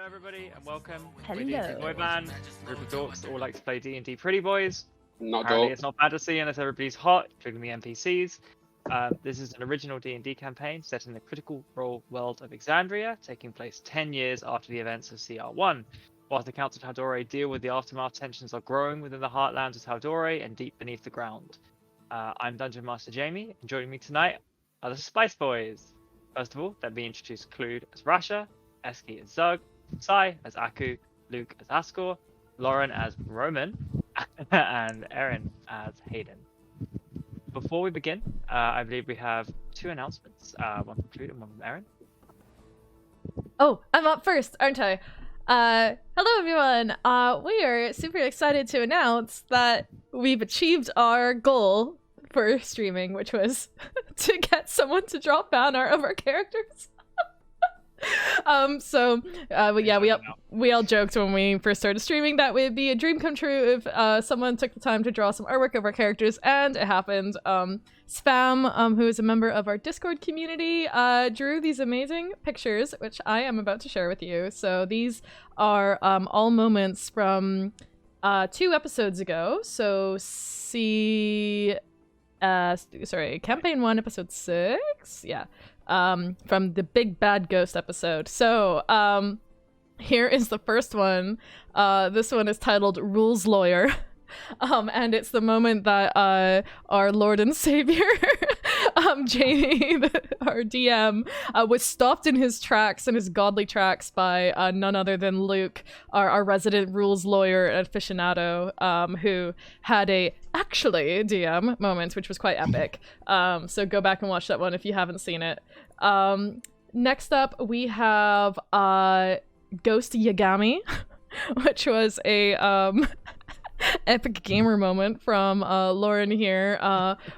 everybody, and welcome. Hello. We're D&D Boyband, a group of dorks that all like to play D&D pretty boys. Not Apparently dork. it's not fantasy unless everybody's hot, including the NPCs. This is an original D&D campaign set in the critical role world of Exandria, taking place 10 years after the events of CR1. Whilst the Council of Haldore deal with the aftermath, tensions are growing within the heartlands of Haldore and deep beneath the ground. I'm Dungeon Master Jamie, and joining me tonight are the Spice Boys. First of all, let me introduce Clued as Rasha, Eski as Zug, Sai as Aku, Luke as Ascor, Lauren as Roman, and Erin as Haydn. Before we begin, I believe we have two announcements, one from Clued and one from Erin. Oh, I'm up first, aren't I? Hello everyone! We are super excited to announce that we've achieved our goal for streaming, which was to get someone to draw fan art of our characters. We all joked when we first started streaming that it would be a dream come true if someone took the time to draw some artwork of our characters, and it happened. Spam, who is a member of our Discord community, drew these amazing pictures, which I am about to share with you. So these are all moments from 2 episodes ago. So campaign 1, episode 6. Yeah. From the Big Bad Ghost episode. So, here is the first one. This one is titled Rules Lawyer. And it's the moment that our Lord and Savior, Jamie, our DM, was stopped in his tracks, in his godly tracks, by none other than Luke, our resident rules lawyer aficionado, who had a actually DM moment, which was quite epic. So go back and watch that one if you haven't seen it. Next up, we have Ghost Yagami, which was a epic gamer moment from Lauren here,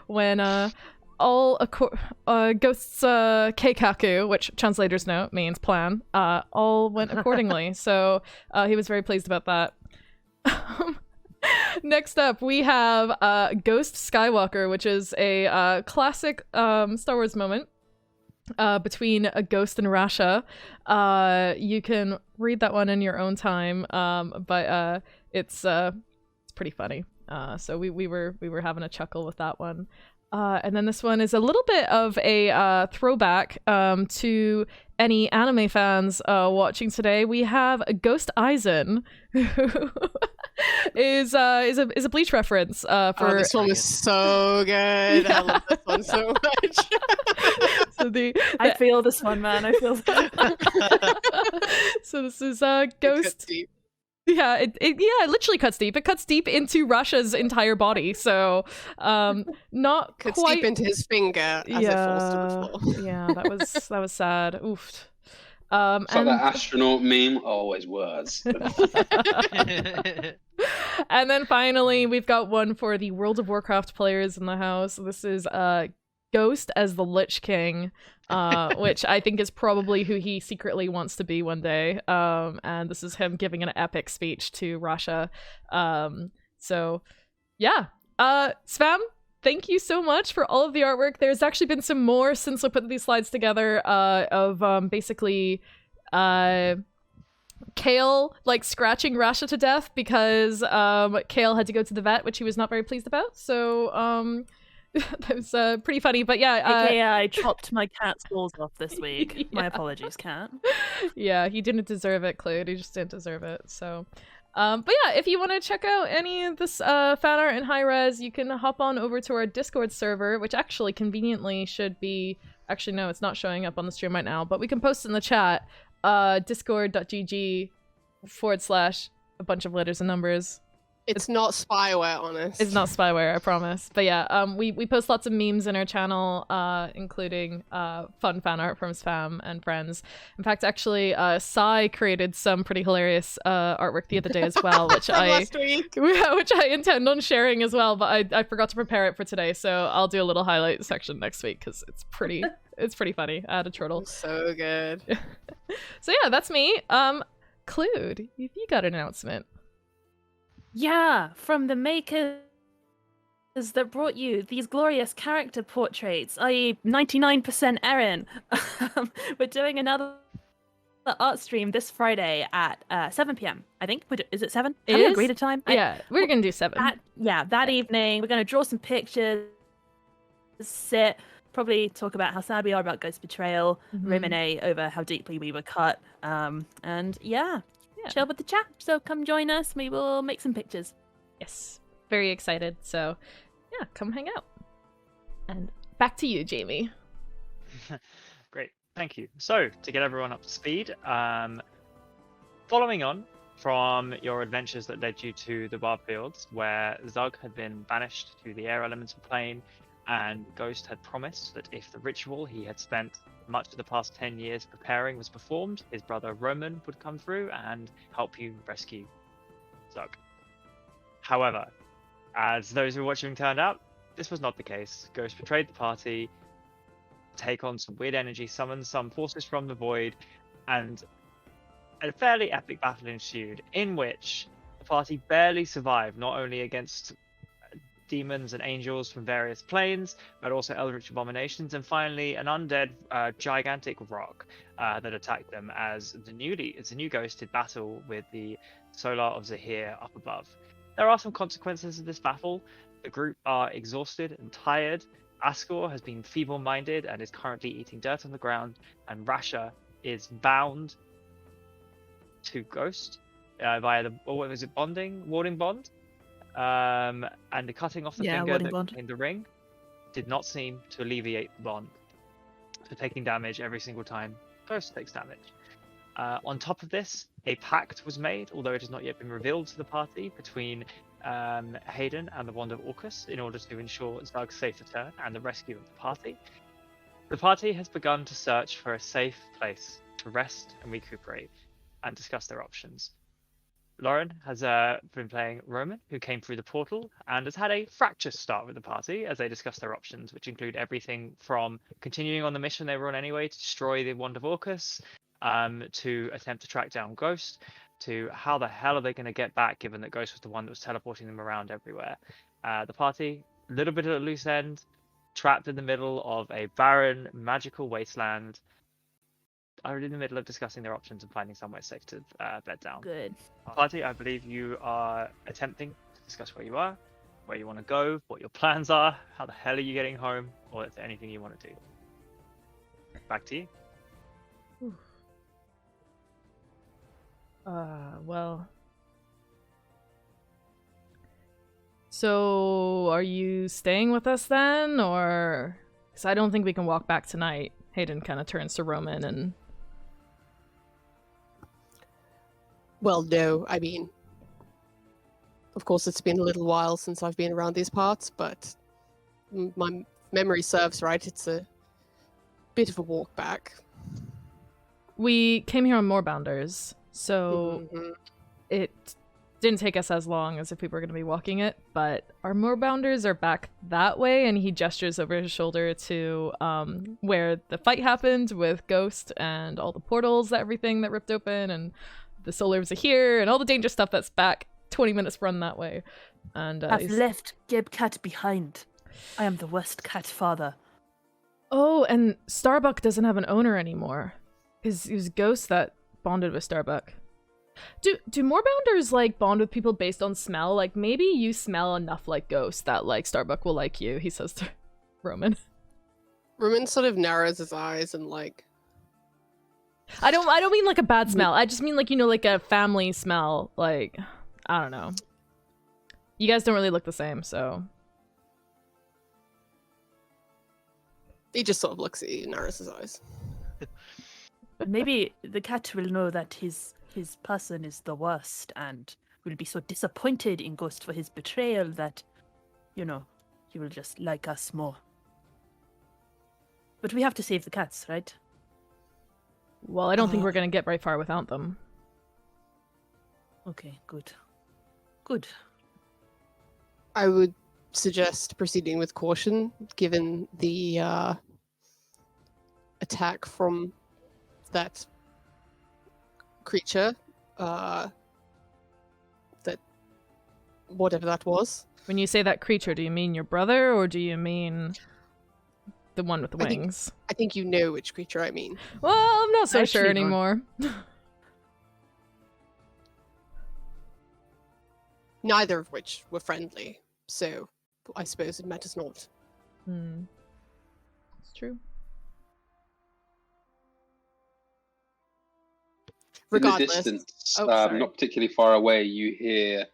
when all ghosts keikaku, which translators know means plan, all went accordingly. So he was very pleased about that. Next up, we have Ghost Skywalker, which is a classic Star Wars moment between a ghost and Rasha. You can read that one in your own time, but it's pretty funny. So we were having a chuckle with that one. And then this one is a little bit of a throwback to any anime fans watching today. We have Ghost Aizen, who is a Bleach reference. For this one was so good. Yeah. I love this one so much. So I feel this one, man. I feel So this is Ghost. Yeah, it literally cuts deep. It cuts deep into Rasha's entire body, so not cuts quite deep into his finger as it falls to the floor. Yeah, that was sad. Oof. It's like that astronaut meme always was. And then finally, we've got one for the World of Warcraft players in the house. This is Ghost as the Lich King, which I think is probably who he secretly wants to be one day. And this is him giving an epic speech to Rasha. So yeah. Spam, thank you so much for all of the artwork. There's actually been some more since I put these slides together, of basically Kale like scratching Rasha to death because Kale had to go to the vet, which he was not very pleased about. So that was pretty funny, but yeah. I chopped my cat's balls off this week. Yeah. My apologies, cat. Yeah, he didn't deserve it, Claude. He just didn't deserve it. So, but yeah, if you want to check out any of this fan art in high res, you can hop on over to our Discord server, which actually conveniently should be. Actually, no, it's not showing up on the stream right now, but we can post in the chat. Discord.gg/ a bunch of letters and numbers. It's not spyware, honest. It's not spyware, I promise. But yeah, we post lots of memes in our channel, including fun fan art from Spam and friends. In fact, actually, Sai created some pretty hilarious artwork the other day as well, which last week. which I intend on sharing as well. But I forgot to prepare it for today, so I'll do a little highlight section next week because it's pretty funny. I had a turtle. So good. So yeah, that's me. Clued, you got an announcement. Yeah, from the makers that brought you these glorious character portraits, i.e. 99% Erin. We're doing another art stream this Friday at 7 p.m. I think. Is it 7? It Have we is? agreed a time? Yeah, we're gonna do 7. That evening we're gonna draw some pictures, sit, probably talk about how sad we are about Ghost Betrayal, ruminate over how deeply we were cut, and chill with the chat. So come join us. We will make some pictures. Yes, very excited. So, yeah, come hang out. And back to you, Jamie. Great, thank you. So, to get everyone up to speed, following on from your adventures that led you to the Barbed Fields, where Zug had been banished to the air elemental plane, and Ghost had promised that if the ritual he had spent much of the past 10 years preparing was performed, his brother Roman would come through and help you rescue Zug. However, as those who were watching turned out, this was not the case. Ghost betrayed the party, take on some weird energy, summon some forces from the void, and a fairly epic battle ensued, in which the party barely survived, not only against demons and angels from various planes, but also eldritch abominations, and finally an undead gigantic rock that attacked them as the new ghost did battle with the Solar of Zahir up above. There are some consequences of this battle. The group are exhausted and tired. Ascor has been feeble-minded and is currently eating dirt on the ground, and Rasha is bound to Ghost via the warding bond, and the cutting off the finger that contained the ring did not seem to alleviate the bond, so taking damage every single time Ghost takes damage. On top of this, a pact was made, although it has not yet been revealed to the party, between Haydn and the Wand of Orcus in order to ensure Zug's safe return and the rescue of the party. The party has begun to search for a safe place to rest and recuperate and discuss their options. Lauren has been playing Roman, who came through the portal and has had a fractious start with the party as they discuss their options, which include everything from continuing on the mission they were on anyway to destroy the Wand of Orcus, to attempt to track down Ghost, to how the hell are they going to get back given that Ghost was the one that was teleporting them around everywhere. The party, a little bit at a loose end, trapped in the middle of a barren, magical wasteland, are in the middle of discussing their options and finding somewhere safe to bed down. Good. Party, I believe you are attempting to discuss where you are, where you want to go, what your plans are, how the hell are you getting home, or if there's anything you want to do. Back to you. Well. So, are you staying with us then, or? Because I don't think we can walk back tonight. Haydn kind of turns to Roman and. Well, no, I mean, of course it's been a little while since I've been around these parts, but my memory serves right, it's a bit of a walk back. We came here on Moorbounders, so it didn't take us as long as if we were going to be walking it, but our Moorbounders are back that way, and he gestures over his shoulder to where the fight happened with Ghost and all the portals, everything that ripped open, and the Solars are here, and all the danger stuff that's back 20 minutes run that way. And I've left Gib Cat behind. I am the worst cat father. Oh, and Starbuck doesn't have an owner anymore. It was Ghost that bonded with Starbuck. Do Moorbounders like bond with people based on smell? Like maybe you smell enough like Ghost that like Starbuck will like you, he says to Roman. Roman sort of narrows his eyes and like I don't mean like a bad smell. I just mean like, you know, like a family smell. Like, I don't know. You guys don't really look the same, so. He just sort of looks at you and narrows his eyes. Maybe the cat will know that his person is the worst and will be so disappointed in Ghost for his betrayal that, you know, he will just like us more. But we have to save the cats, right? Well, I don't think we're gonna get very far without them. Okay, good. Good. I would suggest proceeding with caution, given the attack from that creature, that whatever that was. When you say that creature, do you mean your brother, or do you mean the one with the wings? I think you know which creature I mean. Well, I'm not so I sure actually don't. anymore. neither of which were friendly. So I suppose it matters not. It's true. Regardless. In the distance, sorry. not particularly far away, you hear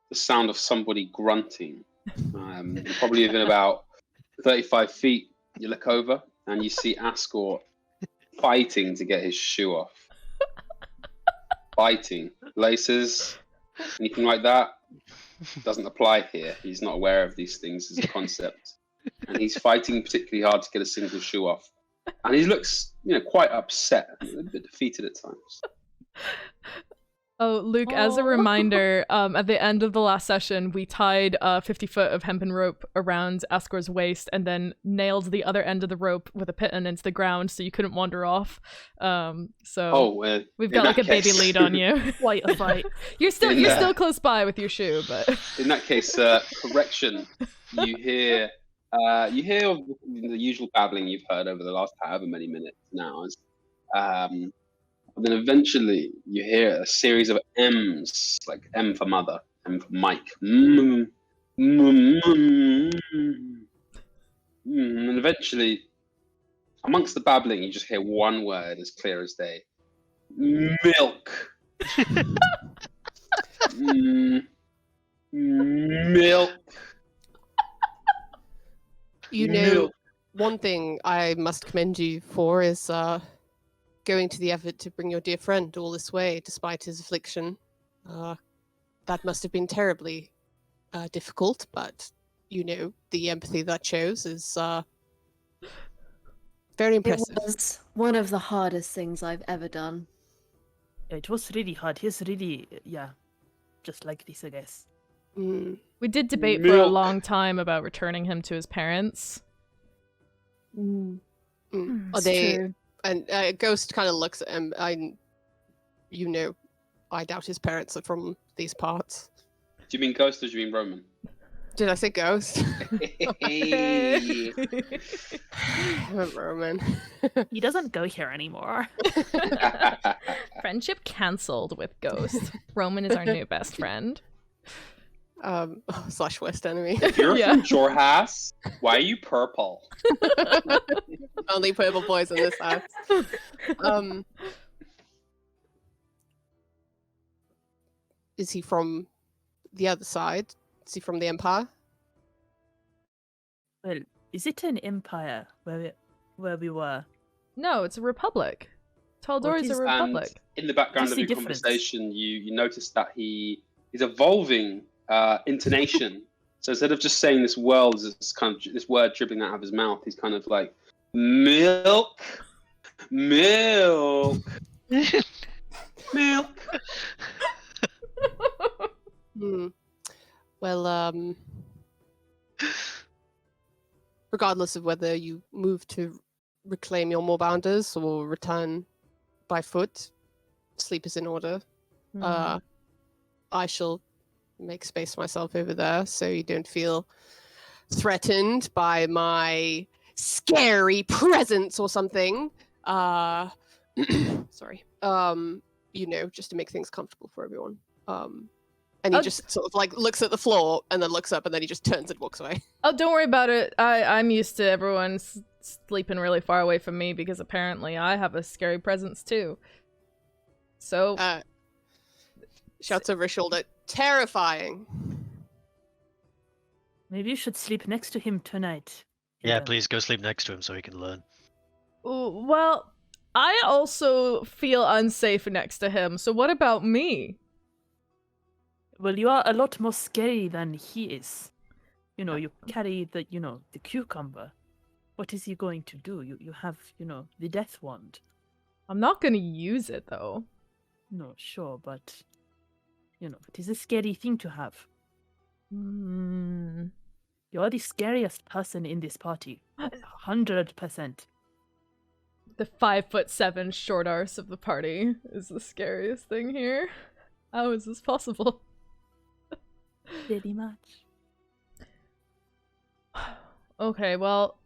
the sound of somebody grunting. Probably within about 35 feet, you look over and you see Ascor fighting to get his shoe off. Fighting. Laces, anything like that, doesn't apply here. He's not aware of these things as a concept. And he's fighting particularly hard to get a single shoe off. And he looks, quite upset, a bit defeated at times. Oh, Luke, as a reminder, at the end of the last session, we tied 50 foot of hempen rope around Ascor's waist and then nailed the other end of the rope with a piton into the ground so you couldn't wander off. We've got like a baby lead on you. Quite a fight. You're still close by with your shoe, but in that case, correction. You hear the usual babbling you've heard over the last however many minutes now. And then eventually you hear a series of M's, like M for mother, M for Mike. And eventually, amongst the babbling, you just hear one word as clear as day. Milk. Milk. Milk. One thing I must commend you for is going to the effort to bring your dear friend all this way, despite his affliction. That must have been terribly difficult, but the empathy that shows is very impressive. It was one of the hardest things I've ever done. It was really hard. He's really, just like this, I guess. we did debate for a long time about returning him to his parents. Are they? True. And Ghost kind of looks at him. I doubt his parents are from these parts. Do you mean Ghost or do you mean Roman? Did I say Ghost? Hey. Roman. He doesn't go here anymore. Friendship cancelled with Ghost. Roman is our new best friend. Slash West enemy. If you're from Jorhas, why are you purple? Only purple boys in this house. Is he from the other side? Is he from the Empire? Well, is it an empire where we were? No, it's a republic. Taldor is a republic. And in the background of What's the your difference? conversation, you notice that he's evolving intonation. So instead of just saying this word dribbling out of his mouth, he's kind of like milk, milk, milk. Well, regardless of whether you move to reclaim your Moorbounders or return by foot, sleep is in order. I shall make space for myself over there so you don't feel threatened by my scary presence or something. Sorry. Just to make things comfortable for everyone. And he just sort of like looks at the floor and then looks up and then he just turns and walks away. Oh, don't worry about it. I'm used to everyone sleeping really far away from me because apparently I have a scary presence too. So shouts over his shoulder, terrifying. Maybe you should sleep next to him tonight. Yeah, please go sleep next to him so he can learn. Well, I also feel unsafe next to him, so what about me? Well, you are a lot more scary than he is. You carry the cucumber. What is he going to do? You have, the death wand. I'm not gonna use it, though. No, sure, but, it is a scary thing to have. You're the scariest person in this party. 100%. The 5'7" short arse of the party is the scariest thing here. How is this possible? Pretty much. Okay, well,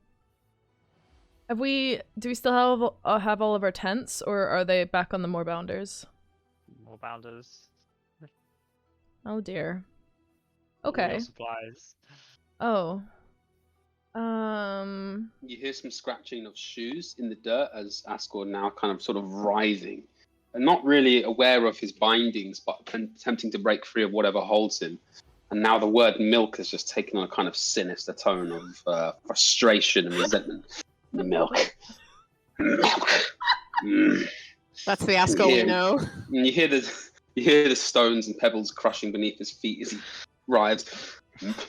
do we still have all of our tents, or are they back on the Moorbounders? Moorbounders. Oh dear. all your Okay. supplies. Oh. You hear some scratching of shoes in the dirt as Ascor now kind of sort of writhing, and not really aware of his bindings, but attempting to break free of whatever holds him. And now the word milk has just taken on a kind of sinister tone of frustration and resentment. Milk. Milk. Mm. That's the Ascor we Yeah. know. And you hear the stones and pebbles crushing beneath his feet as he writhes.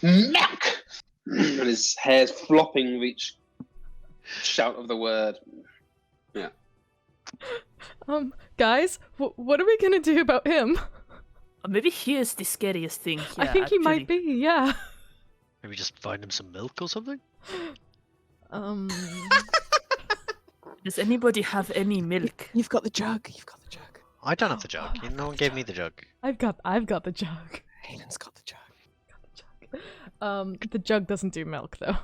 Milk! And his hair's flopping with each shout of the word. Yeah. Guys, what are we gonna do about him? Maybe he is the scariest thing here. I think he might be, yeah. Maybe just find him some milk or something? Does anybody have any milk? You've got the jug. You've got the jug. I don't have the jug. No one gave me the jug. I've got the jug. Hayden's got the jug. The jug doesn't do milk though.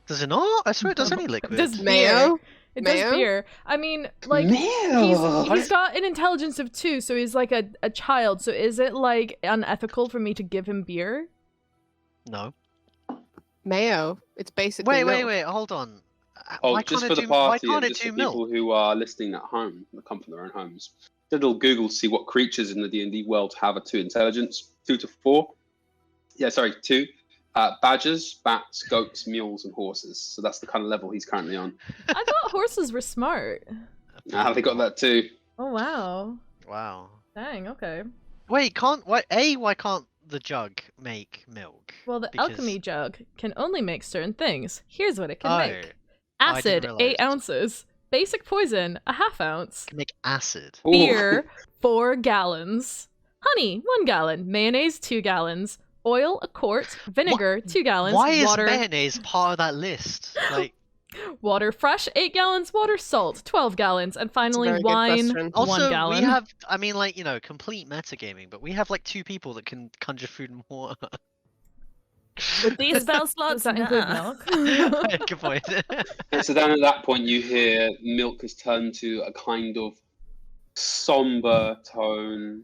Does it not? I swear it does any liquid. It does Mayo? beer. It does Mayo? beer. I mean, like Mayo! he's got an intelligence of 2, so he's like a child. So is it like unethical for me to give him beer? No. Mayo. It's basically Wait, hold on. Oh, Why just can't for it the do, why party can't and it just do for milk? people who are listening at home, that come from their own homes. Did a little Google to see what creatures in the D&D world have a 2 intelligence. 2 to 4. Yeah, sorry, 2. Badgers, bats, goats, mules, and horses. So that's the kind of level he's currently on. I thought horses were smart. They got that too. Oh wow. Wow. Dang, okay. Wait, why can't the jug make milk? Well, the Because- alchemy jug can only make certain things. Here's what it can Oh, make. I Acid, didn't 8 realise. ounces. Basic poison, a half ounce. it can make acid. Ooh. Beer, 4 gallons. Honey, 1 gallon. Mayonnaise, 2 gallons. Oil, a quart. Vinegar, 2 gallons. Why is water, mayonnaise part of that list? Like, water fresh, 8 gallons. Water salt, 12 gallons. And finally, very good wine, question. 1 also gallon. we have, I mean, like, you know, complete metagaming, but we have like 2 people that can conjure food and water. With these spell Does slots, that include nah. milk? Good point. And so then at that point you hear milk has turned to a kind of somber tone,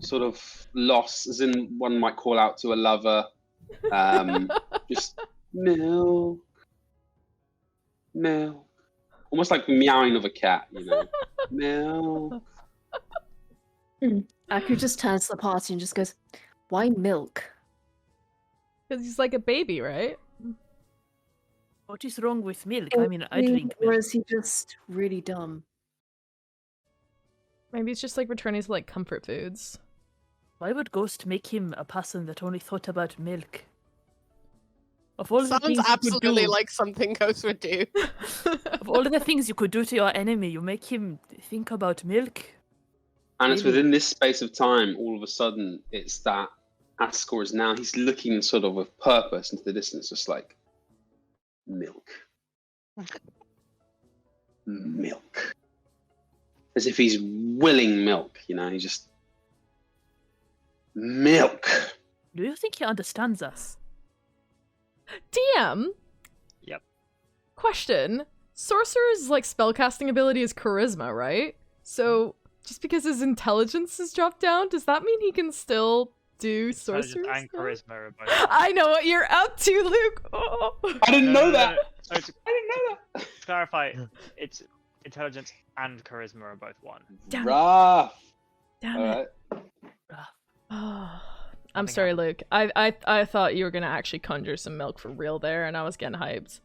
sort of loss, as in one might call out to a lover. Just milk. Almost like the meowing of a cat, you know. Milk. Aku just turns to the party and just goes, "Why milk?" Because he's like a baby, right? What is wrong with milk? I mean, I drink Or milk. is he just really dumb? Maybe it's just like returning to like comfort foods. Why would Ghost make him a person that only thought about milk? Of all the Sounds things you could absolutely do, like something Ghost would do. of all of the things you could do to your enemy, you make him think about milk. And it's Really? within this space of time, all of a sudden, it's that Ascor is now, he's looking sort of with purpose into the distance, just like, milk. Milk. As if he's willing milk, you know, he's just, milk. Do you think he understands us? DM. Yep. Question: Sorcerer's like spellcasting ability is charisma, right? So just because his intelligence is dropped down, does that mean he can still do Intelligence sorcery? and stuff? charisma are both. I know what you're up to, Luke. Oh. I didn't know that. No, to I didn't know that. clarify, it's intelligence and charisma are both 1. Damn it. Rough. Damn All it. right. I'm Nothing sorry, happened. Luke. I thought you were gonna actually conjure some milk for real there, and I was getting hyped.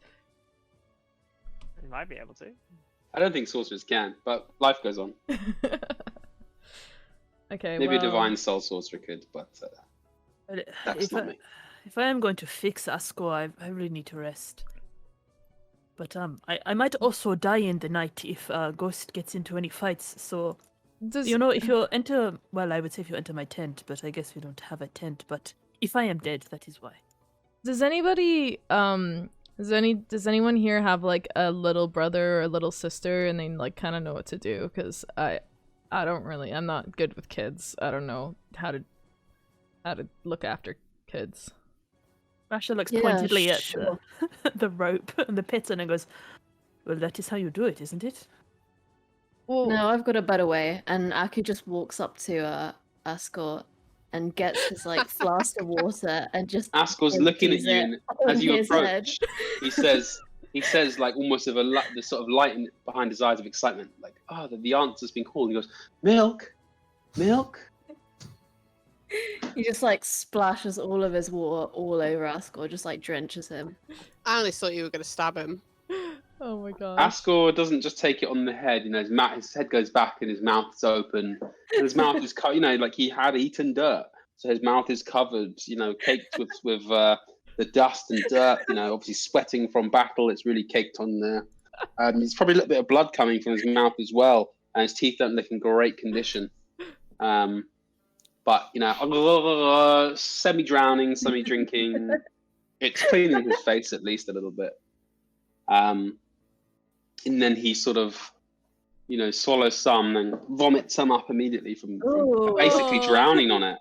You might be able to. I don't think sorcerers can, but life goes on. Okay, Maybe well, a divine soul sorcerer could, but But that's not me. if I am going to fix Ascor, I really need to rest. But I might also die in the night if Ghost gets into any fights. So does, you know, if you enter, well, I would say if you enter my tent, but I guess we don't have a tent. But if I am dead, that is why. does anybody does anyone here have like a little brother or a little sister, and they like kind of know what to do? Because I don't really. I'm not good with kids. I don't know how to look after kids. Rasha looks Yeah, pointedly at sure. the rope and the pits and goes, "Well, that is how you do it, isn't it?" Well, No, I've got a better way. And Aku just walks up to Ascor and gets his like flask of water and just Ascor's looking at empties you, it and on as you his head. approach, he says, like almost of the sort of light behind his eyes of excitement, like, oh, the answer's been called. And he goes, milk, milk. He just like splashes all of his water all over Ascor, just like drenches him. I only thought you were going to stab him. Oh my god. Ascor doesn't just take it on the head, his head goes back and his mouth is open, and his mouth is like he had eaten dirt, so his mouth is covered, caked with the dust and dirt, obviously sweating from battle. It's really caked on there. There's probably a little bit of blood coming from his mouth as well, and his teeth don't look in great condition. But semi-drowning, semi-drinking. It's cleaning his face at least a little bit. And then he sort of, swallows some and vomits some up immediately from basically drowning on it.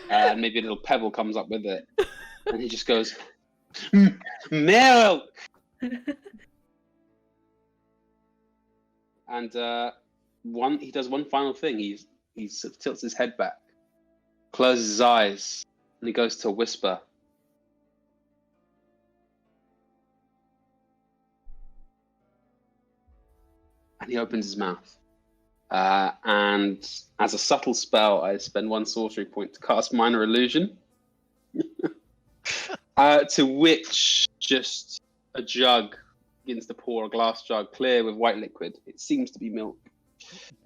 And maybe a little pebble comes up with it. And he just goes, milk! And he does one final thing. He sort of tilts his head back, closes his eyes, and he goes to whisper. And he opens his mouth. And as a subtle spell, I spend 1 sorcery point to cast Minor Illusion. To which just a jug begins to pour, a glass jug, clear with white liquid. It seems to be milk.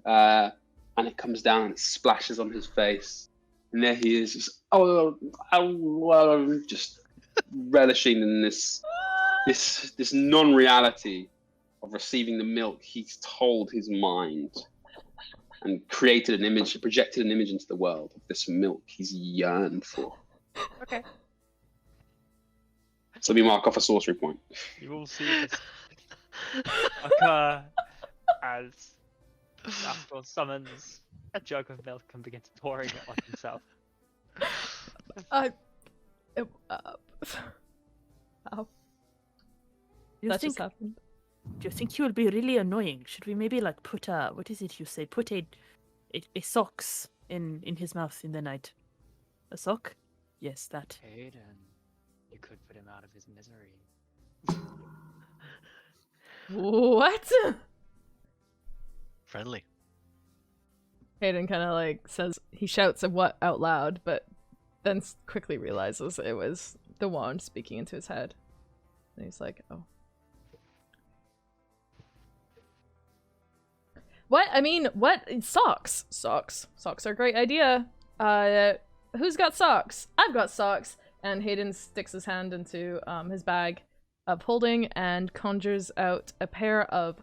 And it comes down and it splashes on his face. And there he is, just relishing in this non-reality of receiving the milk. He's told his mind and projected an image into the world of this milk he's yearned for. Okay. So let me mark off a sorcery point. You will see this occur as Ascor summons a jug of milk and begins pouring it on himself. Ow. You That think, just happened. do you think he will be really annoying? Should we maybe like put what is it you say? Put a socks in his mouth in the night. A sock? Yes, that. Haydn, you could put him out of his misery. What? Friendly. Hayden kind of like he shouts a what out loud, but then quickly realizes it was the wand speaking into his head. And he's like, oh. What? I mean, what? Socks. Socks are a great idea. Who's got socks? I've got socks. And Hayden sticks his hand into his bag of holding and conjures out a pair of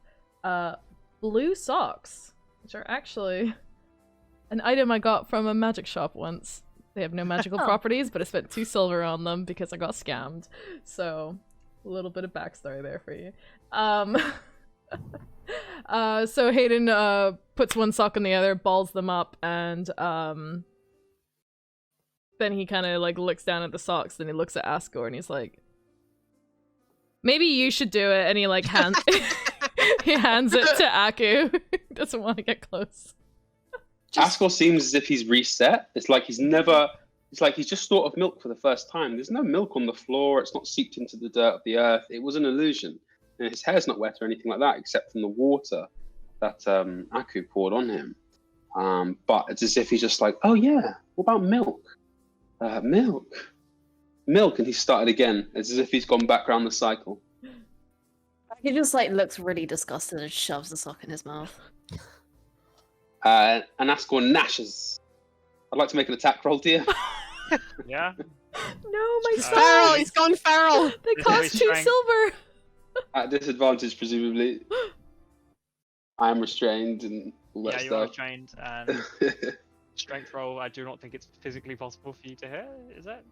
blue socks, which are actually an item I got from a magic shop once. They have no magical properties, but I spent 2 silver on them because I got scammed. So, a little bit of backstory there for you. So Hayden puts one sock on the other, balls them up, and then he kind of like looks down at the socks, then he looks at Ascor and he's like, maybe you should do it, and he like he hands it to Aku. Doesn't want to get close. Ascor seems as if he's reset. It's like he's just thought of milk for the first time. There's no milk on the floor. It's not seeped into the dirt of the earth. It was an illusion. And his hair's not wet or anything like that, except from the water that Aku poured on him. But it's as if he's just like, oh yeah, what about milk? Milk. And he started again. It's as if he's gone back around the cycle. He just like looks really disgusted and shoves the sock in his mouth. And Ascor gnashes. I'd like to make an attack roll, dear. Yeah? No, my He's socks! feral! He's gone feral! They Is it cost 2 restrained? silver! At disadvantage, presumably. I am restrained and all that Yeah, you are stuff. trained, and strength roll, I do not think it's physically possible for you to hit, is it?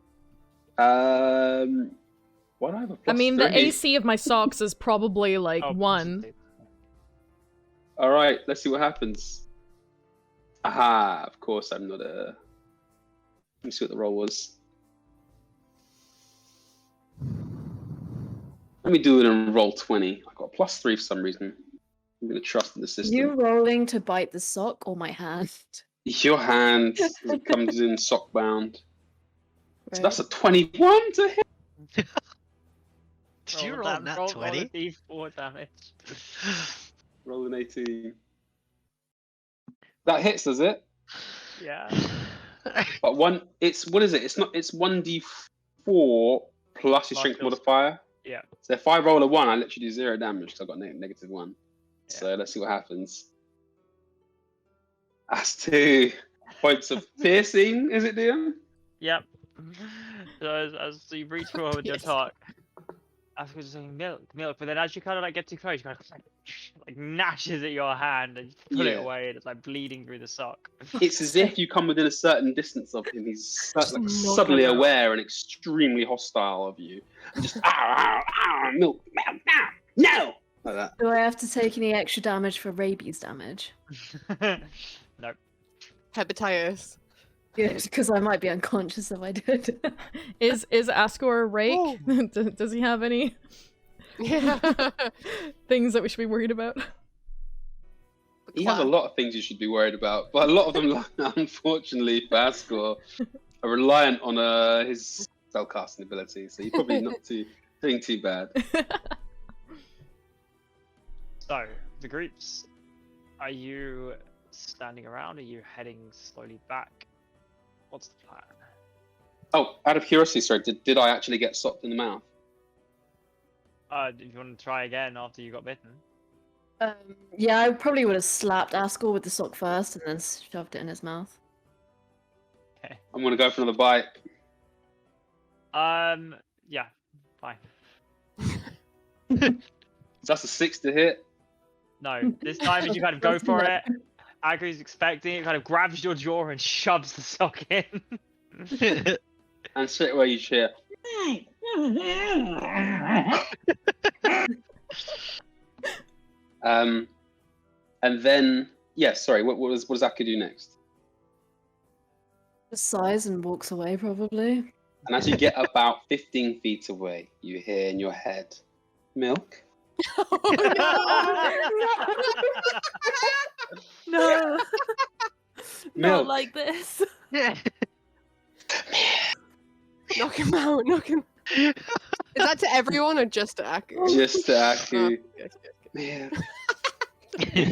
Why do I have a I plus mean, the 3? AC of my socks is probably like Oh, 1. All right, let's see what happens. Aha! Of course, I'm not a. Let me see what the roll was. Let me do it in roll 20. I got a +3 for some reason. I'm gonna trust in the system. You rolling to bite the sock or my hand? Your hand comes in sock bound. So Right. that's a 21 to hit. Did you Roll roll dam- nat roll 20? a d4 damage. Roll an 18. That hits, does it? Yeah. But it's what is it? It's 1d4 plus your Plus strength your- modifier. Yeah. So if I roll a 1, I literally do 0 damage because I've got -1. Yeah. So let's see what happens. That's 2 points of piercing, is it, DM? Yep. So as you reach forward your Yes. talk, Ascor just saying milk, milk, but then as you kind of like get too close, you kind of like gnashes at your hand and you pull it Yeah. away, and it's like bleeding through the sock. It's as if you come within a certain distance of him. He's Just like knock suddenly him out. aware and extremely hostile of you. Just milk, no, like that. Do I have to take any extra damage for rabies damage? Nope. Hepatitis. Good, because I might be unconscious if I did. Is Ascor rake? Oh. Does he have any Yeah. things that we should be worried about? You have a lot of things you should be worried about, but a lot of them, unfortunately, for Ascor, are reliant on his spellcasting ability. So you're probably not doing too bad. So the groups, are you standing around? Are you heading slowly back? What's the plan? Oh, out of curiosity, sorry, did I actually get socked in the mouth? Do you want to try again after you got bitten? Yeah, I probably would have slapped Ascor with the sock first and then shoved it in his mouth. Okay. I'm gonna go for another bite. Yeah, fine. That's a 6 to hit. No, this time as you kind of go for it, Agri's expecting it, kind of grabs your jaw and shoves the sock in. And straight away you cheer. And then, yeah, sorry, what does Akka do next? Just sighs and walks away, probably. And as you get about 15 feet away, you hear in your head, milk? No, Milk. not like this. Knock him out. Knock him. Is that to everyone or just to Aku? Just to Aku. Good. Milk.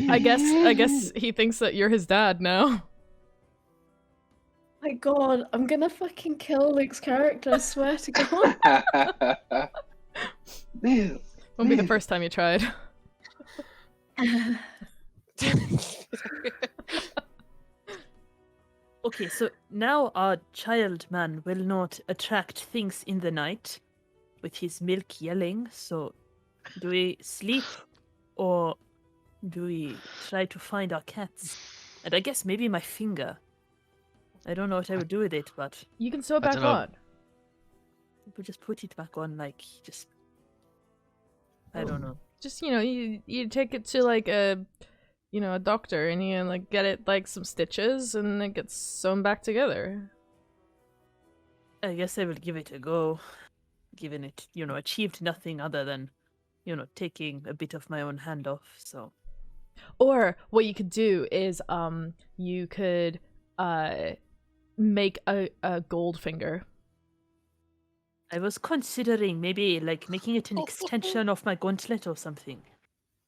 I guess he thinks that you're his dad now. My god, I'm gonna fucking kill Luke's character, I swear to god. Milk. Won't be the first time you tried. Okay, so now our child man will not attract things in the night with his milk yelling. So, do we sleep or do we try to find our cats? And I guess maybe my finger. I don't know what I would do with it, but You can sew it back dunno. on. we just put it back on, like, just. I don't know. Just you take it to like a doctor and you like get it like some stitches and it gets sewn back together. I guess I will give it a go, given it, achieved nothing other than, taking a bit of my own hand off, so. Or what you could do is you could make a Goldfinger. I was considering maybe, like, making it an extension of my gauntlet or something.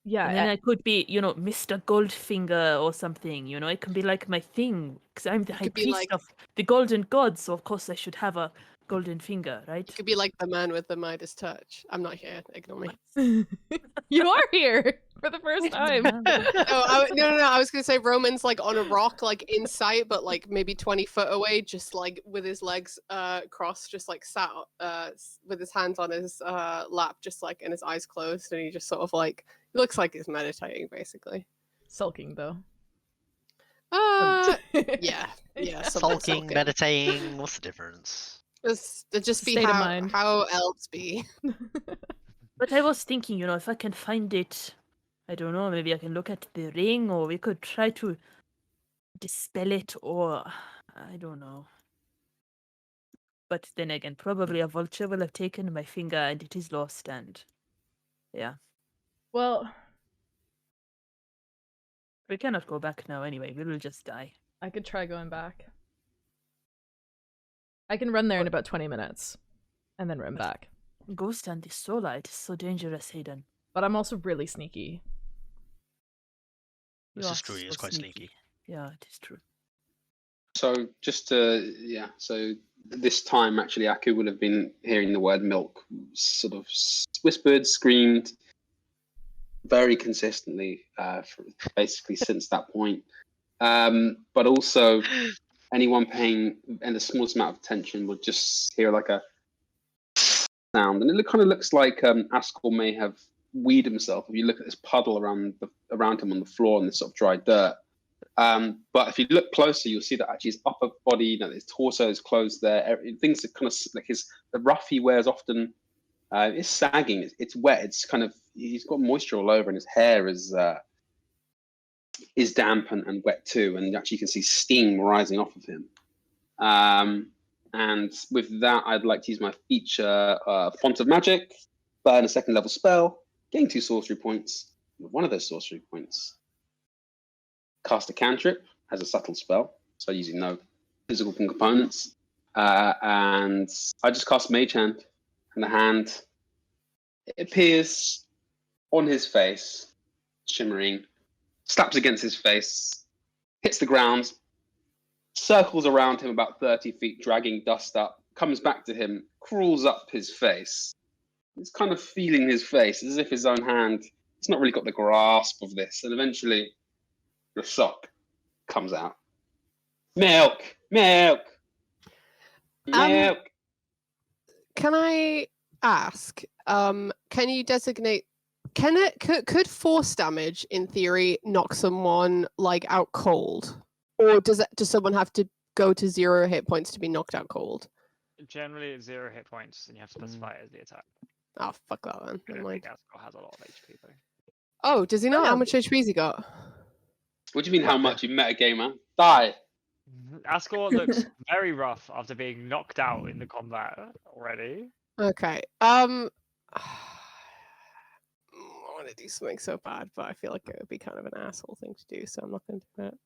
Yeah, And then I could be, Mr. Goldfinger or something, it can be like my thing, because I'm the high could be priest like- of the golden gods, so of course I should have a golden finger, right? It could be like the man with the Midas touch. I'm not here. Ignore me. you are here for the first time. No, I was gonna say Roman's like on a rock, like in sight, but like maybe 20 foot away, just like with his legs crossed, just like sat with his hands on his lap, just like and his eyes closed, and he just sort of like looks like he's meditating, basically. Sulking though. Yeah, something Sulking, meditating, what's the difference? That'd just be State of mind. how elves be. But I was thinking, if I can find it, I don't know, maybe I can look at the ring, or we could try to dispel it, or I don't know. But then again, probably a vulture will have taken my finger and it is lost, and yeah. Well, We cannot go back now anyway, we will just die. I could try going back. I can run there in about 20 minutes, and then run back. Ghost and the Starlight is so dangerous, Haydn. But I'm also really sneaky. This You is are true, he is so quite sneaky. Yeah, it is true. So just to, so this time actually Aku would have been hearing the word milk sort of whispered, screamed very consistently basically since that point. But also anyone paying the smallest amount of attention would just hear like a sound. And it kind of looks like Ascor may have weed himself. If you look at this puddle around him on the floor and this sort of dry dirt. But if you look closer, you'll see that actually his upper body, his torso is closed there. Things are kind of like the ruff he wears often is sagging. It's wet. It's kind of, he's got moisture all over, and his hair is damp and wet too. And actually, you can see steam rising off of him. And with that, I'd like to use my feature Font of Magic, burn a 2nd level spell, gain 2 sorcery points. With one of those sorcery points, cast a cantrip as a subtle spell, so using no physical components. And I just cast Mage Hand, and the hand, it appears on his face, shimmering, slaps against his face, hits the ground, circles around him about 30 feet, dragging dust up, comes back to him, crawls up his face. He's kind of feeling his face as if his own hand, he's not really got the grasp of this, and eventually the sock comes out. Milk! Milk! Milk! Can I ask, can you designate, could force damage in theory knock someone like out cold? Or does someone have to go to 0 hit points to be knocked out cold? Generally, it's 0 hit points, and you have to specify it as the attack. Oh, fuck that then. I Never don't mind. think Ascor has a lot of HP though. Oh, does he not? know. How much HP's he got? What do you mean, how much? You metagamer? Die! Ascor looks very rough after being knocked out in the combat already. Okay. I want to do something so bad, but I feel like it would be kind of an asshole thing to do, so I'm not going to do it.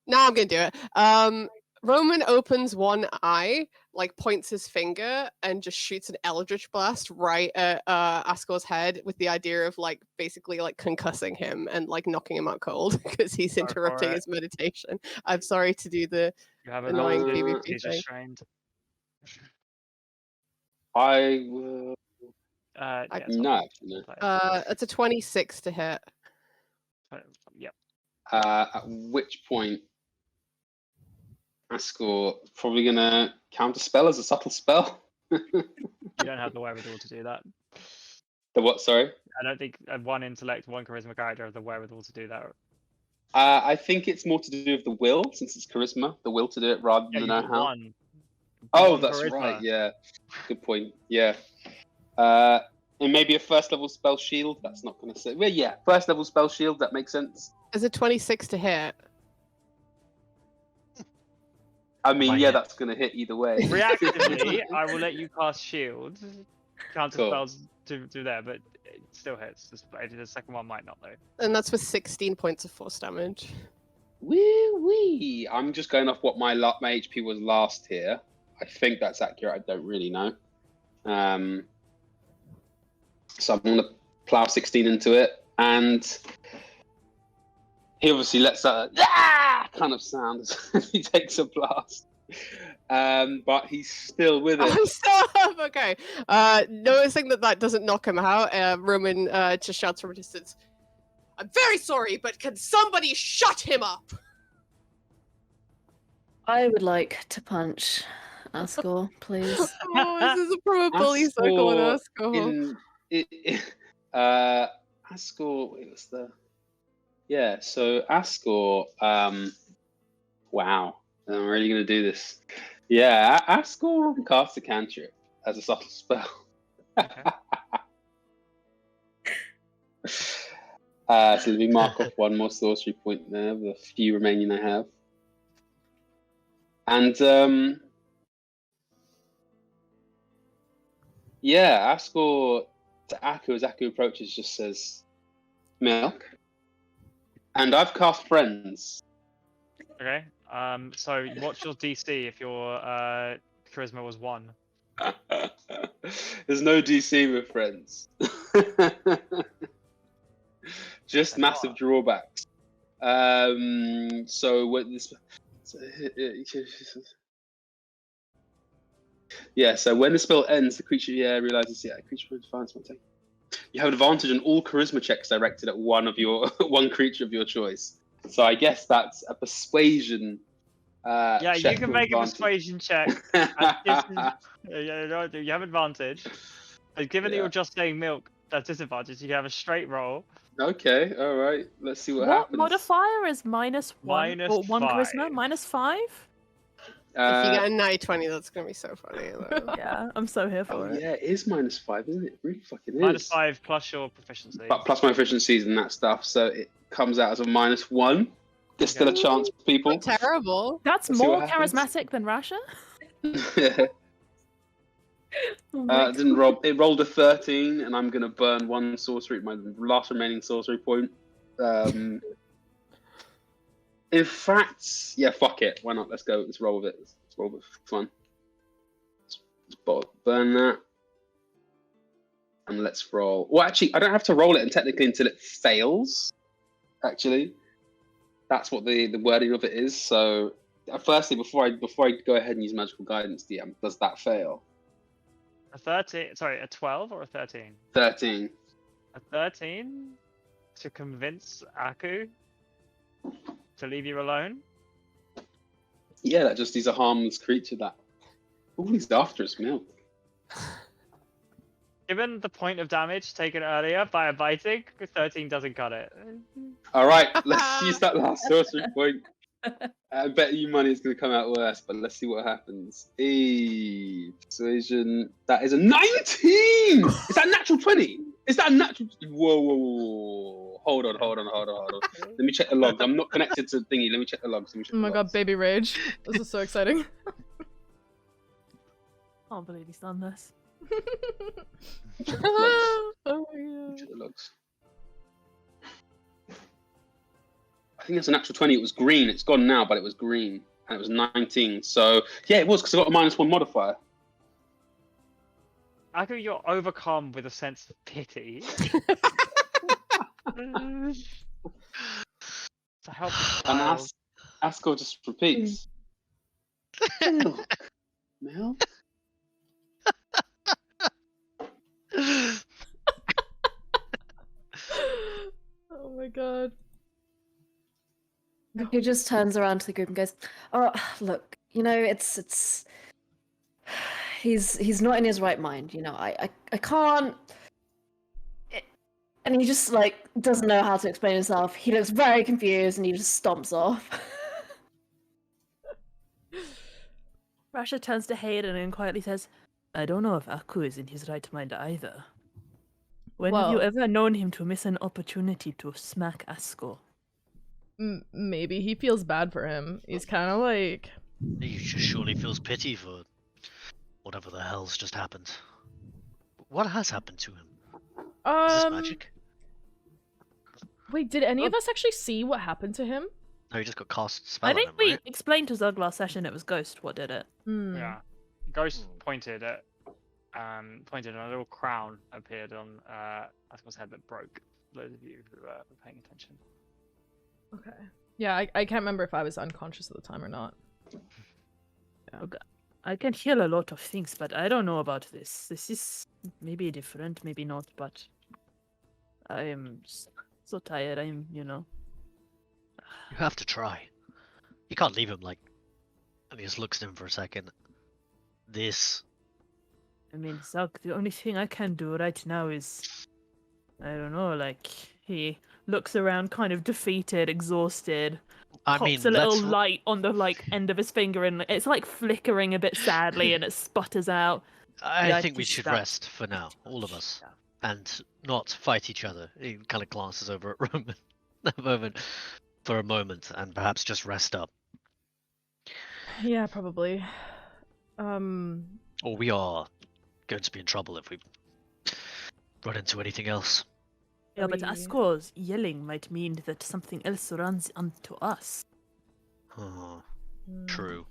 No, I'm going to do it. Roman opens one eye, like points his finger, and just shoots an Eldritch Blast right at Ascor's head with the idea of like basically like concussing him and like knocking him out cold because he's Go for interrupting it. his meditation. I'm sorry to do the You have annoying a PvP he's thing. restrained. I will. Yeah, it's No, fine. actually, no. It's a 26 to hit. Yep. At which point, Ascor probably gonna counter spell as a subtle spell. You don't have the wherewithal to do that. The what? Sorry. I don't think one intellect, one charisma character have the wherewithal to do that. I think it's more to do with the will, since it's charisma, the will to do it rather Yeah, than you the got know-how. one. Oh, One that's charisma. right. Yeah, good point. Yeah. And maybe a 1st level spell shield. That's not gonna say. Well, yeah, 1st level spell shield. That makes sense. Is a 26 to hit? I mean, Might yeah, hit. that's gonna hit either way. Reactively, I will let you cast shield. Counter Cool. spells to there, but it still hits. The second one might not though. And that's with 16 points of force damage. Wee wee. I'm just going off what my HP was last here. I think that's accurate. I don't really know. So I'm gonna plow 16 into it, and he obviously lets a kind of sound as he takes a blast. But he's still with it. Oh, stop! Okay. Noticing that doesn't knock him out, Roman just shouts from a distance, "I'm very sorry, but can somebody shut him up?" I would like to punch Ascor, please. Oh, this is a probability circle in Ascor Ascor. Ascor, wait, what's the? Yeah, so Ascor. Wow, I'm really gonna do this. Yeah, Ascor casts a cantrip as a subtle spell. So let me mark off one more sorcery point there, the few remaining I have. And yeah, Ascor to Aku as Aku approaches just says, "Milk." And I've cast friends. Okay. So what's your DC if your charisma was 1? There's no DC with friends. Just Then massive what? drawbacks. So when this, yeah. So when the spell ends, the creature realizes creature finds something. You have an advantage on all charisma checks directed at one creature of your choice. So I guess that's a persuasion. Yeah, you check can with make a advantage. persuasion check. You have advantage. But given that Yeah. you're just saying milk, that's disadvantage. You have a straight roll. Okay, all right. Let's see what What happens. modifier is -1 Minus or 1 charisma? 5. -5? If you get a Nyeh 20, that's gonna be so funny. Though. Yeah, I'm so here Oh for it. yeah, it is -5, isn't it? It really fucking is. -5 plus your proficiency. But plus my efficiencies and that stuff, so it comes out as a -1. There's still a chance for people. Not terrible. That's Let's see more what happens. charismatic than Rasha? Oh my Didn't roll. It rolled a 13, and I'm gonna burn 1 sorcery, my last remaining sorcery point. In fact, yeah, fuck it. Why not? Let's go. Let's roll with it. Let's roll with it for fun. Let's burn that. And let's roll. Well, actually, I don't have to roll it technically until it fails. Actually, that's what the wording of it is. So, firstly, before I go ahead and use magical guidance, DM, does that fail? A 13. Sorry, a 12 or a 13? 13. A 13 to convince Aku to leave you alone. Yeah, he's a harmless creature. He's after his milk. Given the point of damage taken earlier by a biting, 13 doesn't cut it. All right, let's use that last sorcery point. I bet you money is going to come out worse, but let's see what happens. Persuasion. That is a 19! Is that a natural 20? Is that a natural... Whoa. Hold on. Let me check the logs. I'm not connected to the thingy. Let me check the logs. Oh my god, baby rage. This is so exciting. I can't believe he's done this. Check the logs. Oh my god. Check the logs. I think it's a natural 20. It was green. It's gone now, but it was green. And it was 19. So, yeah, it was because I got a -1 modifier. Aku, you're overcome with a sense of pity. To help the And child. Ascor just repeats. Milk? Oh my god. He just turns around to the group and goes, "Oh, look, it's he's not in his right mind. I can't." And he just doesn't know how to explain himself. He looks very confused and he just stomps off. Rasha turns to Haydn and quietly says, I don't know if Aku is in his right mind either. When have you Well- ever known him to miss an opportunity to smack Ascor? Maybe he feels bad for him. He's kind of like... He just surely feels pity for whatever the hell's just happened. What has happened to him? Is this magic? Wait, did any of us actually see what happened to him? No, he just got cast spell I on think him, we right? explained to Zug last session it was Ghost what did it. Yeah. Ghost pointed at and a little crown appeared on Ascor's head that broke. For those of you who were paying attention. Okay. Yeah, I can't remember if I was unconscious at the time or not. I can heal a lot of things, but I don't know about this. This is maybe different, maybe not, but I am so tired. You have to try. You can't leave him and he just looks at him for a second. I mean, Zug, the only thing I can do right now is, I don't know, he looks around kind of defeated, exhausted, pops a little light on the end of his finger and it's flickering a bit sadly and it sputters out. I think we should rest for now, all of us, and not fight each other. He kind of glances over at Roman for a moment and perhaps just rest up. Yeah, probably. Or we are going to be in trouble if we run into anything else. Yeah, but Ascor's yelling might mean that something else runs onto us. Oh. True.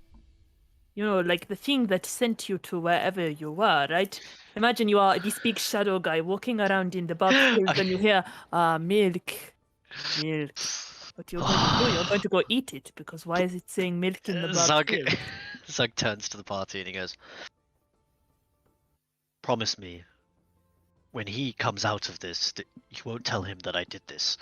You know, like the thing that sent you to wherever you were, right? Imagine you are this big shadow guy walking around in the Barbed Fields and you hear, milk, milk. What you're going to do, you're going to go eat it, because why is it saying milk in the Barbed Zug, Fields? Zug turns to the party and he goes, "Promise me, when he comes out of this, that you won't tell him that I did this,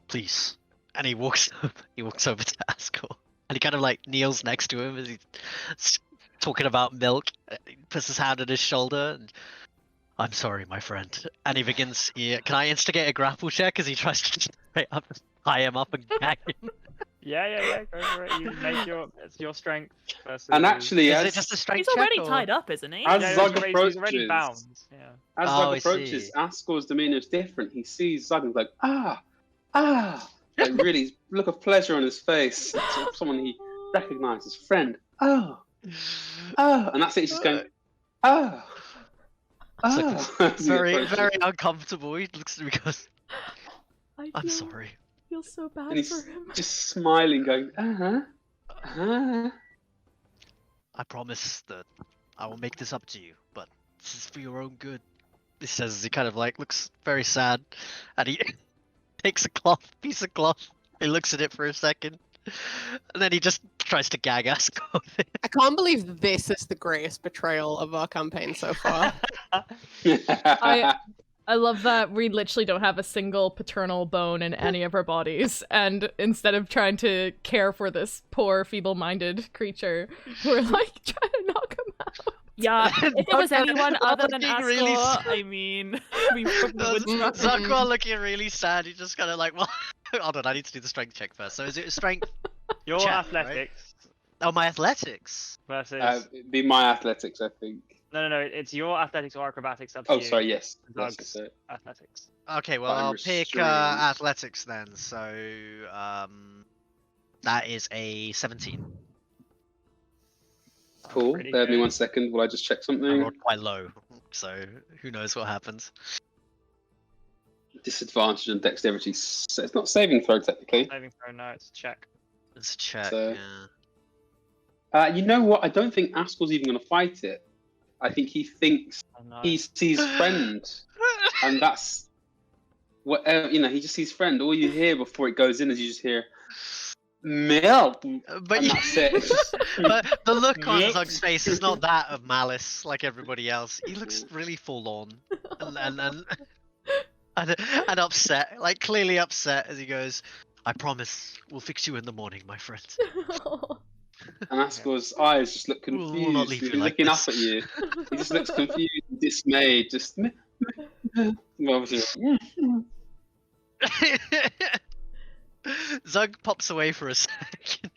please." And he walks over to Ascor, and he kind of like kneels next to him as he's talking about milk. He puts his hand on his shoulder, and "I'm sorry, my friend." And he begins. Can I instigate a grapple check as he tries to straight up tie him up and gag him? Yeah. Go for it. You make it's your strength versus. And actually, Is as, it just a strength He's already check, or- tied up, isn't he? as Yeah, Zug he's already approaches, bound. Yeah. as Oh, Zug I approaches, see. Ascor's demeanor is different. He sees Zug and is like, like really look of pleasure on his face. Sort of someone he recognizes, friend. Oh, and that's it. He's just going, oh. It's like As he very, approaches. very uncomfortable. He looks at me and goes, I "I'm sorry." feel so bad And he's for him. just smiling, going, "I promise that I will make this up to you, but this is for your own good." He says as he kind of like looks very sad, and he takes a piece of cloth. He looks at it for a second, and then he just tries to gag Ascor with it. I can't believe this is the greatest betrayal of our campaign so far. I love that we literally don't have a single paternal bone in any of our bodies, and instead of trying to care for this poor, feeble-minded creature, we're like trying to knock him out. Yeah, if it was anyone other than Looking Ascor, really sad. I mean, we probably would try. Zakwa looking really sad. He just kind of like, well, hold on, I need to do the strength check first. So is it a strength? Your Check, right? athletics Oh, my athletics. versus. It'd be my athletics, I think. No. It's your athletics or acrobatics up to Oh, you. sorry, yes. Zug's Yes, yes, athletics. Okay, well, I'm I'll pick restrained. athletics then. So, that is a 17. Cool. Pretty Bear with me good. 1 second while I just check I something. rolled quite low, so who knows what happens. Disadvantage on dexterity. It's not saving throw, technically. Saving throw, no, it's a check. Let's check. So- Yeah. You know what? I don't think Ascor's even going to fight it. I think he thinks Oh, no. he sees friend, and that's what he just sees friend. All you hear before it goes in is you just hear milk, But, and that's it. It's just- but the look on Yep. Zug's face is not that of malice like everybody else. He looks really forlorn and upset, like clearly upset as he goes, "I promise we'll fix you in the morning, my friend." And Ascor's eyes just look We'll confused. not leave He's you like looking this. up at you. He just looks confused, and dismayed. Just well, obviously, Zug pops away for a second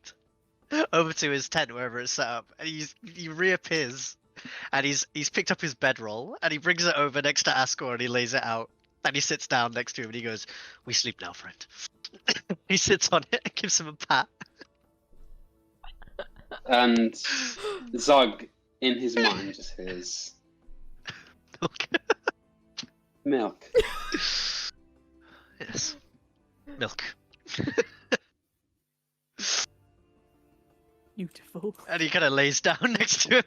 over to his tent wherever it's set up, and he reappears, and he's picked up his bedroll and he brings it over next to Ascor and he lays it out, and he sits down next to him and he goes, "We sleep now, friend." He sits on it and gives him a pat. and Zug in his mind just hears Milk. milk. Yes. Milk. Beautiful. And he kind of lays down next to him.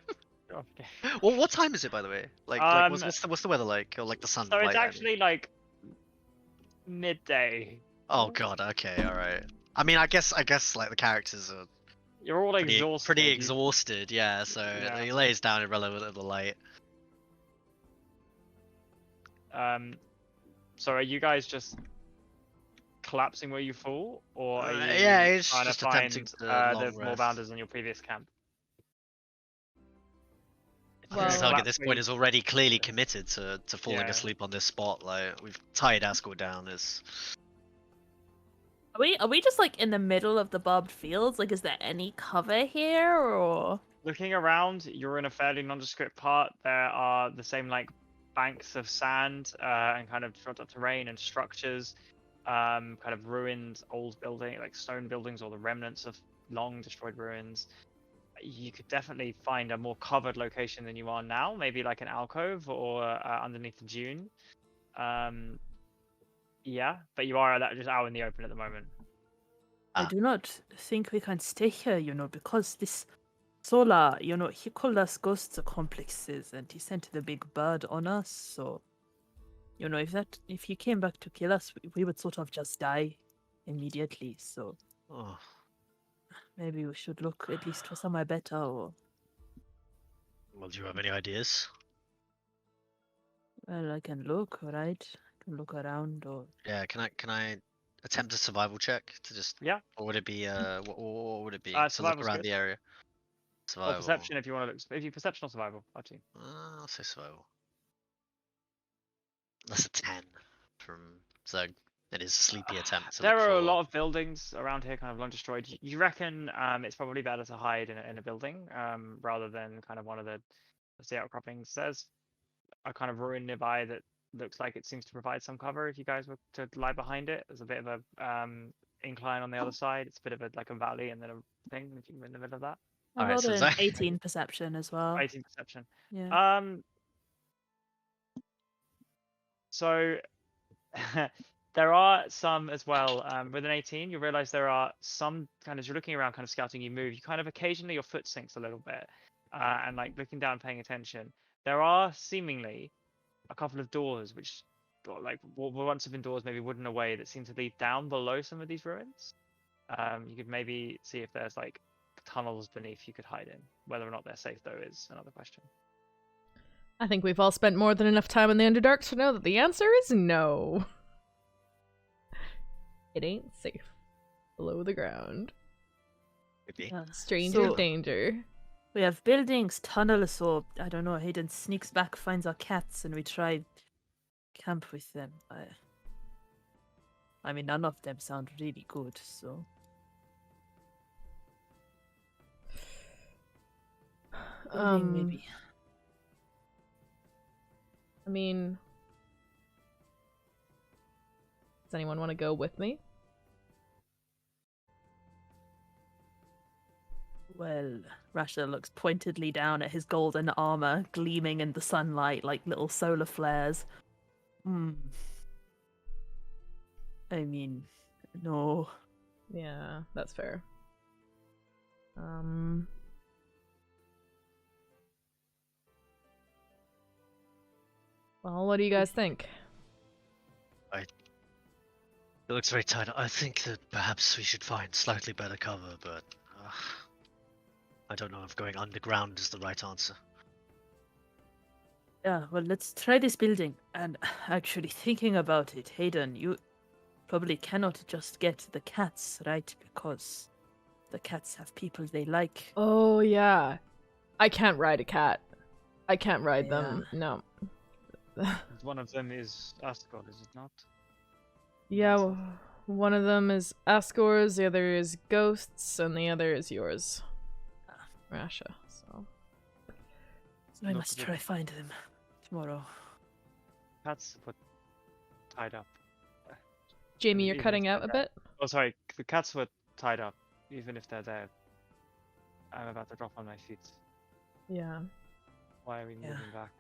Okay. Well, what time is it, by the way? Like what's the weather like, or like the sun? So it's light, I mean? actually like midday. Oh god. Okay. All right. I mean, I guess like the characters are You're all pretty, exhausted. pretty You- exhausted. Yeah. So Yeah. he lays down irrelevant of the light. So are you guys just collapsing where you fall, or are you Yeah, it's trying just to find attempting to the long rest. Moorbounders in your previous camp? Well- Zug at this Collapse where point you- is already clearly committed to falling Yeah. asleep on this spot. Like we've tied Ascor down. As Are we just like in the middle of the Barbed Fields? Like, is there any cover here, or? Looking around, you're in a fairly nondescript part. There are the same like banks of sand and kind of built up terrain and structures, kind of ruined old building, like stone buildings or the remnants of long destroyed ruins. You could definitely find a more covered location than you are now, maybe like an alcove or underneath the dune. Yeah, but you are just out in the open at the moment. I Ah. do not think we can stay here, because this Solar, he called us ghost accomplices and he sent the big bird on us. So, if he came back to kill us, we would sort of just die immediately. So Oh. maybe we should look at least for somewhere better. Or Well, do you have any ideas? well, I can look, right? I can look around. Or Yeah, can I attempt a survival check to just Yeah. or would it be what would it be to look Survival's around good. the area? Or Survival. perception if you want to look. If you perception or survival, up to you. I'll say survival. That's a 10 from Zug. It is a sleepy attempt to There look are a for. lot of buildings around here, kind of long destroyed. You reckon it's probably better to hide in a building rather than kind of one of the outcroppings. There's a kind of ruin nearby that looks like it seems to provide some cover if you guys were to lie behind it. There's a bit of a incline on the other side. It's a bit of a like a valley and then a thing if you're in the middle of that. I Alright, rolled so an Zach- 18 perception as well. 18 perception. Yeah. So there are some as well. With an 18, you realize there are some kind of, as you're looking around, kind of scouting, you move. You kind of occasionally your foot sinks a little bit, and like looking down, paying attention. There are seemingly a couple of doors which, like, were once have been doors, maybe wooden away, that seem to lead down below some of these ruins. You could maybe see if there's like tunnels beneath you could hide in. Whether or not they're safe, though, is another question. I think we've all spent more than enough time in the Underdark to know that the answer is no. It ain't safe. Below the ground. Maybe. Stranger So- danger. We have buildings, tunnels, or I don't know. Haydn sneaks back, finds our cats, and we try camp with them. I mean, none of them sound really good. So building, maybe. I mean, does anyone want to go with me? Well, Rasha looks pointedly down at his golden armor, gleaming in the sunlight like little solar flares. I mean, no. Yeah, that's fair. Well, what do you guys think? It looks very tight. I think that perhaps we should find slightly better cover, but I don't know if going underground is the right answer. Yeah, well, let's try this building. And actually, thinking about it, Haydn, you probably cannot just get the cats, right? Because the cats have people they like. Oh, yeah. I can't ride a cat. I can't ride them. No. One of them is Ascor, is it not? Yeah, one of them is Ascor's, the other is Ghost's, and the other is yours. Rasha, so. So I Not must good. try find them tomorrow. Cats were tied up. Jamie, you're Even cutting if out a they're bit? Oh, sorry. The cats were tied up, even if they're there. I'm about to drop on my feet. Yeah. Why are we moving back?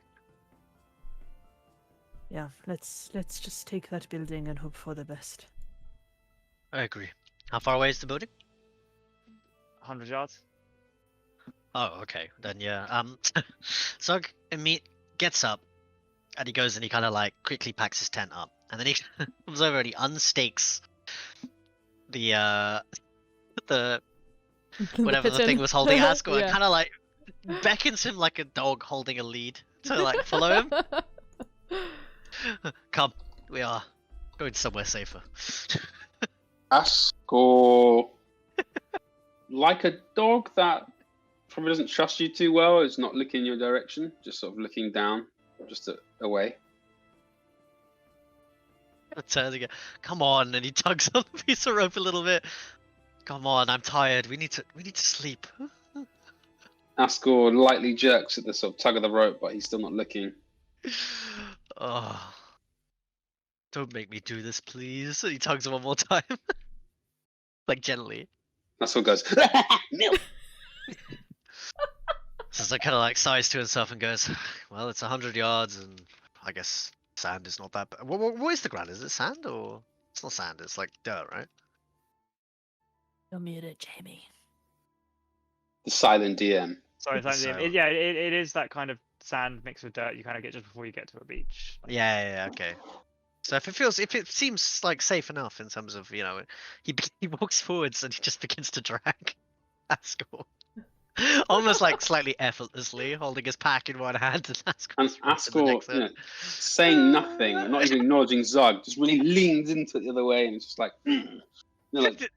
Yeah, let's just take that building and hope for the best. I agree. How far away is the building? 100 yards? Oh, okay. Then yeah. Zug gets up, and he goes and he kind of like quickly packs his tent up, and then he comes over and he unstakes the whatever the thing was holding Ascor, and Yeah. kind of like beckons him like a dog holding a lead to like follow him. Come, we are going somewhere safer. Ascor, like a dog that probably doesn't trust you too well, is not looking in your direction, just sort of looking down, just away. Turns again. Come on, and he tugs on the piece of rope a little bit. Come on, I'm tired. We need to sleep. Ascor lightly jerks at the sort of tug of the rope, but he's still not looking. Oh, don't make me do this, please. He tugs one more time, like gently. Ascor goes, no. So kind of like sighs to himself and goes, "Well, it's 100 yards, and I guess sand is not that bad. What is the ground? Is it sand or it's not sand? It's like dirt, right? You're muted, Jamie. The silent DM. Sorry, thank So- yeah, it is that kind of sand mixed with dirt you kind of get just before you get to a beach. Like, Yeah, okay. So if it seems like safe enough in terms of, you know, he walks forwards and he just begins to drag Ascor. Almost like slightly effortlessly, holding his pack in one hand and And Ascor, you know, saying nothing, not even acknowledging Zug, just really leans into it the other way and it's just like, you know, like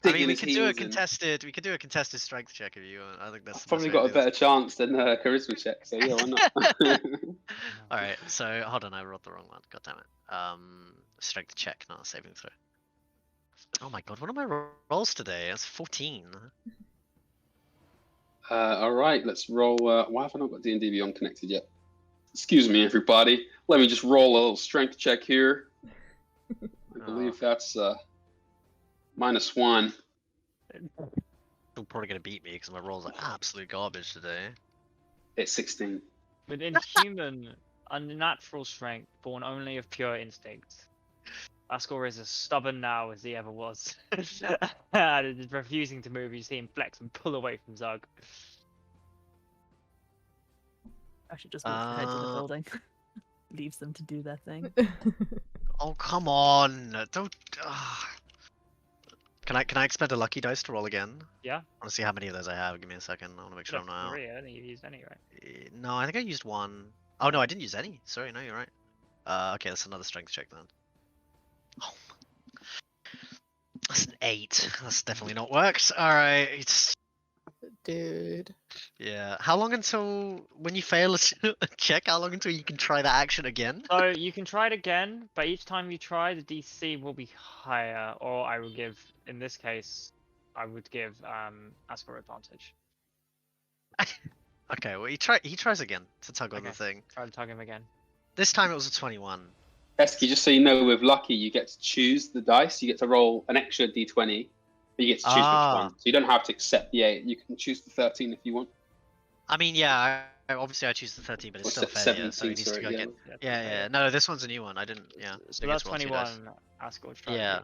I mean, digging his heels in. we could do a contested strength check if you want. I think that's I've probably got a better chance than charisma check, so yeah, why not? All right, so hold on, I rolled the wrong one. God damn it. Strength check, not a saving throw. Oh my god, what are my rolls today? That's 14. All right, let's roll. Why have I not got D&D Beyond connected yet? Excuse me, everybody. Let me just roll a little strength check here. I believe that's -1. You're probably gonna beat me because my rolls are absolute garbage today. It's 16. With inhuman, unnatural strength, born only of pure instinct. Ascor is as stubborn now as he ever was. And is refusing to move. You see him flex and pull away from Zug. I should just walk ahead to the building. Leaves them to do their thing. Oh come on! Don't. Can I expend a lucky dice to roll again? Yeah. I want to see how many of those I have. Give me a second. I want to make sure I'm not out. 3, I don't think you've used any, right? No, I think I used one. Oh no, I didn't use any. Sorry, no, you're right. Okay, that's another strength check then. Oh. That's an 8. That's definitely not worked. Alright. Dude. Yeah. How long until when you fail a check? How long until you can try that action again? So you can try it again, but each time you try, the DC will be higher, or I will give, in this case, I would give Ascor advantage. Okay, well he tries again to tug on the Okay. thing. Try to tug him again. This time it was a 21. Esky, just so you know, with Lucky, you get to choose the dice. You get to roll an extra d20, but you get to choose which one. So you don't have to accept the 8. You can choose the 13 if you want. I mean, yeah, obviously I choose the 13, but it's Or still failure, so he 17, needs to sorry, go yeah. get. Yeah. No, this one's a new one. I didn't. Yeah. So didn't get that's to roll 2 dice. 21. Ascor try Yeah.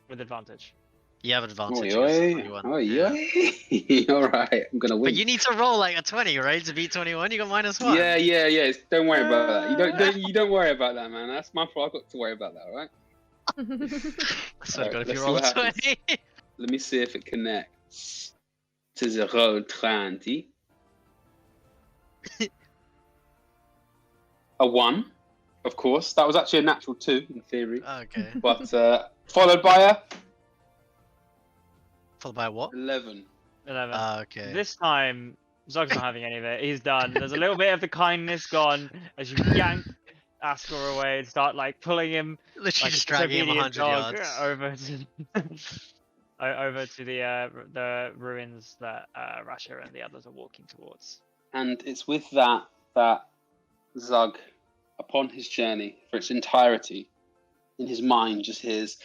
with advantage. You have advantage. Oi, against oi, 21. oi, Yeah. oi. All right, I'm gonna win. But you need to roll like a 20, right, to beat 21. You got -1. Yeah. Don't worry about that. You don't worry about that, man. That's my fault. I've got to worry about that, all right? I swear to God, if Alright, you let's roll see a what happens. 20. Let me see if it connects to the roll 20. A 1, of course. That was actually a natural 2 in theory, Okay. but followed by a Followed by a what? 11. 11. Okay. This time, Zog's not having any of it. He's done. There's a little bit of the kindness gone as you yank Ascor away and start like pulling him, Literally like just a dragging him disobedient 100 dog, yards. over to the ruins that Rasha and the others are walking towards. And it's with that Zug, upon his journey for its entirety, in his mind just hears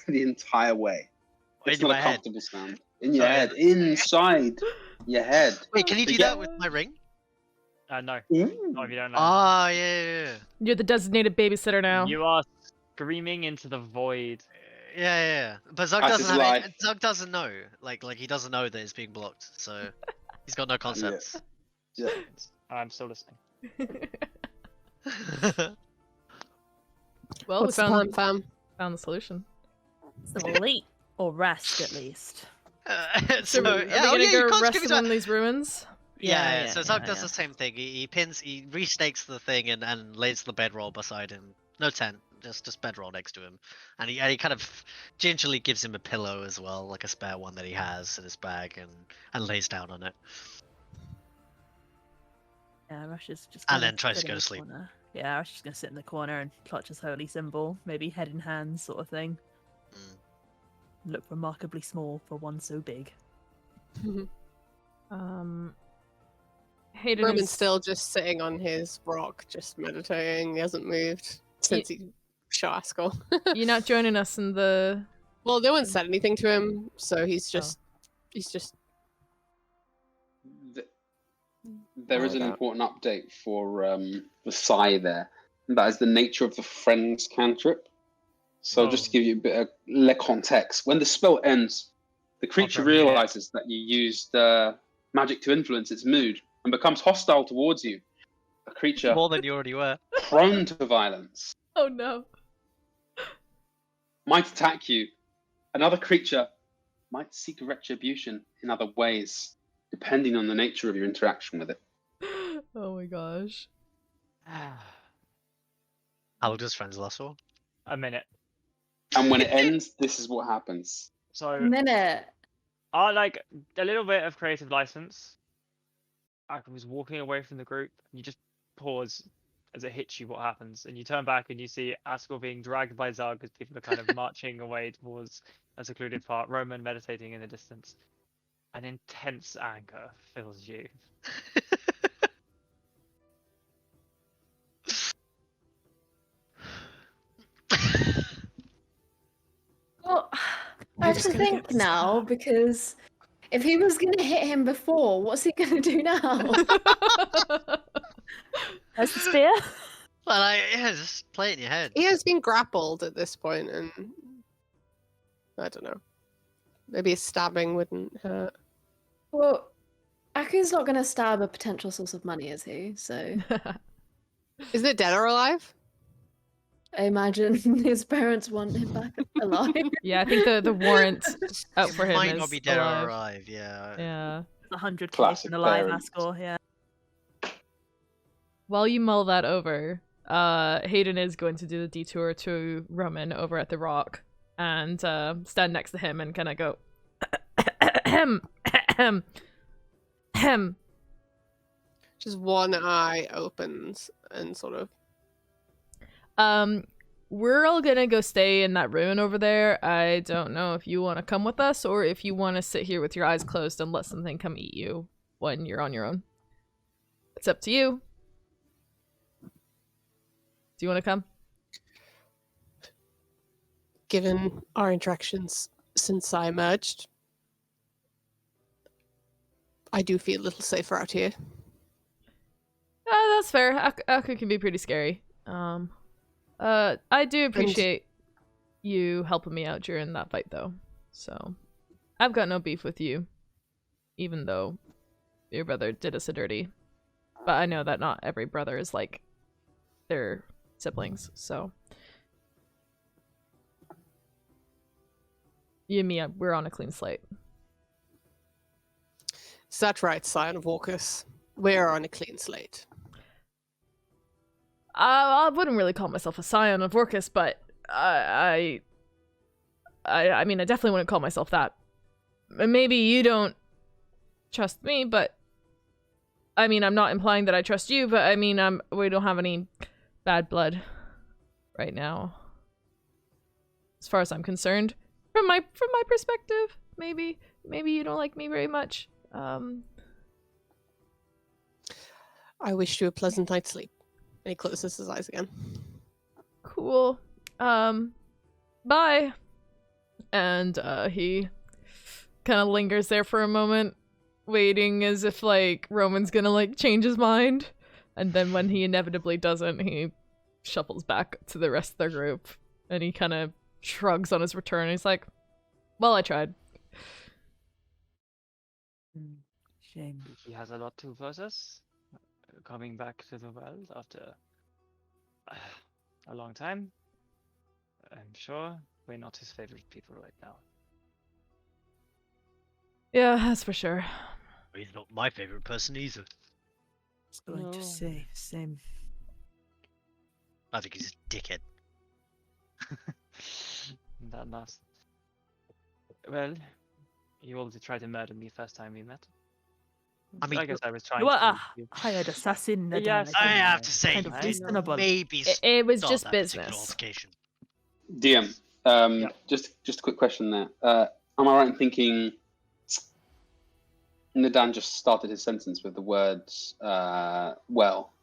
the entire way. It's In not my a head. comfortable sound. In your Sorry. head, inside your head. Wait, can you do Forget- that with my ring? No, Ooh. not if you don't know. Ah, yeah. You're the designated babysitter now. You are screaming into the void. Yeah. But Zug That's doesn't his have life. it. Zug doesn't know. Like he doesn't know that it's being blocked, so he's got no concepts. Yeah. I'm still listening. Well, What's we the plan, fam? found the solution. Some elite or rest at least. So, are we gonna you go can't rest give it in to- one of these ruins? Yeah, so Zug does yeah. the same thing. He restakes the thing and lays the bedroll beside him. No tent, just bedroll next to him. And he kind of gingerly gives him a pillow as well, like a spare one that he has in his bag, and lays down on it. Yeah, Rasha's just And gonna then tries to sit go in to the sleep. corner. Yeah, Rasha's gonna sit in the corner and clutch his holy symbol, maybe head in hands sort of thing. Mm. Look remarkably small for one so big. Haydn Roman's is still just sitting on his rock, just meditating. He hasn't moved since he shot Ascor. You're not joining us in the. Well, no one said anything to him, so he's Oh. just There is an important update for Sai there. And that is the nature of the friend's cantrip. So just to give you a bit of le context, when the spell ends, the creature After a minute. realizes that you used magic to influence its mood and becomes hostile towards you. A creature More than you already were. prone to violence Oh no. might attack you. Another creature might seek retribution in other ways, depending on the nature of your interaction with it. Oh my gosh. How long does friends last for? A minute. And when it ends, this is what happens. So Minute. I like a little bit of creative license. I was walking away from the group. You just pause as it hits you what happens, and you turn back and you see Ascor being dragged by Zug as people are kind of marching away towards a secluded part. Roman meditating in the distance. An intense anger fills you. Well, I have to think now because if he was going to hit him before, what's he going to do now? That's the spear. Well, yeah, just play it in your head. He has been grappled at this point, and I don't know. Maybe a stabbing wouldn't hurt. Well, Aku's not going to stab a potential source of money, is he? So Isn't it dead or alive? I imagine his parents want him back alive. Yeah, I think the warrant out for him Might is not be dead alive. or alive, yeah. Yeah. 100 Classic and alive parents. Ascor, yeah. While you mull that over, Haydn is going to do the detour to Roman over at the rock and stand next to him and kind of go Just one eye opens and sort of. We're all gonna go stay in that ruin over there. I don't know if you want to come with us or if you want to sit here with your eyes closed and let something come eat you when you're on your own. It's up to you. Do you want to come? Given our interactions since I emerged, I do feel a little safer out here. That's fair. Aku can be pretty scary. I do appreciate you helping me out during that fight, though. So, I've got no beef with you, even though your brother did us a dirty. But I know that not every brother is like their siblings, so. You and me, we're on a clean slate. Is that right, Scion of Orcus? We're on a clean slate. I wouldn't really call myself a scion of Orcus, but I mean, I definitely wouldn't call myself that. Maybe you don't trust me, but I mean, I'm not implying that I trust you, but I mean, we don't have any bad blood right now, as far as I'm concerned. From my perspective, maybe you don't like me very much. I wish you a pleasant night's sleep. And he closes his eyes again. Cool. Bye. And he kind of lingers there for a moment, waiting as if like Roman's gonna like change his mind. And then when he inevitably doesn't, he shuffles back to the rest of the group and he kind of shrugs on his return. He's like, well, I tried. Shame. He has a lot to process. Coming back to the world after a long time. I'm sure we're not his favorite people right now. Yeah, that's for sure. He's not my favorite person either. I was going to No. say, same. I think he's a dickhead. That must. Well, you all tried to murder me first time we met. I mean, I guess I was trying You are to. a hired assassin. Yes, I Yeah, have to say, kind of I reasonable. maybe It was not just that particular business. altercation. DM, Yeah. just a quick question there. Am I right in thinking Nadan just started his sentence with the words, well?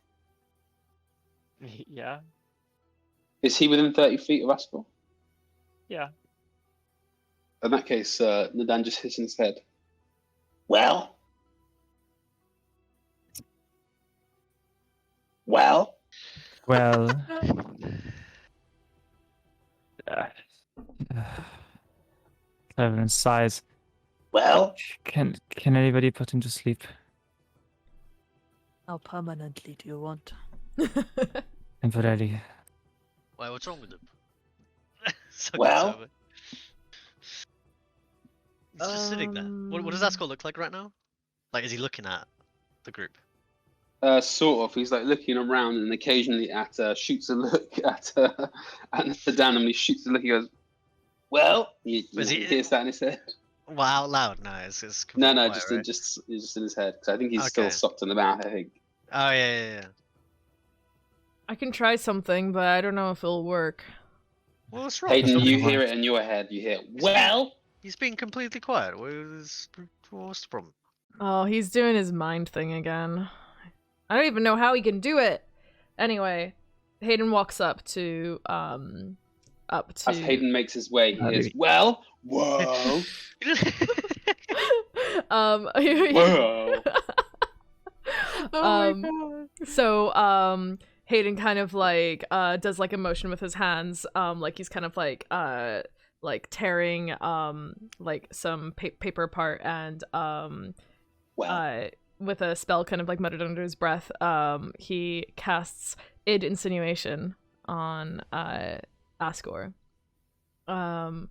Yeah, Is he within 30 feet of Ascor? yeah. In that case, Nadan just hits his head. Well? Well? Well, Cleveland sighs. Well, Can anybody put him to sleep? How permanently do you want? Temporarily. Why, what's wrong with him? Well? He's just sitting there. What does Ascor look like right now? Like, is he looking at the group? Sort of. He's like looking around and occasionally shoots a look at Dan, and he shoots a look. He goes, "Well," he hears that in his head. Well, out loud? No, it's No, completely quiet, just right? just in his head. Because I think he's still Okay. socked and about. I think. Oh yeah. I can try something, but I don't know if it'll work. Well, what's wrong? Hayden, That's you what I hear want. it in your head. You hear, "Well." He's being completely quiet. What's the problem? Oh, he's doing his mind thing again. I don't even know how he can do it. Anyway, Hayden walks up to As Hayden makes his way, he hears, Maybe. "Well, whoa, whoa." So Hayden kind of like does like a motion with his hands, like he's kind of like tearing like some paper apart, and Well, with a spell kind of like muttered under his breath, he casts id insinuation on Ascor. And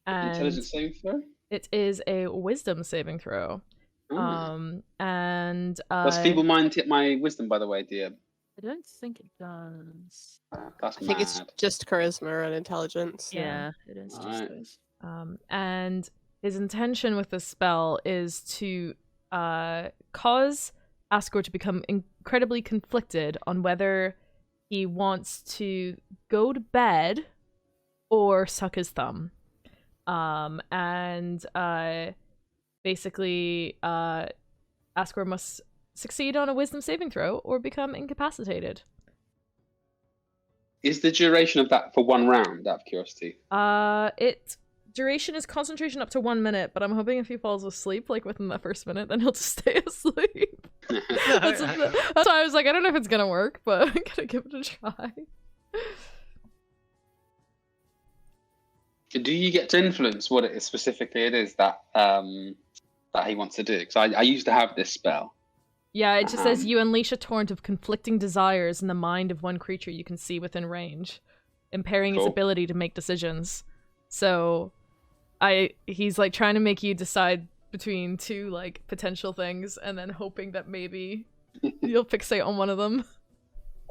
intelligence saving throw. it is a wisdom saving throw. And Does Feeble Mind hit my wisdom, by the way, dear? I don't think it does. That's I think it's mad. just charisma and intelligence. Yeah, it is just Alright. those. and his intention with this spell is to cause Ascor to become incredibly conflicted on whether he wants to go to bed or suck his thumb. And basically, Ascor must succeed on a wisdom saving throw or become incapacitated. Is the duration of that for one round? Out of curiosity. It duration is concentration up to 1 minute, but I'm hoping if he falls asleep like within that first minute, then he'll just stay asleep. That's why I was like, I don't know if it's gonna work, but I'm gonna give it a try. Do you get to influence what it is specifically it is that that he wants to do? Because I used to have this spell. Yeah, it just says you unleash a torrent of conflicting desires in the mind of one creature you can see within range, impairing its Cool. ability to make decisions. So, he's like trying to make you decide between two like potential things, and then hoping that maybe you'll fixate on one of them.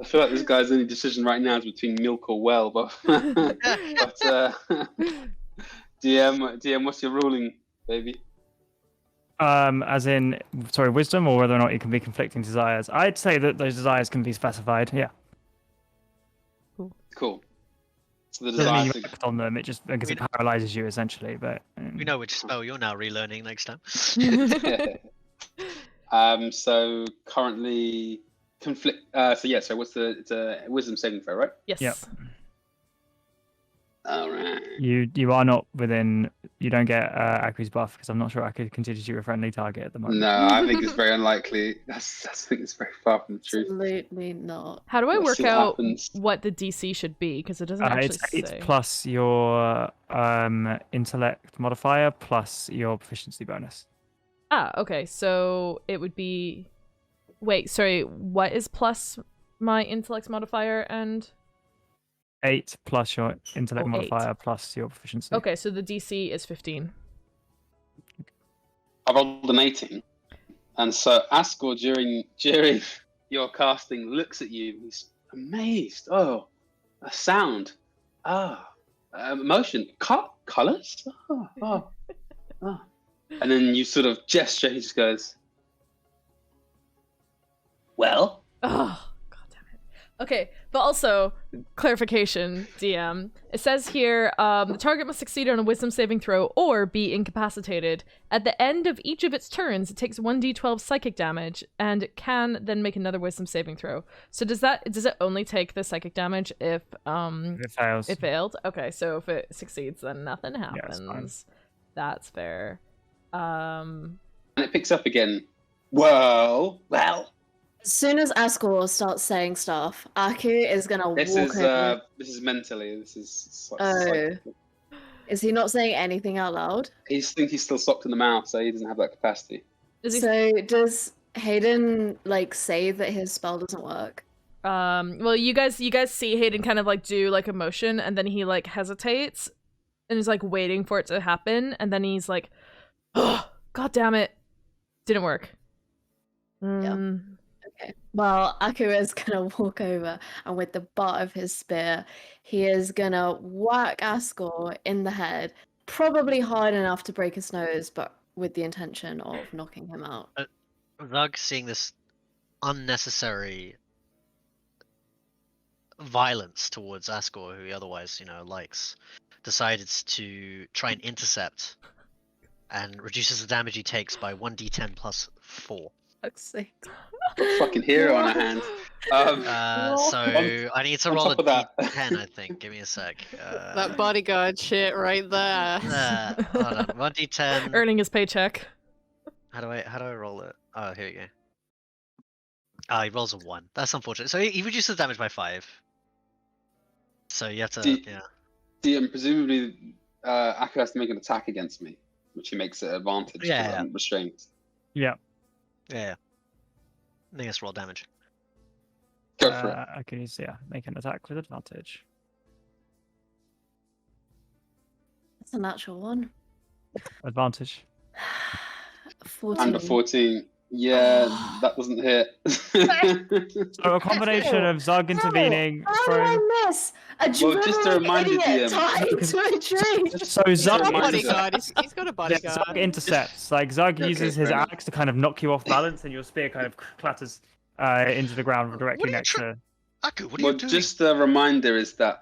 I feel like this guy's only decision right now is between milk or well, but DM, what's your ruling, baby? As in, sorry, wisdom, or whether or not it can be conflicting desires. I'd say that those desires can be specified. Yeah. Cool. So the Doesn't mean desire you to act on them. It just because it paralyzes you essentially. But We know which spell you're now relearning next time. so currently conflict. So what's it's a wisdom saving throw, right? Yes. Yep. All right. You are not within. You don't get Aku's buff because I'm not sure Aku considers you a friendly target at the moment. No, I think it's very unlikely. I think it's very far from the truth. Absolutely not. How do I Let's work see what out happens. what the DC should be? Because it doesn't actually It's say. plus your intellect modifier plus your proficiency bonus. Ah, okay. So it would be. Wait, sorry. What is plus my intellect modifier and? 8 plus your intellect 8. modifier plus your proficiency. Okay, so the DC is 15. I rolled an 18, and so Ascor during your casting looks at you. He's amazed. Oh, a sound. Emotion. Colors. Oh. And then you sort of gesture. He just goes, "Well." Oh, god damn it. Okay, but also, clarification, DM. It says here, the target must succeed on a wisdom saving throw or be incapacitated. At the end of each of its turns, it takes 1d12 psychic damage and can then make another wisdom saving throw. So does it only take the psychic damage if If it fails. it failed? Okay, so if it succeeds, then nothing Yeah, it's fine. happens. That's fair. And it picks up again. Well. As soon as Ascor starts saying stuff, Aku is gonna This walk is over. this is mentally. This is. Oh. Is he not saying anything out loud? He thinks he's still socked in the mouth, so he doesn't have that capacity. Is he? So does Haydn like say that his spell doesn't work? Well, you guys see Haydn kind of like do like a motion, and then he like hesitates, and is like waiting for it to happen, and then he's like, "Oh, god damn it, didn't work." Okay. Well, Aku is gonna walk over, and with the butt of his spear, he is gonna whack Ascor in the head, probably hard enough to break his nose, but with the intention of knocking him out. Rug, seeing this unnecessary violence towards Ascor, who he otherwise, likes, decided to try and intercept and reduces the damage he takes by 1d10 plus 4. Fuck's sake. Fucking hero on our hands. So I need to on roll a top of that- d10, I think. Give me a sec. That bodyguard shit right there. Hold on. 1d10. Earning his paycheck. How do I roll it? Oh, here you go. He rolls a 1. That's unfortunate. So he reduces damage by 5. So you have to, And presumably, Aku has to make an attack against me, which he makes an advantage because Yeah. I'm restrained. Yeah. I think it's roll damage. Go for it. Okay, so make an attack with advantage. That's a natural one. Advantage. 14. And a 14. Yeah, that doesn't hit. So a combination of Zug intervening, How did throwing. I miss? A Well, just to dribbling remind you, idiot DM. tied to a tree. So He's Zug got a Reminder. bodyguard. He's got a Yeah, bodyguard. Zug intercepts. Like Zug Okay, uses his fair enough. axe to kind of knock you off balance, and your spear kind of clatters into the ground directly What are you next to. Aku, what are Well, you doing? just a reminder is that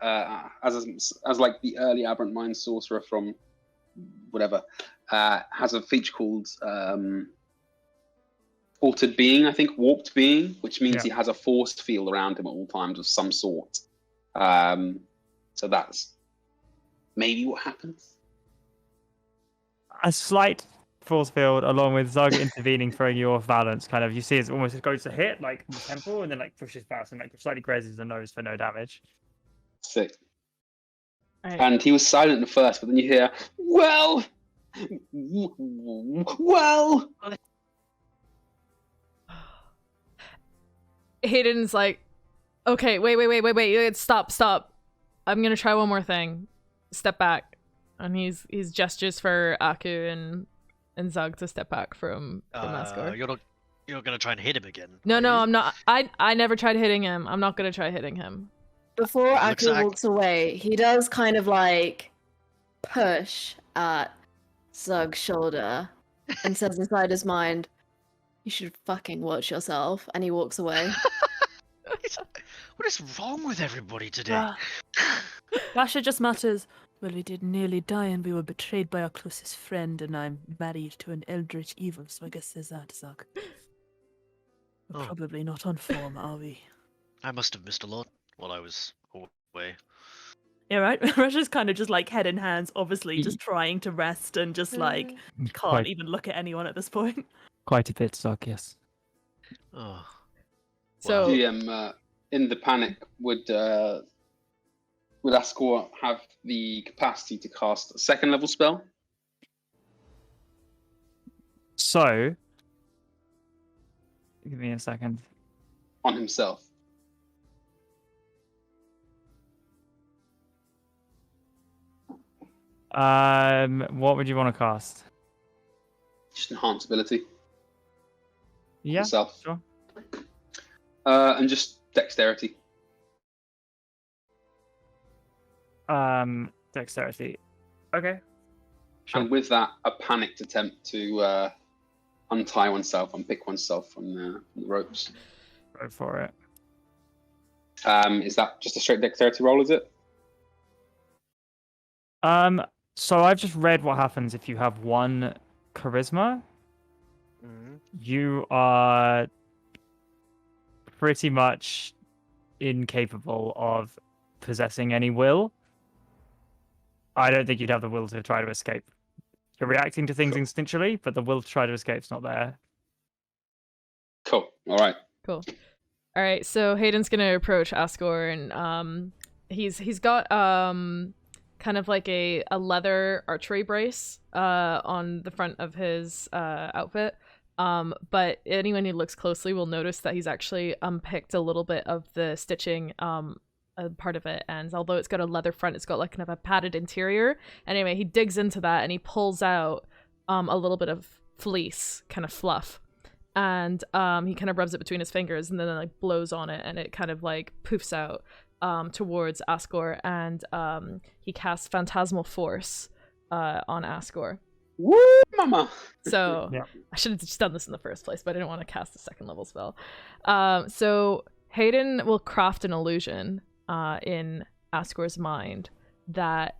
as like the early Aberrant Mind sorcerer from whatever has a feature called Altered Being, I think, Warped Being, which means Yeah. he has a force field around him at all times of some sort. So that's maybe what happens. A slight force field, along with Zug intervening, throwing you off balance. Kind of, you see, it almost goes to hit like the temple, and then like pushes back and like slightly grazes the nose for no damage. Sick. Alright. And he was silent at first, but then you hear, well. Hayden's like, okay, wait, stop. I'm gonna try one more thing. Step back. And he's gestures for Aku and Zug to step back from Ascor. You're not gonna try and hit him again. No, are you? I'm not. I never tried hitting him. I'm not gonna try hitting him. Before Looks Aku like- walks away, he does kind of like push at Zug's shoulder and says inside his mind, "You should fucking watch yourself." And he walks away. What is wrong with everybody today? Ah. Rasha just mutters, "Well, we did nearly die and we were betrayed by our closest friend, and I'm married to an eldritch evil, so I guess there's that, Zug. We're Oh. probably not on form, are we?" I must have missed a lot while I was away. Yeah, right? Rasha's kind of just like head in hands, obviously just trying to rest and just like can't even look at anyone at this point. Quite a bit, Zug. Yes. Oh. So GM, in the panic, would Ascor have the capacity to cast a second level spell? So, give me a second. On himself. What would you want to cast? Just enhance ability. Yeah, Himself. sure. And just dexterity. Dexterity. Okay. Sure. And with that, a panicked attempt to untie oneself and pick oneself from the ropes. Go for it. Is that just a straight dexterity roll, is it? So I've just read what happens if you have 1 charisma. You are pretty much incapable of possessing any will. I don't think you'd have the will to try to escape. You're reacting to things instinctually, but the will to try to escape's not there. Cool. All right. Cool. All right, so Haydn's gonna approach Ascor, and he's got kind of like a leather archery brace on the front of his outfit. But anyone who looks closely will notice that he's actually unpicked a little bit of the stitching part of it, and although it's got a leather front, it's got like kind of a padded interior. Anyway, he digs into that and he pulls out a little bit of fleece, kind of fluff, and he kind of rubs it between his fingers and then like blows on it, and it kind of like poofs out towards Ascor, and he casts Phantasmal Force on Ascor. Woo, mama! So Yeah. I should have just done this in the first place, but I didn't want to cast a second level spell. So Haydn will craft an illusion in Ascor's mind that,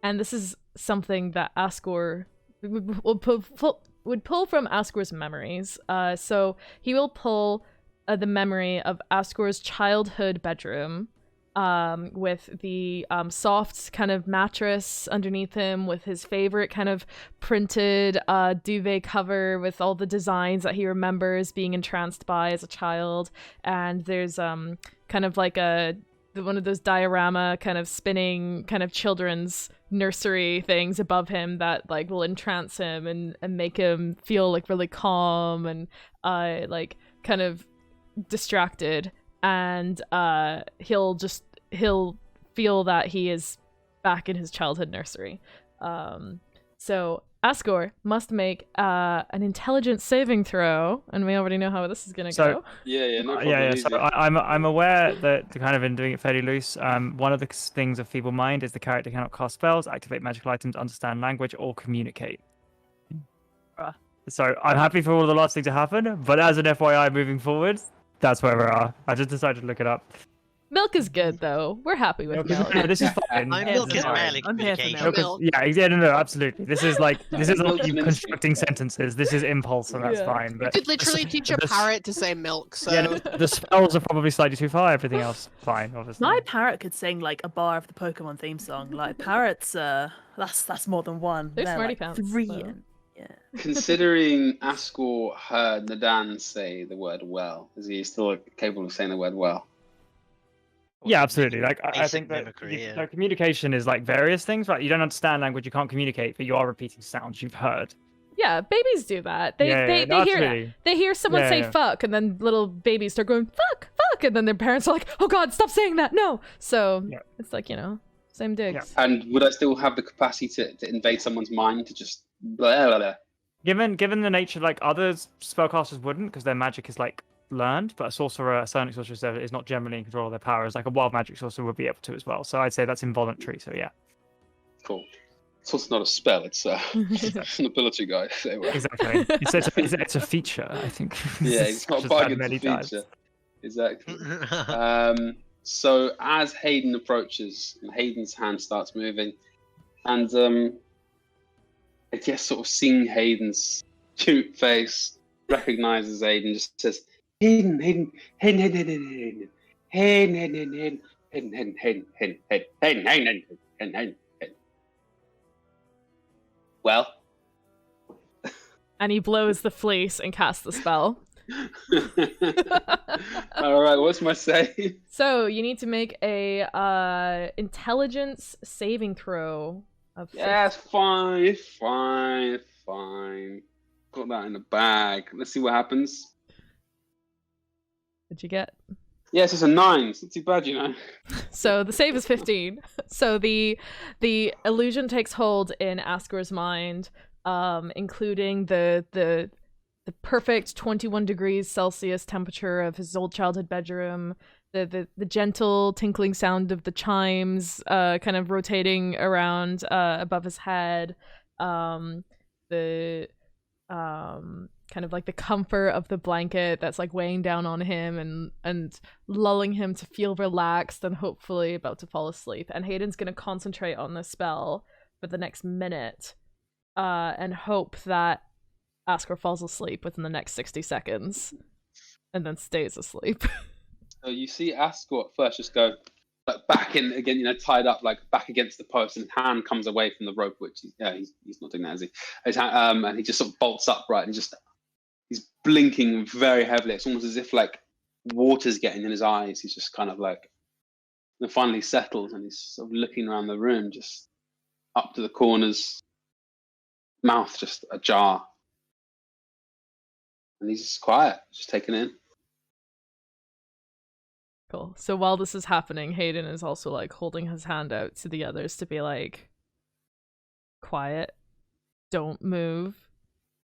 and this is something that Ascor would pull from Ascor's memories. So he will pull the memory of Ascor's childhood bedroom, with the soft kind of mattress underneath him, with his favorite kind of printed duvet cover with all the designs that he remembers being entranced by as a child. And there's kind of like one of those diorama kind of spinning kind of children's nursery things above him that like will entrance him and make him feel like really calm and like kind of distracted, and he'll feel that he is back in his childhood nursery. So Ascor must make an intelligence saving throw, and we already know how this is gonna go. Yeah, no problem. Yeah. easy. So I'm aware that kind of in doing it fairly loose. One of the things of Feeble Mind is the character cannot cast spells, activate magical items, understand language, or communicate. So I'm happy for all the last thing to happen, but as an FYI moving forward, that's where we are. I just decided to look it up. Milk is good though. We're happy with milk. This is fine. My Yeah, milk is fine. rarely I'm here for communication. milk. No, absolutely. This is not Milk's you an constructing sentences. This is impulse, and that's Yeah. fine. You But could literally teach a this- parrot to say milk, so yeah, the spells are probably slightly too far. Everything else, fine, obviously. My parrot could sing like a bar of the Pokemon theme song. Like parrots, that's more than one. They're smarty like pants, 3. though. And, yeah. Considering Ascor heard Nadan say the word well, is he still capable of saying the word well? Yeah, absolutely. Like I Basic think that mimicry, yeah. so communication is like various things, right? You don't understand language, you can't communicate, but you are repeating sounds you've heard. Yeah, babies do that. They Yeah, they, yeah, they hear absolutely. they hear someone Yeah, say yeah. fuck, and then little babies start going fuck, and then their parents are like, oh god, stop saying that, no. So Yeah. it's like, same digs. And would I still have the capacity to invade someone's mind to just blah, blah, blah? Given the nature, like other spellcasters wouldn't, because their magic is like learned, but a sorcerer, a psionic sorcerer is not generally in control of their powers. Like a wild magic sorcerer would be able to as well. So I'd say that's involuntary. So yeah, Cool. It's also not a spell, it's an ability, guys. Anyway. exactly. It's a feature, I think. Yeah, it's not a Just bargain, said many it's a times. feature. Exactly. So as Haydn approaches, and Haydn's hand starts moving, and I guess sort of seeing Haydn's cute face, recognizes Haydn, just says, Haydn. Well. And he blows the fleece and casts the spell. All right, what's my save? So you need to make a intelligence saving throw of Yes, fine. Got that in the bag. Let's see what happens. What'd you get? Yes, it's a 9. It's not too bad, So the save is 15. So the illusion takes hold in Ascor's mind, including the perfect 21 degrees Celsius temperature of his old childhood bedroom, the gentle tinkling sound of the chimes kind of rotating around above his head, the kind of like the comfort of the blanket that's like weighing down on him and lulling him to feel relaxed and hopefully about to fall asleep. And Haydn's gonna concentrate on this spell for the next minute and hope that Ascor falls asleep within the next 60 seconds and then stays asleep. So you see Ascor at first just go like back in again, tied up like back against the post, and his hand comes away from the rope, which he's not doing that, is he? His hand, and he just sort of bolts upright and he's blinking very heavily. It's almost as if like water's getting in his eyes. He's just kind of like, and finally settles, and he's sort of looking around the room, just up to the corners, mouth just ajar. And he's just quiet, just taking in. Cool. So while this is happening, Haydn is also like holding his hand out to the others to be like, quiet, don't move,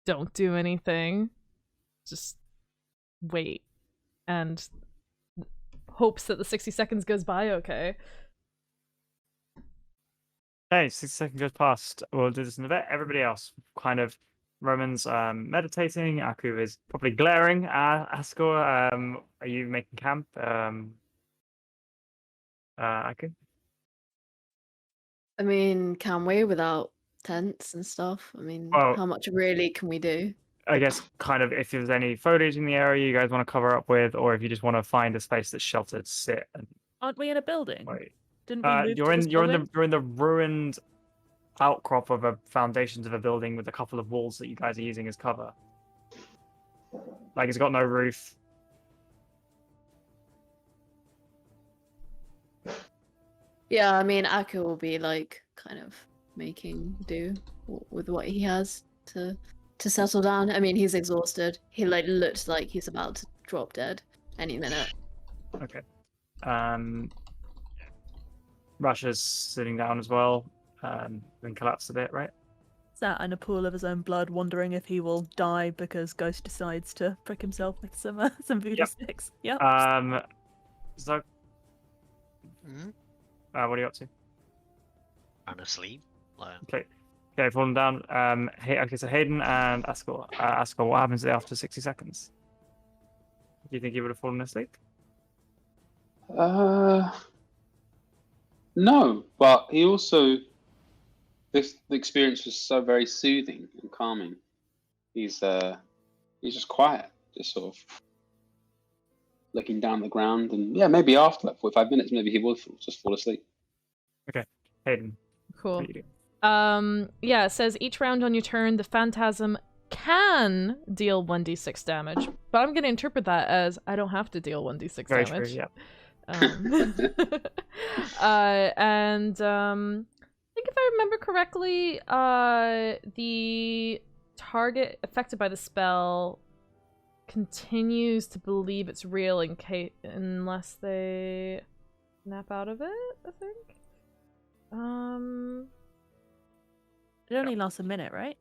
don't do anything, just wait, and hopes that the 60 seconds goes by okay. Okay, 60 seconds goes past. We'll do this in a bit. Everybody else, kind of, Roman's meditating. Aku is probably glaring at Ascor. Are you making camp? Aku? I mean, can we without tents and stuff? I mean, Well- how much really can we do? I guess kind of if there's any foliage in the area you guys want to cover up with, or if you just want to find a space that's sheltered, sit and Aren't we in a building? wait. Didn't we move You're to in this you're in building? the you're in the ruined outcrop of a foundations of a building with a couple of walls that you guys are using as cover. Like it's got no roof. Yeah, I mean, Aku will be like kind of making do with what he has to settle down. I mean, he's exhausted. He like looks like he's about to drop dead any minute. Okay. Rasha's sitting down as well. Then collapsed a bit, right? Sat in a pool of his own blood, wondering if he will die because Ghost decides to prick himself with some voodoo Yep. sticks. Yep. So, Mhm. what are you up to? I'm asleep. Like, Okay, falling down. Okay, so Haydn and Ascor. Ascor, what happens after 60 seconds? Do you think he would have fallen asleep? No, but he also, the experience was so very soothing and calming. He's just quiet, just sort of looking down the ground, and yeah, maybe after like 45 minutes, maybe he will just fall asleep. Haydn, Cool. what do you do? Yeah, it says each round on your turn, the phantasm can deal 1d6 damage, but I'm going to interpret that as I don't have to deal 1d6 Very damage. true, yeah. And I think if I remember correctly, the target affected by the spell continues to believe it's real unless they snap out of it, I think. It only lasts a minute, right?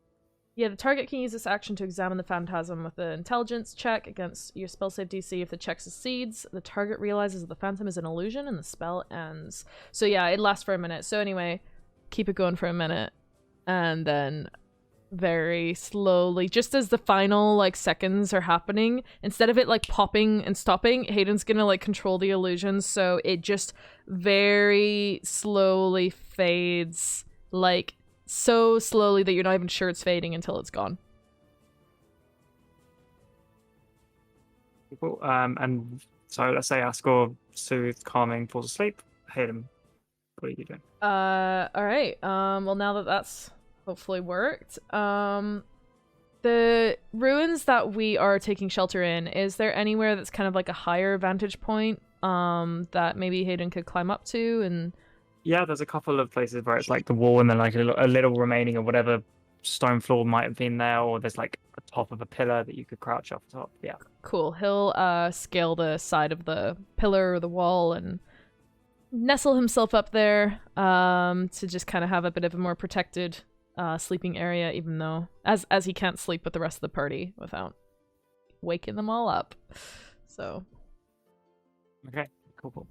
Yeah, the target can use this action to examine the phantasm with an intelligence check against your spell save DC. If the check succeeds, the target realizes that the phantom is an illusion and the spell ends. So yeah, it lasts for a minute. So anyway, keep it going for a minute. And then very slowly, just as the final like seconds are happening, instead of it like popping and stopping, Haydn's gonna like control the illusion so it just very slowly fades, like so slowly that you're not even sure it's fading until it's gone. Cool. And so let's say Ascor soothed, calming, falls asleep. Haydn, what are you doing? Alright. Well, now that that's hopefully worked, the ruins that we are taking shelter in, is there anywhere that's kind of like a higher vantage point that maybe Haydn could climb up to? And Yeah, there's a couple of places where it's like the wall and then like a little remaining of whatever stone floor might have been there, or there's like a top of a pillar that you could crouch off the top. Yeah. cool, he'll scale the side of the pillar or the wall and nestle himself up there to just kind of have a bit of a more protected sleeping area, even though as he can't sleep with the rest of the party without waking them all up. So Okay, cool.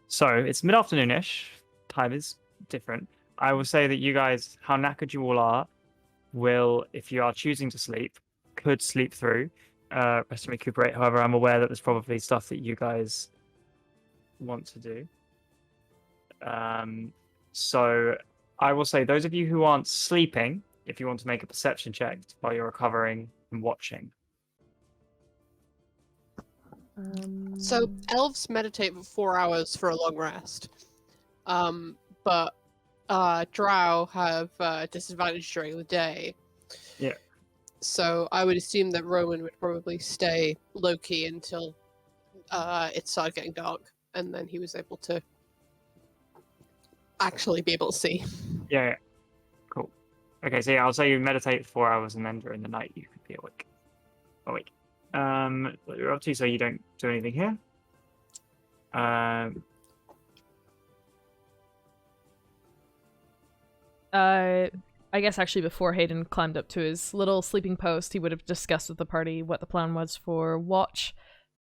So it's mid-afternoon-ish. Time is different. I will say that you guys, how knackered you all are, will, if you are choosing to sleep, could sleep through. Rest and recuperate. However, I'm aware that there's probably stuff that you guys want to do. So I will say those of you who aren't sleeping, if you want to make a perception check while you're recovering and watching. So elves meditate for 4 hours for a long rest, but drow have disadvantage during the day. Yeah. So I would assume that Roman would probably stay low key until it started getting dark, and then he was able to actually be able to see. Yeah. Cool. Okay, so yeah, I'll say you meditate for 4 hours, and then during the night you could be awake. What you're up to, so you don't do anything here. I guess actually before Haydn climbed up to his little sleeping post, he would have discussed with the party what the plan was for watch.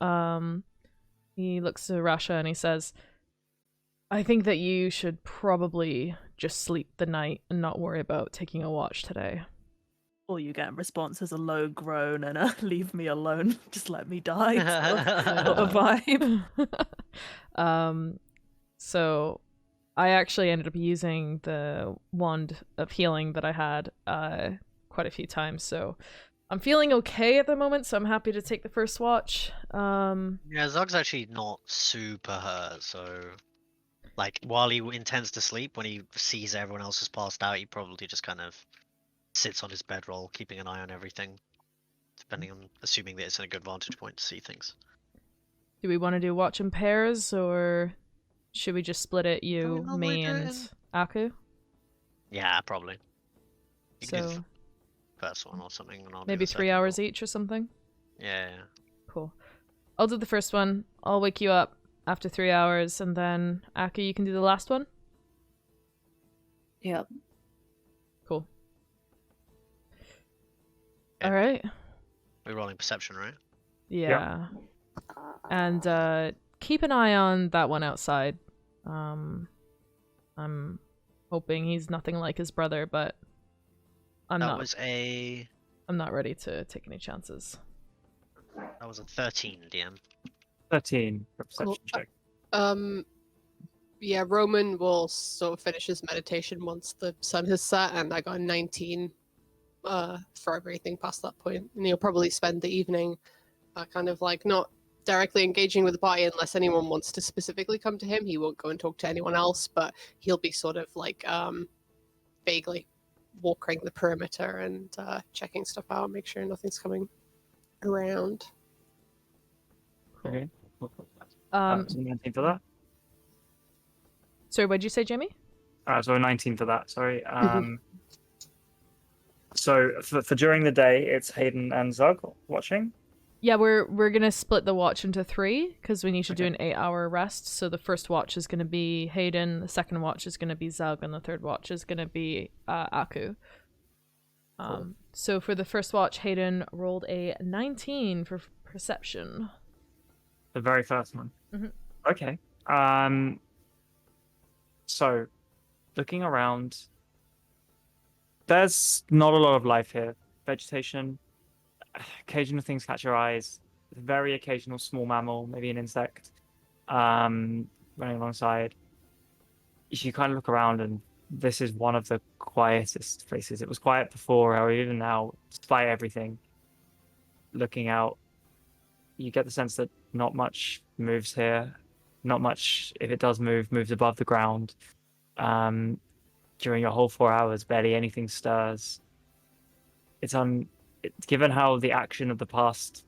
He looks to Rasha and he says, I think that you should probably just sleep the night and not worry about taking a watch today. All you get in response is a low groan and a leave me alone, just let me die sort of vibe. So I actually ended up using the wand of healing that I had quite a few times, so I'm feeling okay at the moment, so I'm happy to take the first watch. Yeah, Zog's actually not super hurt, so like while he intends to sleep, when he sees everyone else has passed out, he probably just kind of sits on his bedroll, keeping an eye on everything, depending on assuming that it's in a good vantage point to see things. Do we want to do watch in pairs, or should we just split it, you, me, and Aku? Yeah, probably. You can do So the first one or something, and I'll maybe do the 3 second hours one. each or something? Yeah. Cool. I'll do the first one. I'll wake you up after 3 hours, and then Aku, you can do the last one? Yep. Cool. Okay. Alright. We're rolling perception, right? Yeah. And keep an eye on that one outside. I'm hoping he's nothing like his brother, but I'm That was a not ready to take any chances. 13 DM. 13 for perception Cool. check. Yeah, Roman will sort of finish his meditation once the sun has set, and I got a 19 for everything past that point. And he'll probably spend the evening kind of like not directly engaging with the party unless anyone wants to specifically come to him. He won't go and talk to anyone else, but he'll be sort of like vaguely walking the perimeter and checking stuff out, make sure nothing's coming around. Okay. Um, So 19 for that. sorry, what'd you say, Jamie? So 19 for that. Sorry. So for during the day, it's Haydn and Zug watching. Yeah, we're gonna split the watch into 3 because we need to do an 8-hour rest. So the first watch is gonna be Haydn, the second watch is gonna be Zug, and the third watch is gonna be Aku. Cool. So for the first watch, Haydn rolled a 19 for perception. The very first one. Mhm. Okay. So, looking around, there's not a lot of life here. Vegetation, occasional things catch your eyes. Very occasional small mammal, maybe an insect, running alongside. You kind of look around, and this is one of the quietest places. It was quiet before, or even now, despite everything. Looking out, you get the sense that not much moves here. Not much, if it does move, moves above the ground. During your whole 4 hours, barely anything stirs. Given how the action of the past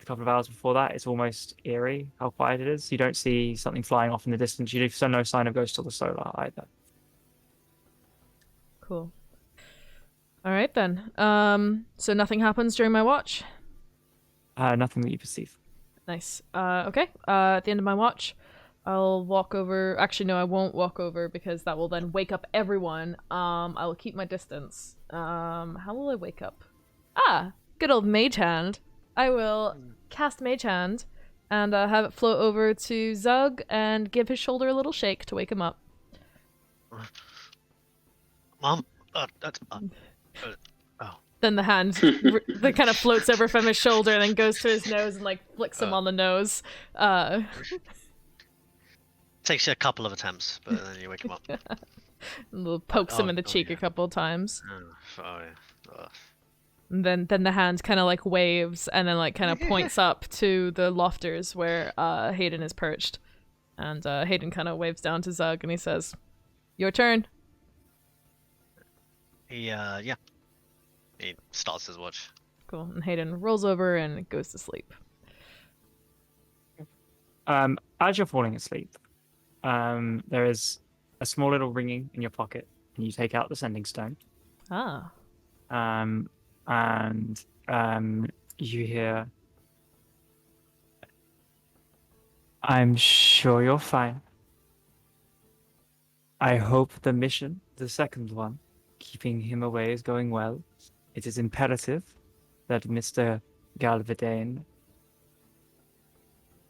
couple of hours before that, it's almost eerie how quiet it is. You don't see something flying off in the distance. You do no sign of Ghost of the Solar either. Cool. All right then. So nothing happens during my watch. Nothing that you perceive. Nice. Okay. At the end of my watch, I'll walk over. Actually, no, I won't walk over because that will then wake up everyone. I will keep my distance. How will I wake up? Good old Mage Hand. I will cast Mage Hand and have it float over to Zug and give his shoulder a little shake to wake him up. Mom, Then the hand that kind of floats over from his shoulder and then goes to his nose and like flicks him on the nose. takes you a couple of attempts, but then you wake him up. And pokes him in the cheek a couple of times. Yeah. And then the hand kind of like waves and then like kind of points up to the lofters where Haydn is perched. And Haydn kind of waves down to Zug and he says, "Your turn." He He starts his watch. Cool. And Haydn rolls over and goes to sleep. As you're falling asleep, there is a small little ringing in your pocket, and you take out the sending stone. Ah. And you hear, "I'm sure you're fine. I hope the mission, the second one, keeping him away is going well. It is imperative that Mr. Galvadane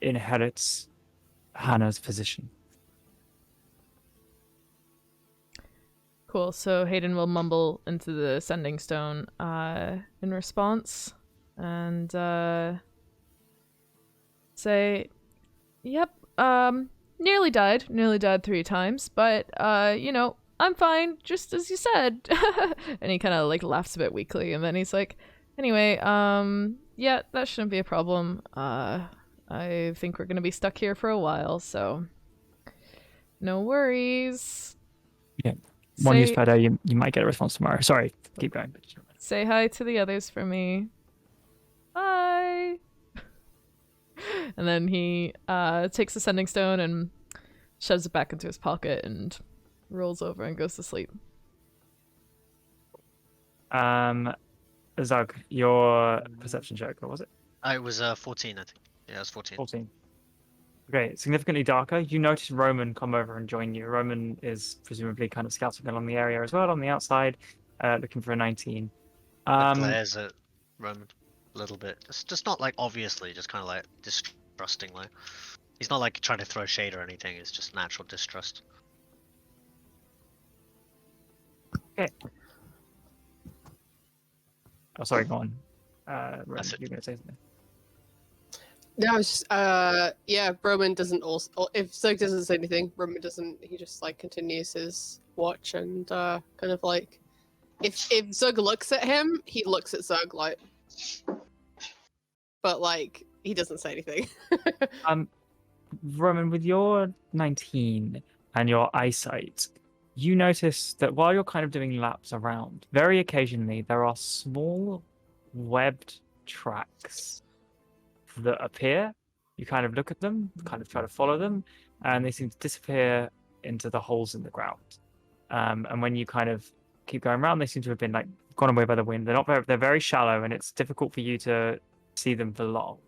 inherits Hannah's position." Cool. So Haydn will mumble into the sending stone in response and say, "Yep, nearly died 3 times, but I'm fine, just as you said." And he kind of like laughs a bit weakly, and then he's like, "Anyway, yeah, that shouldn't be a problem. I think we're gonna be stuck here for a while, so no worries." Yeah. One use per day, you might get a response tomorrow. Sorry, keep going. Say hi to the others for me. Bye. And then he takes the sending stone and shoves it back into his pocket and rolls over and goes to sleep. Zug, your perception check, what was it? It was 14, I think. Yeah, it was 14. 14. Okay, significantly darker. You notice Roman come over and join you. Roman is presumably kind of scouting along the area as well on the outside, looking for a 19. Glares at Roman a little bit. Just not like obviously, just kind of like distrustingly. He's not like trying to throw shade or anything. It's just natural distrust. Okay. Oh, sorry, go on. Roman, you're going to say something. No, it's just, yeah, Roman doesn't also, if Zug doesn't say anything, Roman doesn't, he just, like, continues his watch and, kind of, like, if Zug looks at him, he looks at Zug, like, but, like, he doesn't say anything. Roman, with your 19 and your eyesight, you notice that while you're kind of doing laps around, very occasionally there are small webbed tracks that appear. You kind of look at them, kind of try to follow them, and they seem to disappear into the holes in the ground. And when you kind of keep going around, they seem to have been like gone away by the wind. They're very shallow, and it's difficult for you to see them for long.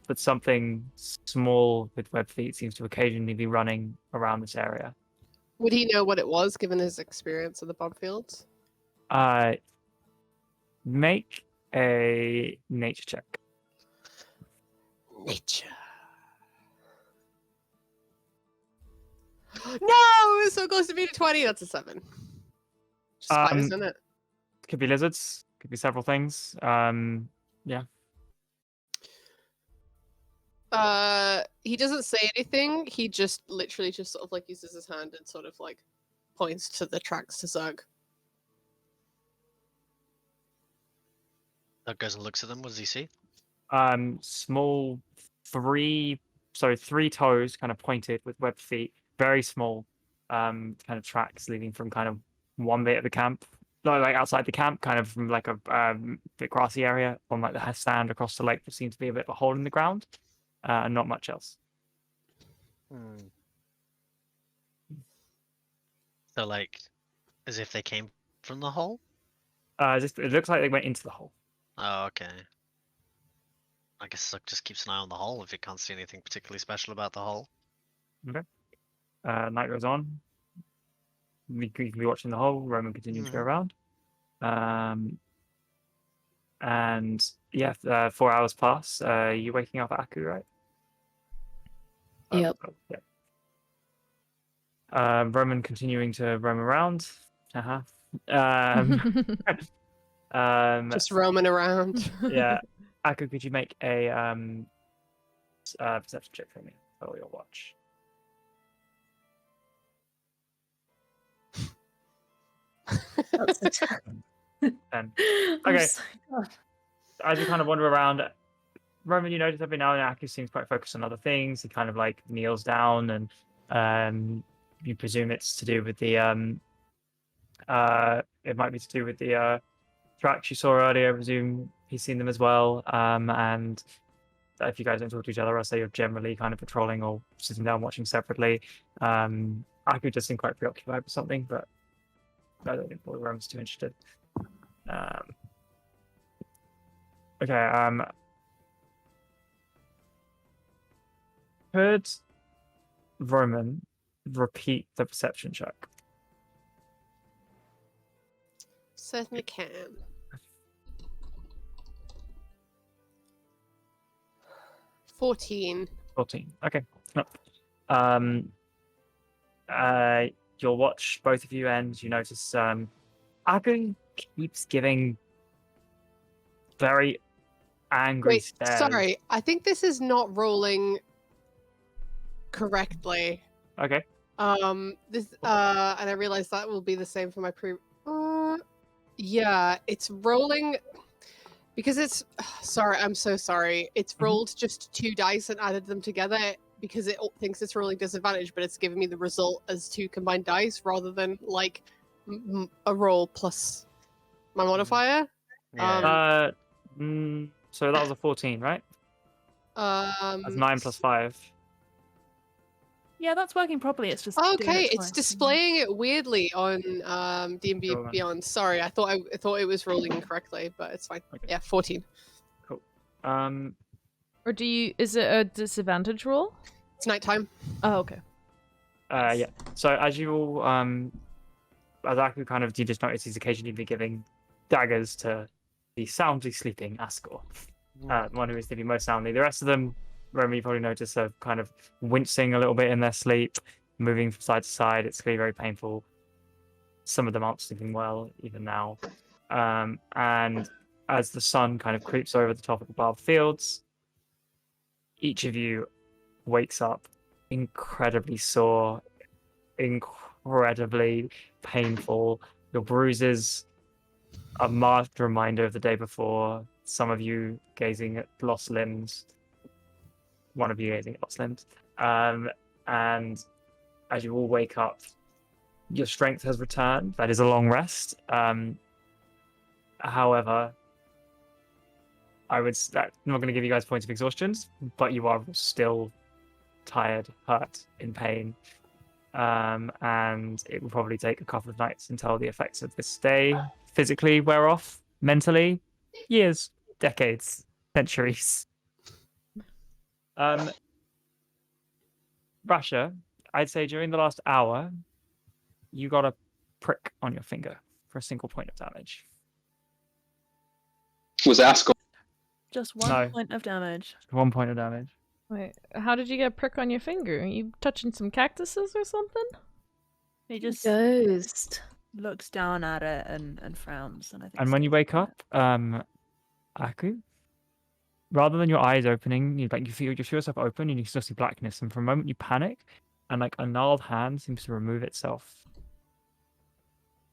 But something small with webbed feet seems to occasionally be running around this area. Would he know what it was, given his experience of the Barbed Fields? Make a nature check. Nature. No, it was so close to being a 20. That's a 7. Just spiders, isn't it? Could be lizards. Could be several things. Yeah. He doesn't say anything. He just literally just sort of like uses his hand and sort of like points to the tracks to Zug. Doug goes and looks at them. What does he see? Small three toes kind of pointed with webbed feet, very small kind of tracks leading from kind of one bit of the camp, like outside the camp, kind of from like a bit grassy area on like the stand across the lake. There seems to be a bit of a hole in the ground, and not much else. So like, as if they came from the hole? It looks like they went into the hole. Oh, okay. I guess Zuck just keeps an eye on the hole if he can't see anything particularly special about the hole. Okay. Night goes on. We can be watching the hole. Roman continues to go around. And yeah, 4 hours pass. You're waking up at Aku, right? Yep. Yeah. Roman continuing to roam around. Just roaming around. Yeah. Aku, could you make a perception check for me? Oh, your watch. That's a 10. 10. I'm Okay. so done. As you kind of wander around, Roman, you notice every now and then Aku seems quite focused on other things. He kind of like kneels down, and you presume it's to do with the It might be to do with the tracks you saw earlier. I presume he's seen them as well. And if you guys don't talk to each other, I'll say you're generally kind of patrolling or sitting down watching separately. I could just seem quite preoccupied with something, but I don't think Rome's too interested. Okay. Could Roman repeat the perception check? Certainly can. 14. 14. Okay. No. You'll watch both of you, and you notice Agun keeps giving very angry Wait, stares. sorry. I think this is not rolling correctly. Okay. And I realize that will be the same for my yeah, it's rolling because it's sorry, I'm so sorry. It's rolled just 2 dice and added them together because it thinks it's rolling disadvantage, but it's giving me the result as 2 combined dice rather than like a roll plus my modifier. Yeah. So that was a 14, right? That's 9 plus 5. Yeah, that's working properly. It's just doing Okay, it it's twice. displaying it weirdly on D&D Go on. Beyond. Sorry, I thought it was rolling incorrectly, but it's fine. Okay. Yeah, 14. Cool. Or is it a disadvantage roll? It's nighttime. Oh, okay. Yeah. So as you all, as Aku kind of, you just notice he's occasionally be giving daggers to the soundly sleeping Ascor, one who is sleeping most soundly. The rest of them, Remy, you probably notice, are kind of wincing a little bit in their sleep, moving from side to side. It's clearly very painful. Some of them aren't sleeping well even now. And as the sun kind of creeps over the top of the Barbed Fields, each of you wakes up incredibly sore, incredibly painful. Your bruises are marked reminder of the day before. Some of you gazing at lost limbs. One of you gazing at lost limbs. And as you all wake up, your strength has returned. That is a long rest. However, I'm not going to give you guys points of exhaustion, but you are still tired, hurt, in pain. And it will probably take a couple of nights until the effects of this day physically wear off. Mentally, years, decades, centuries. Rasha, I'd say during the last hour, you got a prick on your finger for a single point of damage. Was it Ascor? Just 1 No. point of damage. 1 point of damage. Wait, how did you get a prick on your finger? Are you touching some cactuses or something? He just Ghost. looks down at it and frowns. And I think. And when you wake up, Aku, rather than your eyes opening, you feel yourself open and you still see blackness. And for a moment, you panic, and like a gnarled hand seems to remove itself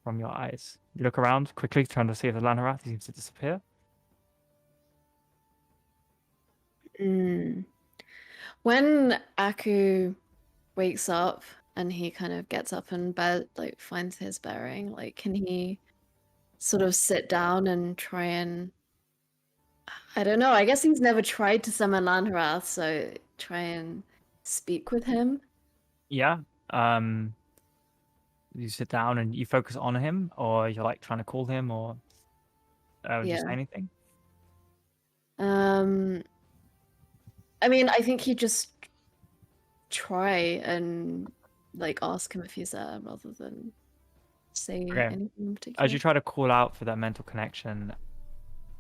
from your eyes. You look around quickly, trying to see if the Lanharath seems to disappear. When Aku wakes up and he kind of gets up in bed, like finds his bearing, like can he sort of sit down and try and I don't know, I guess he's never tried to summon Lanharath, so try and speak with him. Yeah. You sit down and you focus on him, or you're like trying to call him, or would you say anything? I mean, I think you just try and like ask him if he's there rather than say Okay. anything in particular. As you try to call out for that mental connection,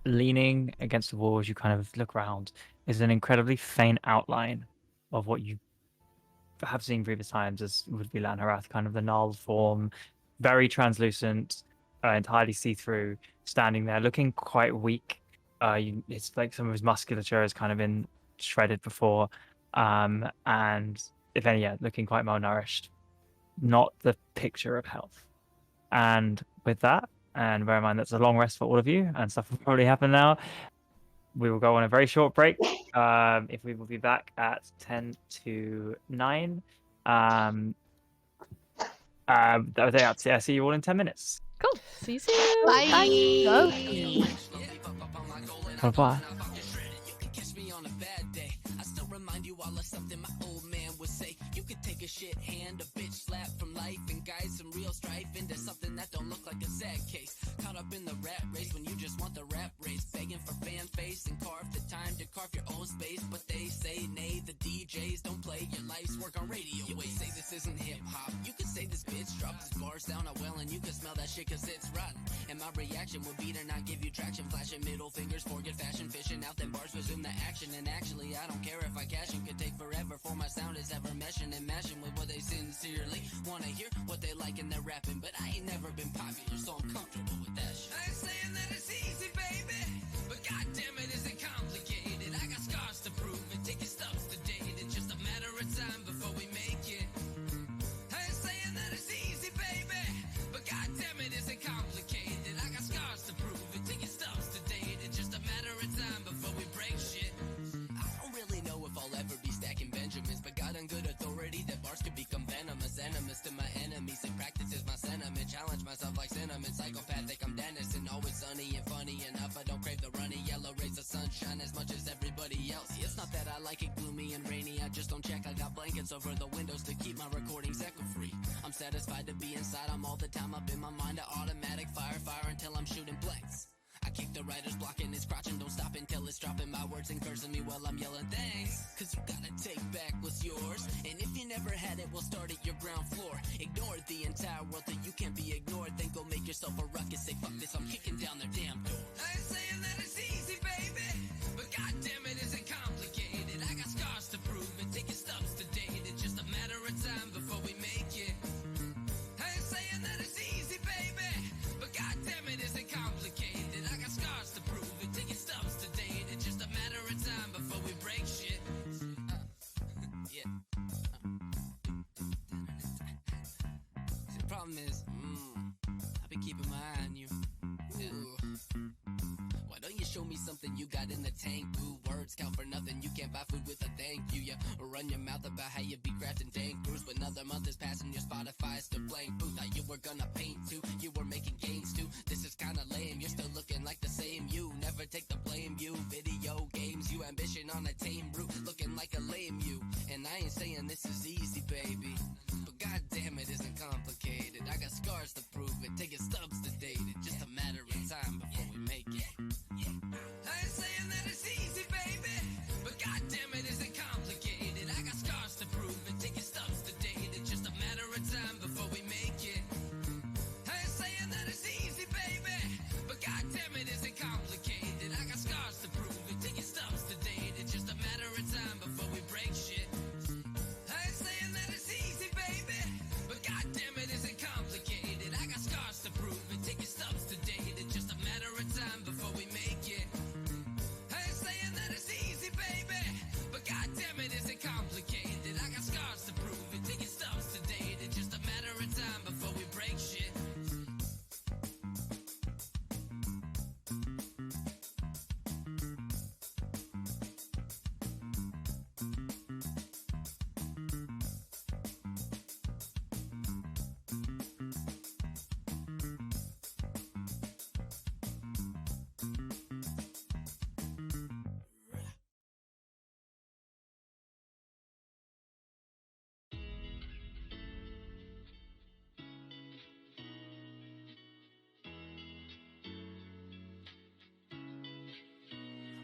leaning against the wall as you kind of look around is an incredibly faint outline of what you have seen previous times, as would be Lanharath, kind of the gnarled form, very translucent, entirely see-through, standing there looking quite weak. It's like some of his musculature has kind of been shredded before, and if any, looking quite malnourished. Not the picture of health. And with that, and bear in mind that's a long rest for all of you, and stuff will probably happen now, we will go on a very short break. If we will be back at 10 to 9. That's it. I'll see you all in 10 minutes. Cool. See you soon. Bye. Bye-bye. Take a shit hand, a bitch slap from life, and guide some real strife into something that don't look like a sad case. Caught up in the rat race when you just want the rap race, begging for fan face and carve the time to carve your own space. But they say nay, the DJs don't play your life's work on radio. You say this isn't hip hop, you could say this bitch dropped his bars down a well, and you can smell that shit cause it's rotten. And my reaction would be to not give you traction, flashing middle fingers for good fashion, fishing out them bars, resume the action. And actually I don't care if I cash and could take forever, for my sound is ever meshing and mashing with what they sincerely wanna hear, what they like and they're rapping. But I ain't never been popular, so I'm comfortable with that shit. I ain't saying that it's easy, baby, but goddamn it, is it complicated? I got scars to prove it, taking steps to date. It's just a matter of time before we make it. I ain't saying that it's easy, baby, but goddamn it, is it complicated? I got scars to prove it, taking steps to date. It's just a matter of time before we break shit. I don't really know if I'll ever be stacking Benjamins, but got on good authority that bars could become venomous, enemies to my enemies, and practices my sentiment. Challenge myself like cinnamon, psychopathic, I'm Dennis, and always sunny and funny enough. I don't crave the runny yellow rays of sunshine as much as everybody else. It's not that I like it gloomy and rainy, I just don't check. I got blankets over the windows to keep my recordings echo free. I'm satisfied to be inside, I'm all the time up in my mind. An automatic fire until I'm shooting blanks. I kick the writer's block and it's crotch and don't stop until it's dropping my words and cursing me while I'm yelling thanks. Cause you gotta take back what's yours, and if you never had it, we'll start at your ground floor. Ignore the entire world that you can't be ignored, then go make yourself a ruckus. Say fuck this, I'm kicking down their damn door. I ain't saying that it's easy, baby, but goddamn it, is it complicated? I got scars to prove it, taking steps to date. It's just a matter of time before we make it. I ain't saying that it's easy, baby, but goddamn it, is it complicated? I got scars to prove it, taking steps to date. It's just a matter of time before we break shit. Yeah. The problem is, I've been keeping my eye on you. Ooh. Why don't you show me something you got in the tank? Ooh, words count for nothing, you can't buy food with a thank you. You run your mouth about how you be crafting dank brews, but another month is passing, your Spotify's still blank. Boo, thought you were gonna paint too, you were making gains too. This is kinda lame, you're still looking like the same you. Never take the blame, you. Video games, you ambition on a tame route, looking like a lame you. And I ain't saying this is easy, baby, but goddamn it, isn't complicated. I got scars to prove it, taking stubs to date. It's just a matter of time before we make it. I ain't saying that it's easy, baby, but goddamn it, isn't complicated. I got scars to prove it, taking steps to date. It's just a matter of time before we make it. I ain't saying that it's easy, baby, but goddamn it, isn't complicated. I got scars to prove it, taking steps to date. It's just a matter of time before we break shit. I ain't saying that it's easy, baby, but goddamn it, isn't complicated. I got scars to prove it, taking steps to date. It's just a matter of time before we make it. I ain't saying that it's easy, baby, but goddamn it, isn't complicated. I got scars to prove it, taking steps to date. It's just a matter of time before we break shit.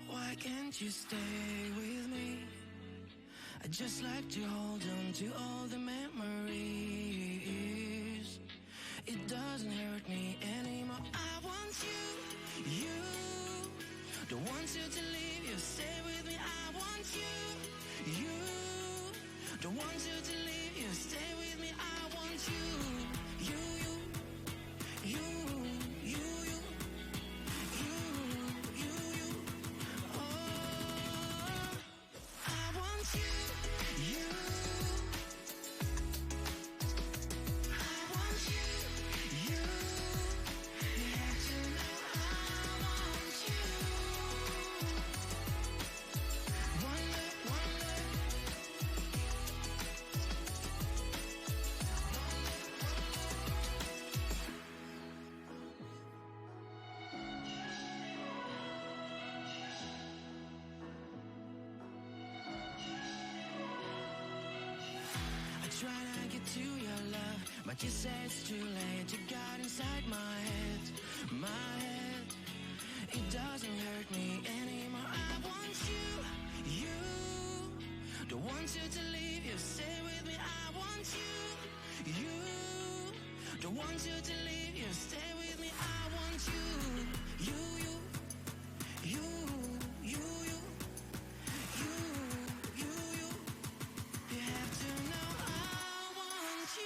Why can't you stay with me? I just like to hold on to all the memories. It doesn't hurt me anymore. I want you. Don't want you to leave, you stay with me. I want you. Don't want you to leave, you stay with me. I want you. You. trying to get to your love, but you say it's too late. You got inside my head, my head. It doesn't hurt me anymore. I want you, you. Don't want you to leave, you stay with me. I want you, you. Don't want you to leave, you stay with me. I want you, you, you, you, you, you, you, you, you. You have to know I want you.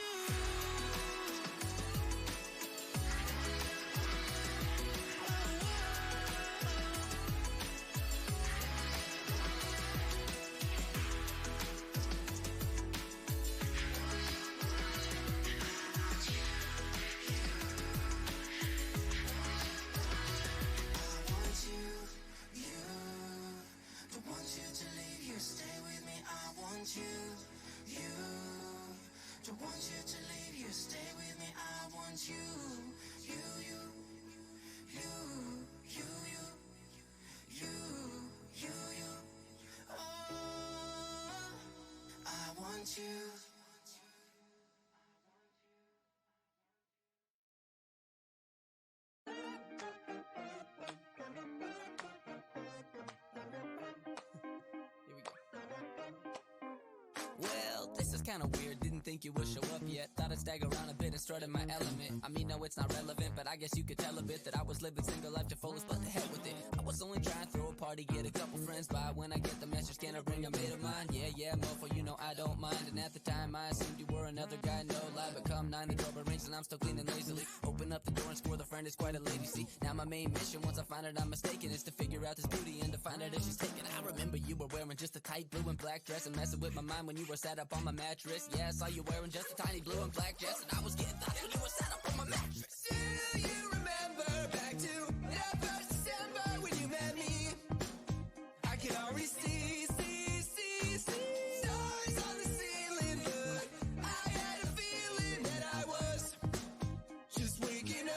Stay with me, I want you, you. Don't want you to leave, you stay with me, I want you, you, you, you, you, you, you, you, you. Oh, I want you. Well, this is kinda weird, didn't think you would show up yet. Thought I'd stagger around a bit and strut in my element. I mean, no, it's not relevant, but I guess you could tell a bit that I was living single life to fullest, but the hell with it. I was only trying to throw a party, get a couple friends by. When I get the message, can I bring a mate of mine? Yeah, mofo, you know I don't mind. And at the time, I assumed you were another guy, no lie. But come 9, the doorbell rings and I'm still cleaning lazily. Open up the door and score the friend is quite a lady, see. Now my main mission, once I find out I'm mistaken, is to figure out this beauty and to find out if she's taken. I remember you were wearing just a tight blue and black dress and messing with my mind when you were sat up on my mattress. Yeah, I saw you wearing just a tiny blue and black dress, and I was getting thoughts when you were sat up on my mattress. Do you remember back to that first December when you met me? I could already see stars on the ceiling, but I had a feeling that I was just waking up.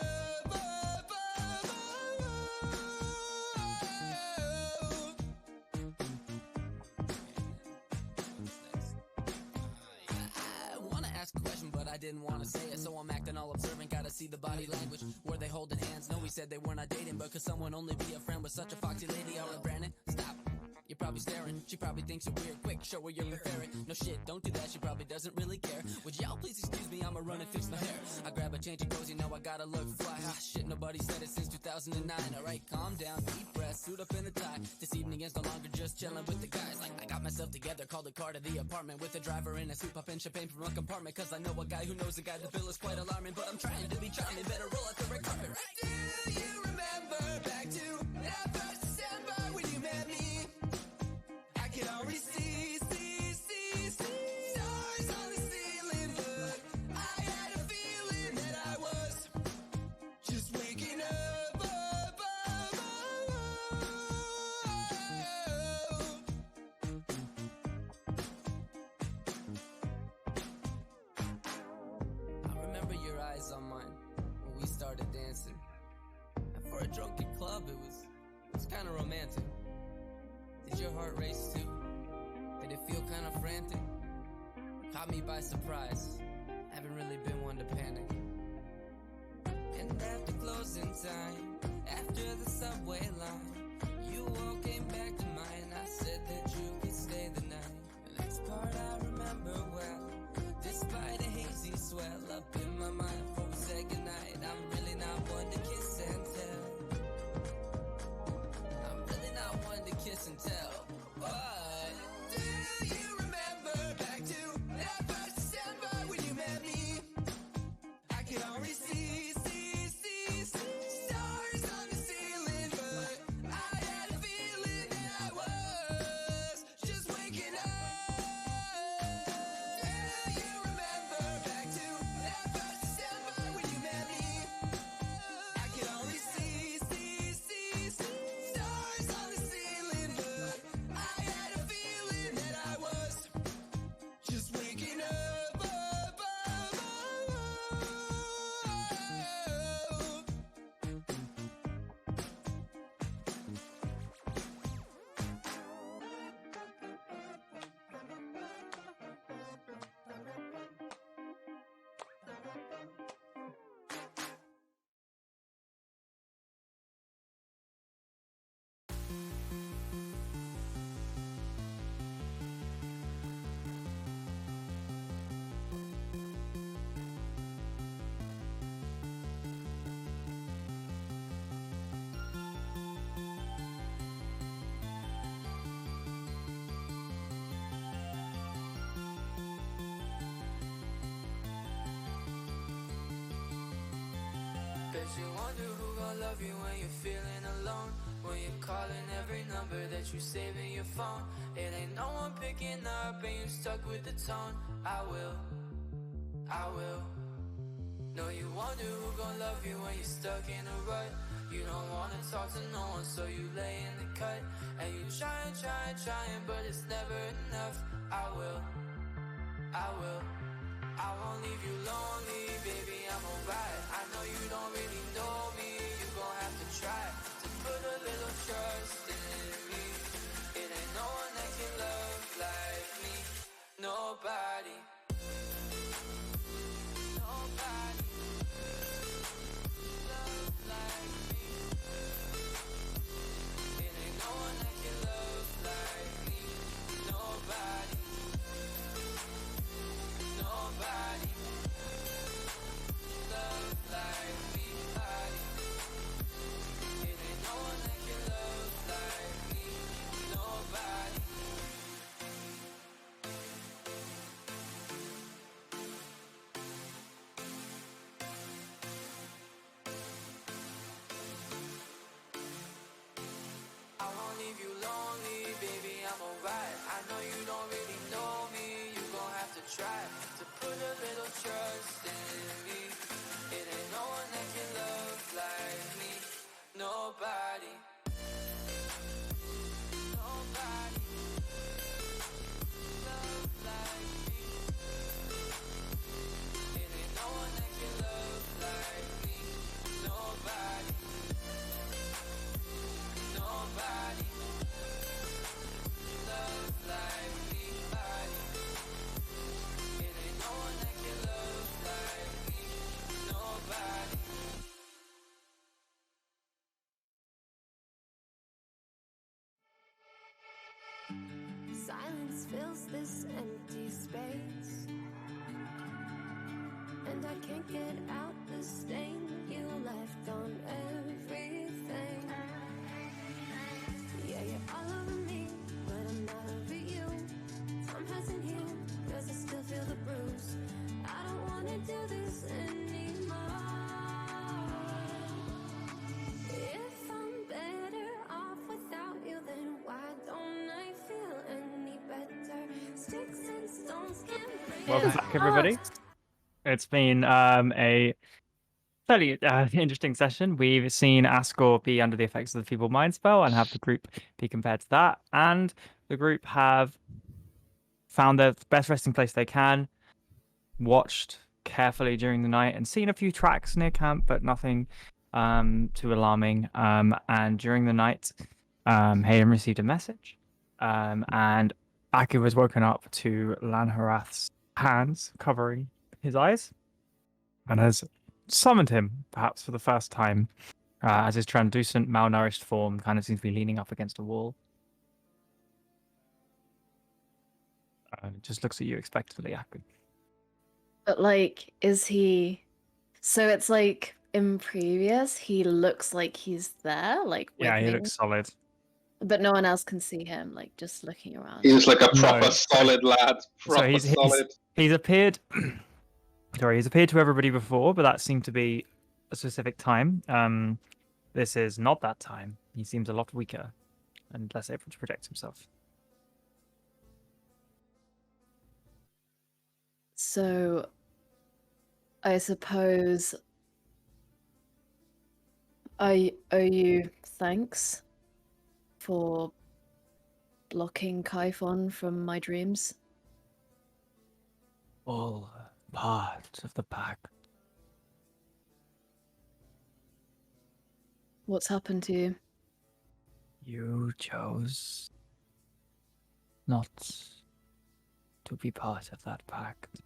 Ask a question, but I didn't want to say it, so I'm acting all observant. Gotta see the body language. Were they holding hands? No, we said they were not dating, but could someone only be a friend with such a foxy lady? Alright, Brandon, stop. You're probably staring. She probably thinks you're weird. Quick, show her you're a ferret. No shit, don't do that. She probably doesn't really care. Would y'all please excuse me? I'ma run and fix my hair. I grab a change of clothes, you know I gotta look fly. Ah, shit, nobody said it since 2009. Alright, calm down, deep breath, suit up in a tie. This evening is no longer just chilling with the guys. Like, I got myself together, called a car to the apartment with a driver in a suit, popping champagne from a compartment. Cause I know a guy who knows a guy. The bill is quite alarming, but I'm trying to be charming. Better roll out the red carpet, right? Do you remember back to that first December when you met me? I could already see stars on the ceiling, but I had a feeling that I was just waking up. I remember your eyes on mine when we started dancing. And for a drunken club, it was kind of romantic. Did your heart race too? Did it feel kind of frantic? Caught me by surprise. Haven't really been one to panic. And after closing time, after the subway line, you all came back to mine. I said that you could stay the night. The next part I remember well. Despite a hazy swell up in my mind before we said goodnight, I'm really not one to kiss and tell. I'm really not one to kiss and tell. But Do you remember back to that first December when you met me? I could already see stars on the ceiling, but I Bet you wonder who gon' love you when you're feeling alone. When you're calling every number that you save in your phone. It ain't no one picking up and you stuck with the tone. I will. No, you wonder who gon' love you when you're stuck in a rut. You don't wanna talk to no one, so you lay in the cut. And you trying, but it's never enough. I will. I won't leave you lonely, baby, I'm alright. I know you don't really know me, you gon' have to try to put a little trust in me. It ain't no one that can love like me. Nobody. Nobody. Love like me. It ain't no one that can love like me. Nobody. Nobody love like me. It ain't no one that can love like me. Nobody. I won't leave you lonely, baby, I'm alright. I know you don't really know me, you gon' have to try to put a little trust in me. It ain't no one that can love like me. Nobody. Nobody. Love like me. It ain't no one that can love like me. Nobody. Nobody. Love like me. It ain't no one that can love like me. Nobody. Silence fills this empty space, and I can't get out the stain you left on everything. Yeah, you're all over me, but I'm not over you. Time hasn't healed, 'cause I still feel the bruise. I don't wanna do this anymore. If I'm better off without you, then why don't I feel any better? Sticks and stones can break. Welcome back, everybody. It's been a fairly interesting session. We've seen Ascor be under the effects of the Feeble Mind spell and have the group be compared to that. And the group have found the best resting place they can, watched carefully during the night, and seen a few tracks near camp, but nothing too alarming. And during the night, Haydn received a message, and Aku was woken up to Lanharath's hands covering his eyes, and has summoned him, perhaps for the first time, as his translucent, malnourished form kind of seems to be leaning up against a wall. Just looks at you expectantly, Aku. But like, is he? So it's like in previous, he looks like he's there, like with Yeah, he me, looks solid. but no one else can see him, like just looking around. He's like a proper No. solid lad. Proper solid. He's appeared. Sorry, he's appeared to everybody before, but that seemed to be a specific time. This is not that time. He seems a lot weaker and less able to protect himself. So, I suppose I owe you thanks for blocking Kaifon from my dreams. All part of the pact. What's happened to you? You chose not to be part of that pact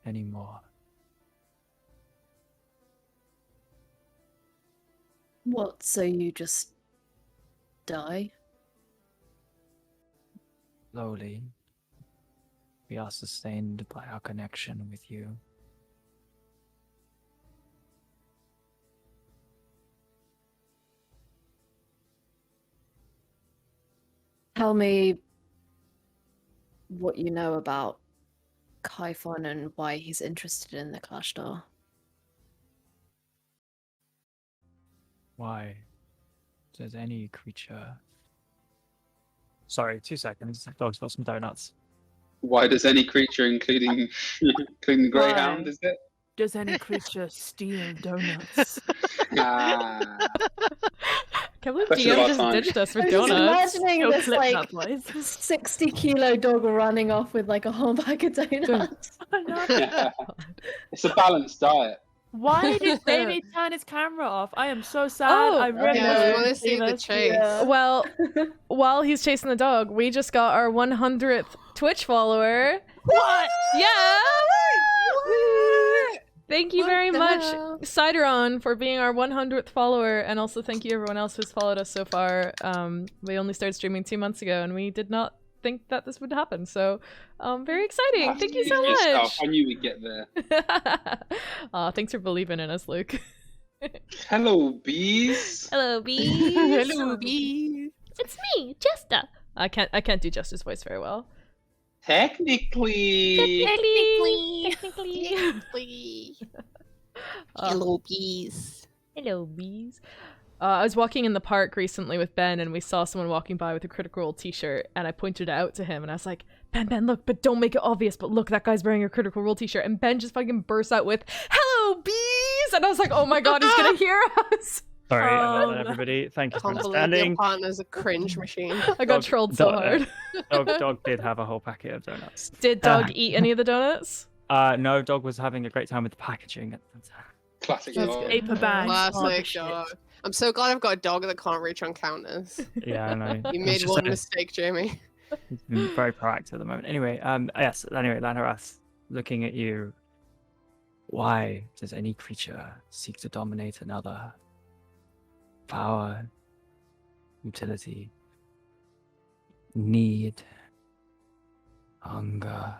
anymore. What, so you just die? Slowly, we are sustained by our connection with you. Tell me what you know about Kaifon and why he's interested in the Clash Door. why does any creature... Sorry, 2 seconds. Dog's got some donuts. Why does any creature, including including the greyhound, Why? is it? Does any creature steal donuts? Ah, Can't believe Question of DM our just time. ditched us for I'm just donuts. imagining Go this clip like that, boys. 60-kilo dog running off with like a whole bag of donuts. I know. yeah. It's a balanced diet. Why did Baby turn his camera off? I am so sad. Oh, I really yeah, we want wanna see the chase. Well, while he's chasing the dog, we just got our 100th Twitch follower. What? Yeah! Thank you What very the much, hell? Cideron, for being our 100th follower, and also thank you everyone else who's followed us so far. We only started streaming 2 months ago, and we did not think that this would happen, so very exciting. Thank you so much. I knew we'd get there. Thanks for believing in us, Luke. Hello, bees. Hello, bees. Hello, bees. It's me, Jester. I can't do Jester's voice very well. Technically. Technically. Hello, bees. Hello, bees. I was walking in the park recently with Ben, and we saw someone walking by with a Critical Role t-shirt, and I pointed it out to him, and I was like, Ben, look, but don't make it obvious, but look, that guy's wearing a Critical Role t-shirt, and Ben just fucking bursts out with, "Hello, bees!" And I was like, oh my god, he's gonna hear us! Sorry Oh, about that, everybody. Thank you for Can't believe your understanding. partner's a cringe machine. I got trolled so hard. Dog did have a whole packet of donuts. Did Dog eat any of the donuts? No, Dog was having a great time with the packaging. Classic That's dog. good. Paper bags. Classic shit. dog. I'm so glad I've got a dog that can't reach on counters. Yeah, I know. You It's made just one a- mistake, Jamie. He's been very proactive at the moment. Anyway, yes. Anyway, Lanharath, looking at you. Why does any creature seek to dominate another? Power, utility, need, hunger.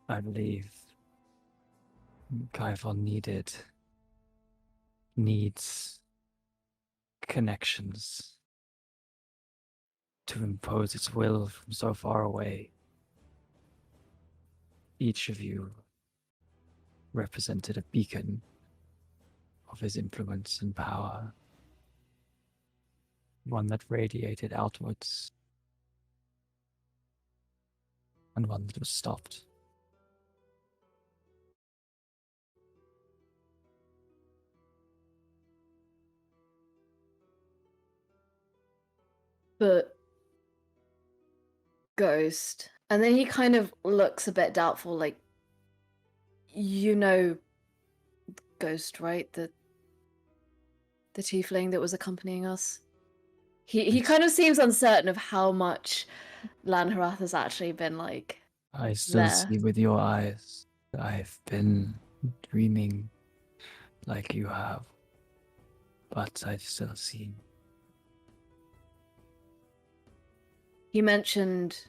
I believe Kaifon needs connections to impose its will from so far away. Each of you represented a beacon of his influence and power, one that radiated outwards, and one that was stopped. But Ghost. And then he kind of looks a bit doubtful, like, you know Ghost, right? The tiefling that was accompanying us. He kind of seems uncertain of how much Lanharath has actually been like. I still There. see with your eyes. I've been dreaming like you have, but I've still seen. He mentioned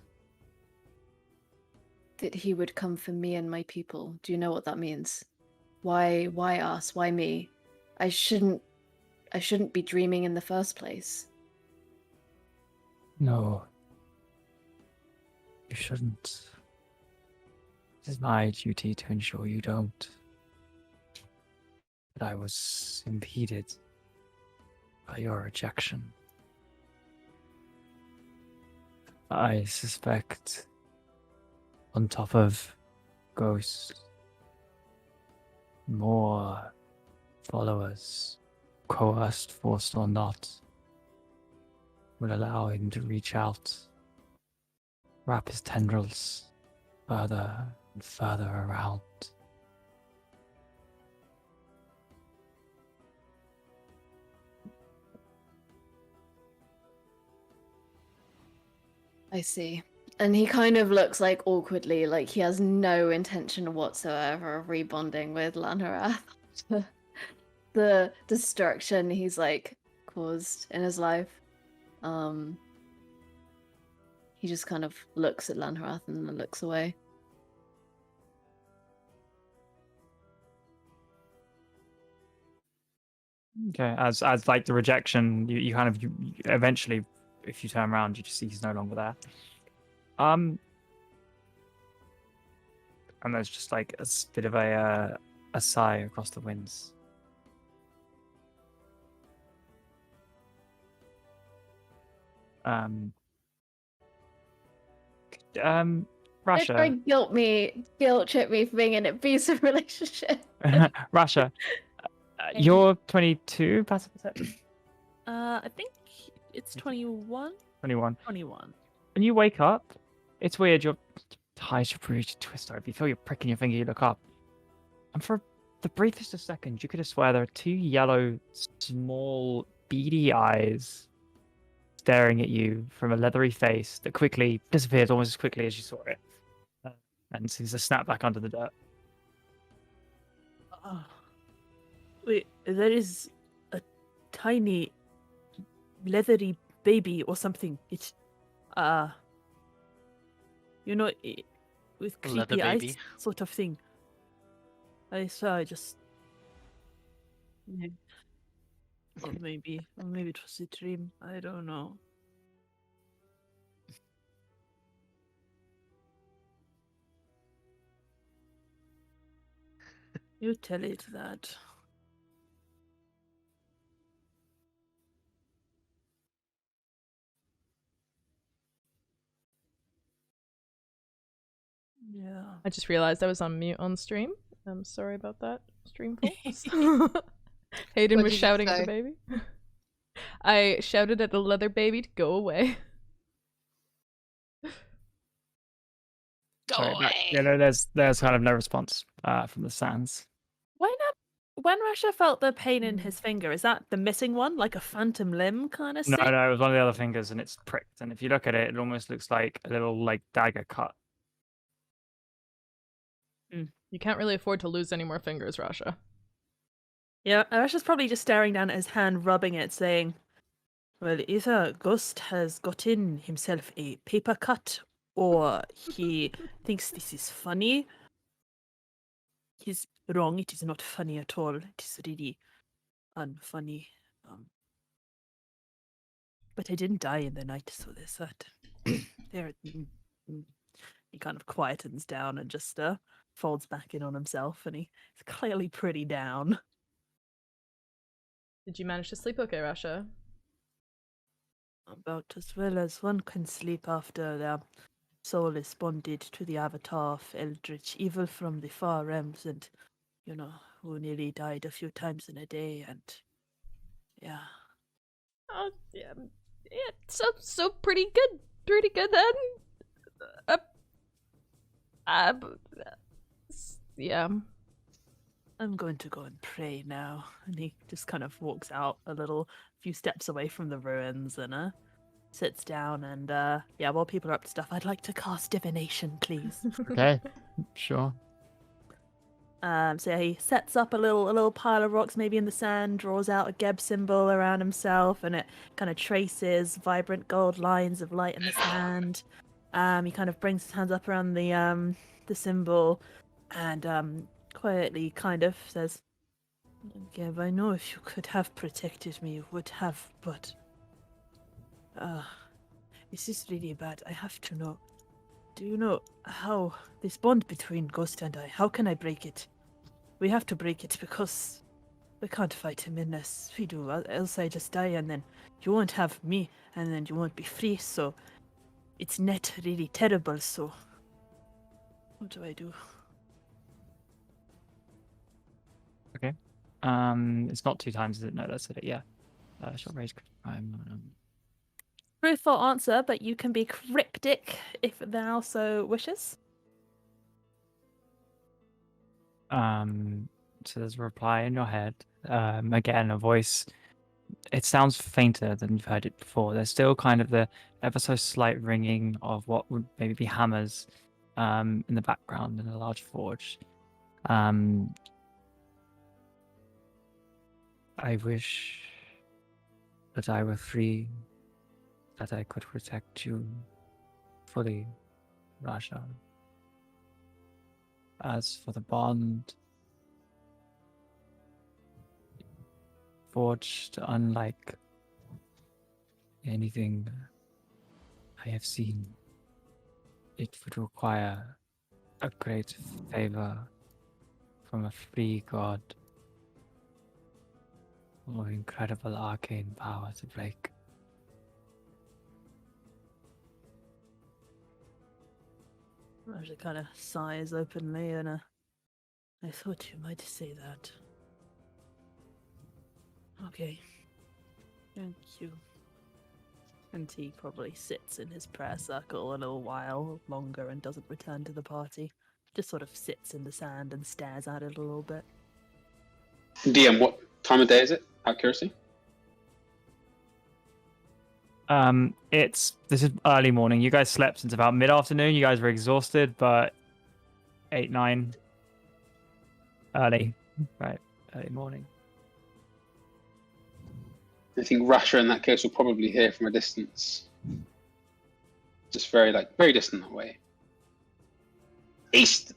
that he would come for me and my people. Do you know what that means? Why us? Why me? I shouldn't be dreaming in the first place. No, you shouldn't. It is my duty to ensure you don't. But I was impeded by your rejection. I suspect, on top of Ghost, more followers, coerced, forced or not, will allow him to reach out, wrap his tendrils further and further around. I see. And he kind of looks like awkwardly, like he has no intention whatsoever of rebonding with Lanharath. The destruction he's like caused in his life. He just kind of looks at Lanharath and then looks away. Okay, as like the rejection, you kind of eventually, if you turn around, you just see he's no longer there. And there's just like a bit of a sigh across the winds. Um, They try Rasha, guilt trip me for being in an abusive relationship. Rasha, you're 22 passive perception. I think it's 21. 21. 21. When you wake up, it's weird. Your eyes are pretty twist over. You feel you're pricking your finger. You look up, and for the briefest of seconds, you could have swear there are two yellow, small, beady eyes staring at you from a leathery face that quickly disappears almost as quickly as you saw it, and seems to snap back under the dirt. Wait, there is a tiny leathery baby or something. It's you know, with A leather creepy eyes, baby? sort of thing. I saw. I just, yeah. Or maybe it was a dream. I don't know. You tell it that. Yeah. I just realized I was on mute on stream. I'm sorry about that, stream folks. Haydn What was did you shouting at the say? baby. I shouted at the leather baby to go away. Go Sorry, away. yeah, no, there's kind of no response from the sands. When Rasha felt the pain in Mm. his finger, is that the missing one, like a phantom limb kind of No, thing? no, it was one of the other fingers, and it's pricked. And if you look at it, it almost looks like a little like dagger cut. You can't really afford to lose any more fingers, Rasha. Yeah, Rasha's probably just staring down at his hand, rubbing it, saying, "Well, either Ghost has gotten himself a paper cut, or he thinks this is funny. He's wrong. It is not funny at all. It is really unfunny. But I didn't die in the night, so there's that." There, he kind of quietens down and just folds back in on himself, and he's clearly pretty down. Did you manage to sleep okay, Rasha? About as well as one can sleep after their soul is bonded to the avatar of eldritch evil from the far realms, and who nearly died a few times in a day, and yeah. Oh, yeah, so pretty good then. Yeah. I'm going to go and pray now. And he just kind of walks out a few steps away from the ruins and sits down and while people are up to stuff, I'd like to cast divination, please. Okay, sure. So yeah, he sets up a little pile of rocks maybe in the sand, draws out a Geb symbol around himself, and it kind of traces vibrant gold lines of light in the sand. He kind of brings his hands up around the symbol and quietly kind of says, "Geb, I know if you could have protected me, you would have, but this is really bad. I have to know. Do you know how this bond between Ghost and I, how can I break it? We have to break it because we can't fight him unless we do, else I just die and then you won't have me and then you won't be free, so it's not really terrible, so what do I do?" Okay. It's not 2 times, is it? No, that's it. Yeah. Short range. Truthful answer, but you can be cryptic if thou so wishes. So there's a reply in your head. Again, a voice. It sounds fainter than you've heard it before. There's still kind of the ever so slight ringing of what would maybe be hammers in the background in a large forge. I wish that I were free, that I could protect you fully, Rasha. As for the bond, forged unlike anything I have seen, it would require a great favor from a free god or incredible arcane power to break. Rasha kind of sighs openly, and I thought you might say that. Okay. Thank you. And he probably sits in his prayer circle a little while longer and doesn't return to the party. Just sort of sits in the sand and stares at it a little bit. DM, what time of day is it? Out of curiosity. This is early morning. You guys slept since about mid-afternoon. You guys were exhausted, but 8, 9, early, right? Early morning. I think Rasha in that case will probably hear from a distance. Just very distant away. East!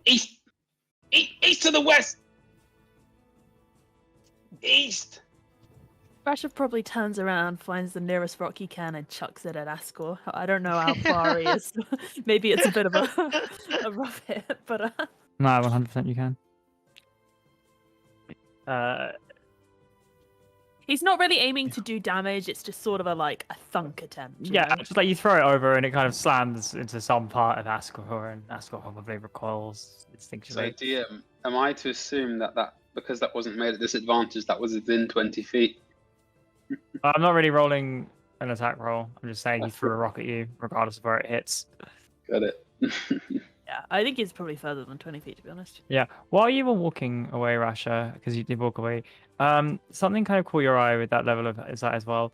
East! East to the west! East! Rasha probably turns around, finds the nearest rock he can, and chucks it at Ascor. I don't know how far he is. Maybe it's a bit of a rough hit, but No, 100% you can. he's not really aiming to do damage. It's just sort of a thunk attempt. you Yeah, know? just like you throw it over and it kind of slams into some part of Ascor, and Ascor probably recoils So instinctually. DM, am I to assume that because that wasn't made at disadvantage, that was within 20 feet? I'm not really rolling an attack roll. I'm just saying he threw a rock at you, regardless of where it hits. Got it. Yeah, I think he's probably further than 20 feet, to be honest. Yeah. While you were walking away, Rasha, because you did walk away, something kind of caught your eye with that level of insight as well.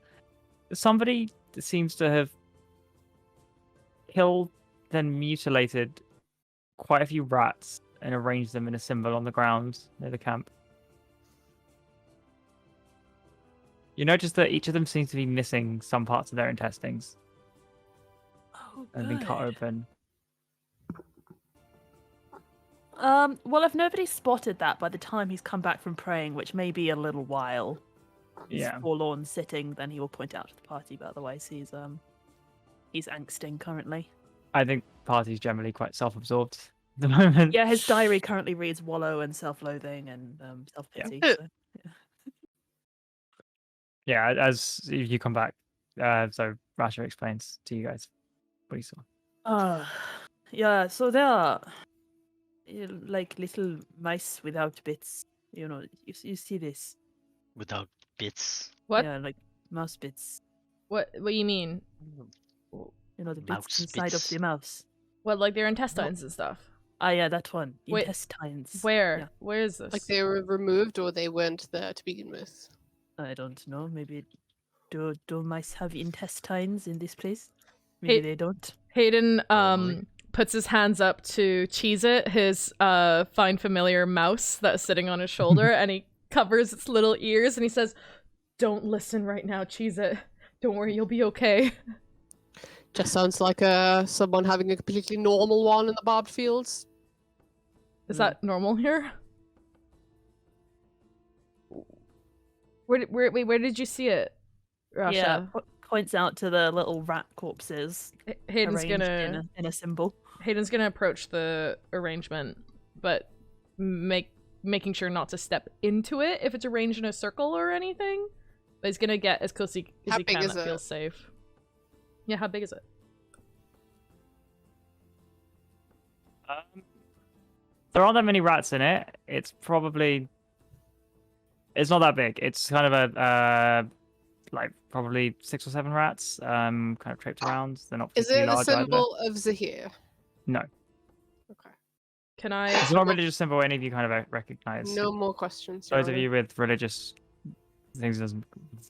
Somebody seems to have killed, then mutilated quite a few rats and arranged them in a symbol on the ground near the camp. You notice that each of them seems to be missing some parts of their intestines Oh, and been cut good. open. Well, if nobody spotted that by the time he's come back from praying, which may be a little while, he's Yeah. forlorn sitting, then he will point out to the party. But otherwise, he's angsting currently. I think party's generally quite self-absorbed at the moment. Yeah, his diary currently reads wallow and self-loathing and self-pity. Yeah. So, yeah. Yeah, as you come back, so Rasha explains to you guys what he saw. Yeah. So there are like little mice without bits. You know, you see this? Without bits. What? Yeah, like mouse bits. What do you mean? You know, the bits Mouse inside bits. of the mouse. What, like their intestines and stuff? Ah, yeah, that one. Wait, Intestines. Where? Yeah. Where is this? Like they were removed or they weren't there to begin with. I don't know. Maybe do mice have intestines in this place? Maybe they don't. Haydn Probably. puts his hands up to Cheez-It, his fine familiar mouse that's sitting on his shoulder, and he covers its little ears and he says, "Don't listen right now, Cheez-It. Don't worry, you'll be okay." Just sounds like someone having a completely normal one in the Barbed Fields. Is that normal here? Where did you see it, Rasha? Yeah, points out to the little rat corpses Hayden's arranged gonna in a symbol. Hayden's gonna approach the arrangement, but making sure not to step into it if it's arranged in a circle or anything. But he's gonna get as close as he How big can is that it? feels safe. Yeah, how big is it? There aren't that many rats in it. It's not that big. It's kind of a like probably 6 or 7 rats, kind of traipsed around. They're not Is particularly it a large either. symbol of Zahir? No, Okay. Can I? it's not a religious symbol any of you kind of recognize. No more questions. Those of Ryan. you with religious things doesn't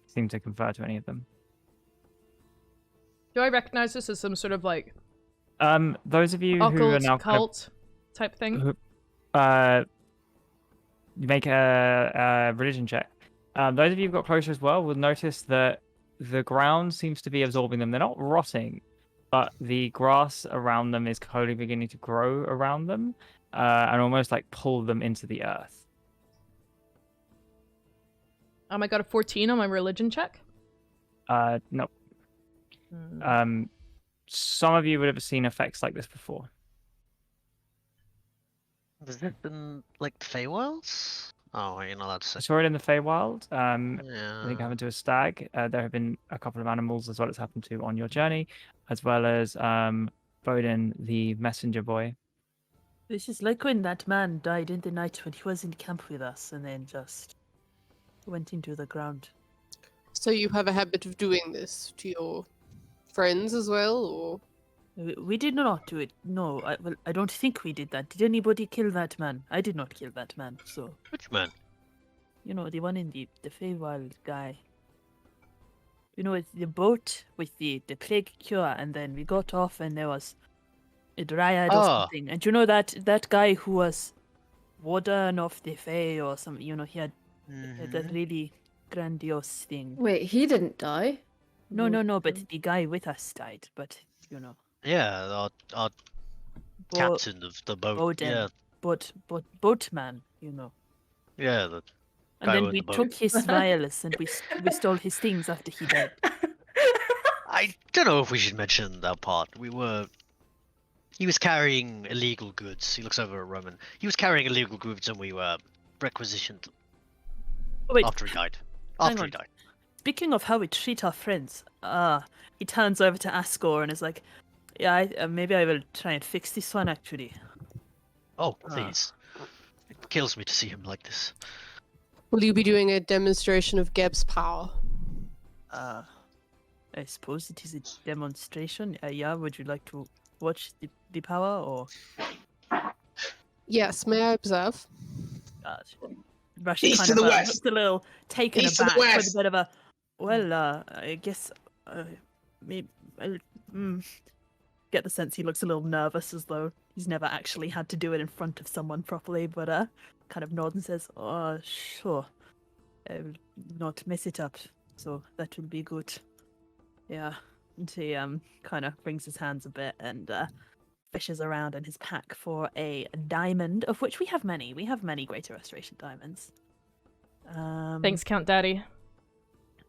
seem to confer to any of them. Do I recognize this as some sort of like Those of you who are occult now kind of cult type thing? make a religion check. Those of you who've got closer as well will notice that the ground seems to be absorbing them. They're not rotting, but the grass around them is slowly beginning to grow around them and almost like pull them into the earth. I got a 14 on my religion check. No. Some of you would have seen effects like this before. Has it been like the Feywilds? Oh, you're not allowed to I say. saw it in the Feywild. I think Yeah. happened to a stag. There have been a couple of animals as well as happened to on your journey, as well as Bodin, the messenger boy. This is like when that man died in the night when he was in camp with us and then just went into the ground. So you have a habit of doing this to your friends as well, or? We did not do it. No, I don't think we did that. Did anybody kill that man? I did not kill that man, so... Which man? You know, the one in the Feywild guy. You know, it's the boat with the plague cure, and then we got off and there was a dryad or something. And you know that guy who was warden of the Fey or something, you know, he had that really grandiose thing. Wait, he didn't die? No, but the guy with us died, but, you know. Yeah, our captain of the boat. Bowden. Yeah, Boatman, you know. yeah. The And guy then with we the boat. took his vials and we stole his things after he died. I don't know if we should mention that part. He was carrying illegal goods. He looks over at Roman. He was carrying illegal goods, and we were requisitioned Oh, wait, after he died. hang After he on. died. Speaking of how we treat our friends, he turns over to Ascor and is like, yeah, maybe I will try and fix this one actually. Oh, please. It kills me to see him like this. Will you be doing a demonstration of Geb's power? I suppose it is a demonstration. Yeah, would you like to watch the power or? Yes, may I observe? Rasha East kind to of the west. looks a little taken East to the aback with west. a bit of a, well, I guess, maybe, get the sense he looks a little nervous as though he's never actually had to do it in front of someone properly, but kind of nods and says, oh, sure, I will not mess it up, so that will be good. Yeah, and he kind of brings his hands a bit and fishes around in his pack for a diamond, of which we have many. We have many Greater Restoration diamonds. Thanks, Count Daddy.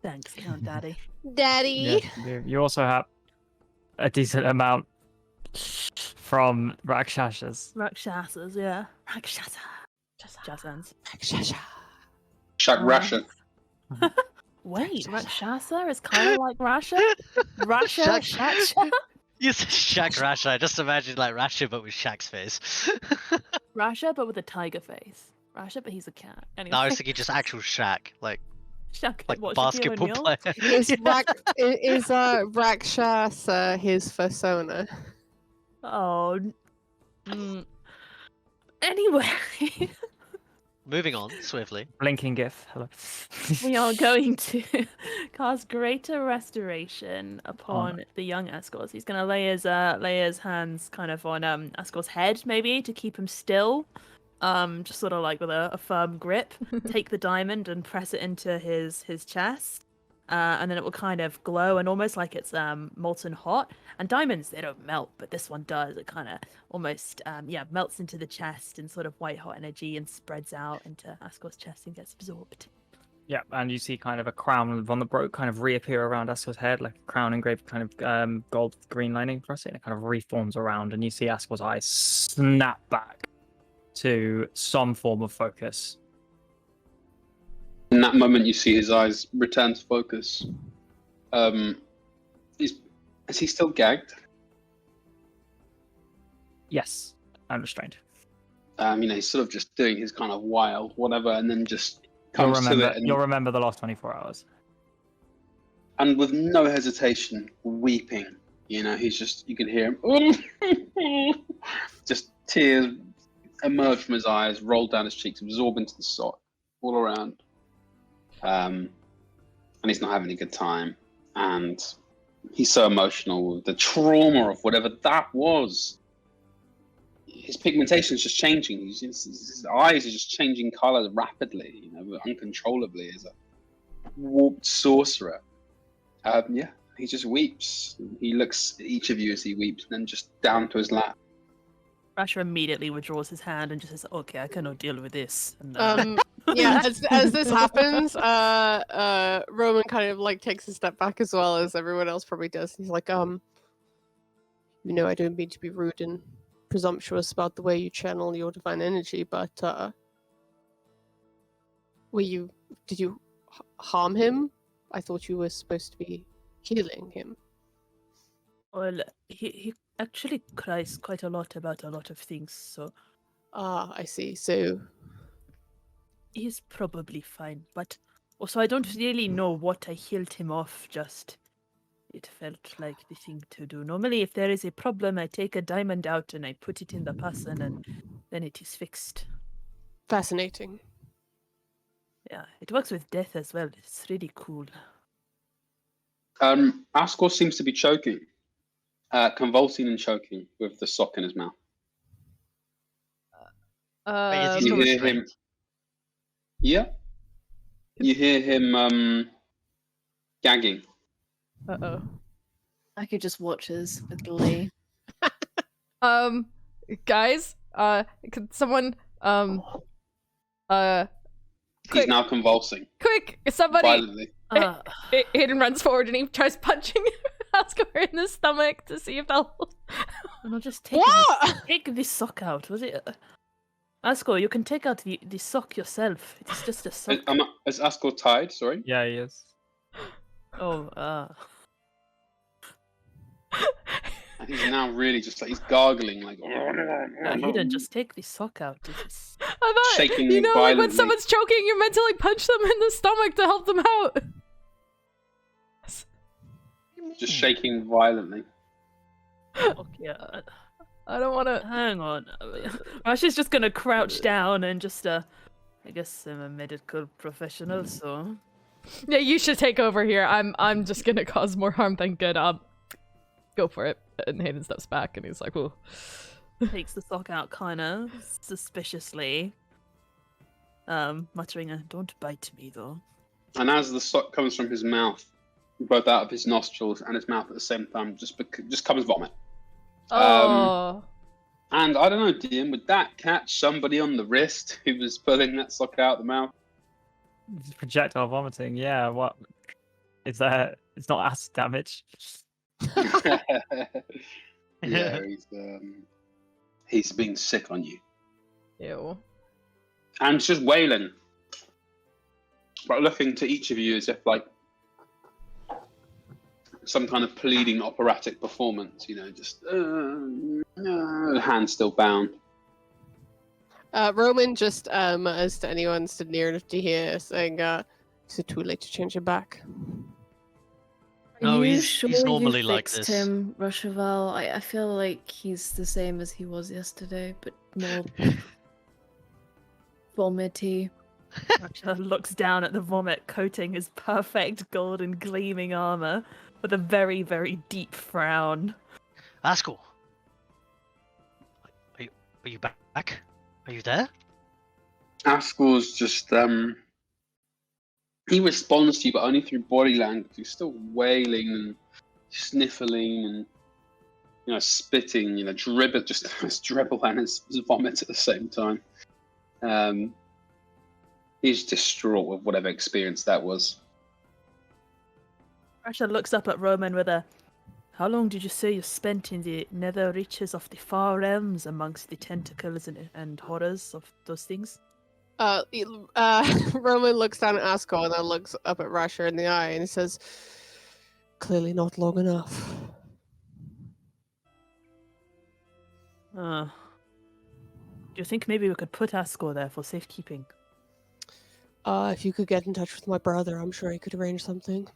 Thanks, Count Daddy. Daddy! Yeah, you also have a decent amount from Rakshasas. Rakshasas, yeah. Rakshasa. Jasans. Shaq Rasha. Wait, Rakshasa is kind of like Rasha? Rasha? Shaksha? You said Shaq Rasha. I just imagine like Rasha, but with Shaq's face. Rasha, but with a tiger face. Rasha, but he's a cat. Anyway. No, I was thinking just actual Shaq, like Shaq, basketball Shaquille O'Neal? player. Is Rakshasa his persona? Oh. Anyway. Moving on swiftly. Blinking GIF. Hello. We are going to cast Greater Restoration upon the young Ascor. So he's going to lay his hands kind of on Ascor's head, maybe, to keep him still. Just sort of like with a firm grip. Take the diamond and press it into his chest. And then it will kind of glow and almost like it's molten hot. And diamonds, they don't melt, but this one does. It kind of almost melts into the chest in sort of white hot energy and spreads out into Ascor's chest and gets absorbed. Yeah, and you see kind of a crown on the brooch kind of reappear around Ascor's head, like a crown engraved kind of gold with green lining across it, and it kind of reforms around, and you see Ascor's eyes snap back to some form of focus. In that moment, you see his eyes return to focus. Is he still gagged? Yes, unrestrained. He's sort of just doing his kind of wild whatever, and then just You'll comes remember, to it. And, you'll remember the last 24 hours. and with no hesitation, weeping. You know, he's just, you can hear him. Just tears emerge from his eyes, roll down his cheeks, absorb into the sock, all around. And he's not having a good time. And he's so emotional with the trauma of whatever that was. His pigmentation is just changing. His eyes are just changing colors rapidly, you know, uncontrollably as a warped sorcerer. He just weeps. He looks at each of you as he weeps, and then just down to his lap. Rasha immediately withdraws his hand and just says, "Okay, I cannot deal with this." And, Yeah, as this happens, Roman kind of like takes a step back as well as everyone else probably does. He's like, I don't mean to be rude and presumptuous about the way you channel your divine energy, but did you harm him? I thought you were supposed to be healing him. Well, he actually cries quite a lot about a lot of things, so Ah, I see. So, he's probably fine. But also, I don't really know what I healed him off. Just it felt like the thing to do. Normally, if there is a problem, I take a diamond out and I put it in the person, and then it is fixed. fascinating. Yeah, it works with death as well. It's really cool. Ascor seems to be choking, convulsing and choking with the sock in his mouth. Wait, is he Um, still You hear him. restrained? Yeah. You hear him gagging. uh-oh. Aku just watches with glee. Guys, could someone, He's quick, now convulsing somebody, violently. Haydn runs forward and he tries punching Ascor in the stomach to see if that'll... And I'll just take What? take this sock out. Was it? Ascor, you can take out the sock yourself. It's just a sock. Is Ascor tied? Sorry. Yeah, he is. Oh, And he's now really just like he's gargling like. Haydn, just take the sock out. It's... I thought, Shaking you know, like when violently. someone's choking, you're meant to like punch them in the stomach to help them out. Just shaking violently. Okay, I don't want to. hang on. Rasha's just gonna crouch down and just, I guess I'm a medical professional, so... Yeah, you should take over here. I'm just gonna cause more harm than good. Go for it. And Haydn steps back and he's like, "Ooh." Takes the sock out kind of suspiciously. Muttering a, "Don't bite me, though." And as the sock comes from his mouth, both out of his nostrils and his mouth at the same time, just comes vomit. Oh. And I don't know, Dean, would that catch somebody on the wrist who was pulling that sock out of the mouth? It's projectile vomiting. Yeah, what? Is that? It's not acid damage. Yeah, he's been sick on you. Ew. And it's just wailing. But looking to each of you as if like some kind of pleading operatic performance, you know, just hands still bound. Roman just, as to anyone stood near enough to hear, saying, is it too late to change it back? No, Are you he's sure normally you like fixed this. him, Rushaval? I feel like he's the same as he was yesterday, but more vomity. Rasha looks down at the vomit coating his perfect golden gleaming armor with a very, very deep frown. Ascor, are you back? Are you there? Ascor's just he responds to you, but only through body language. He's still wailing and sniffling and, you know, spitting, you know, dribble, just his dribble and his vomit at the same time. He's distraught with whatever experience that was. Rasha looks up at Roman with a, "How long did you say you spent in the nether reaches of the far realms amongst the tentacles and horrors of those things?" Roman looks down at Ascor and then looks up at Rasha in the eye and he says, "Clearly not long enough." Do you think maybe we could put Ascor there for safekeeping? If you could get in touch with my brother, I'm sure he could arrange something.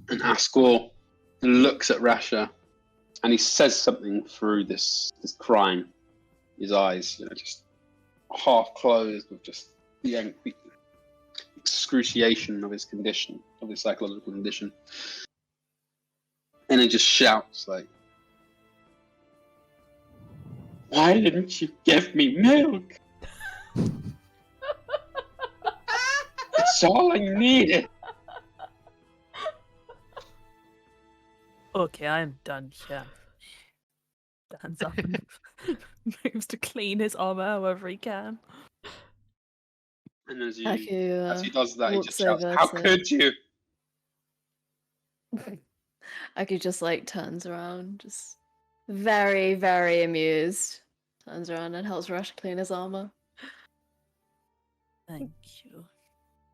And Ascor looks at Rasha and he says something through this crying. His eyes, you know, just half closed with just the excruciation of his condition, of his psychological condition. And he just shouts like, "Why didn't you give me milk? It's all I needed." Okay, I'm done here. Stands up and moves to clean his armor however he can. And as he Aku does that, he walks just shouts, over "How to- could you?" Aku just like turns around, just very, very amused. Turns around and helps Rasha clean his armor. Thank you.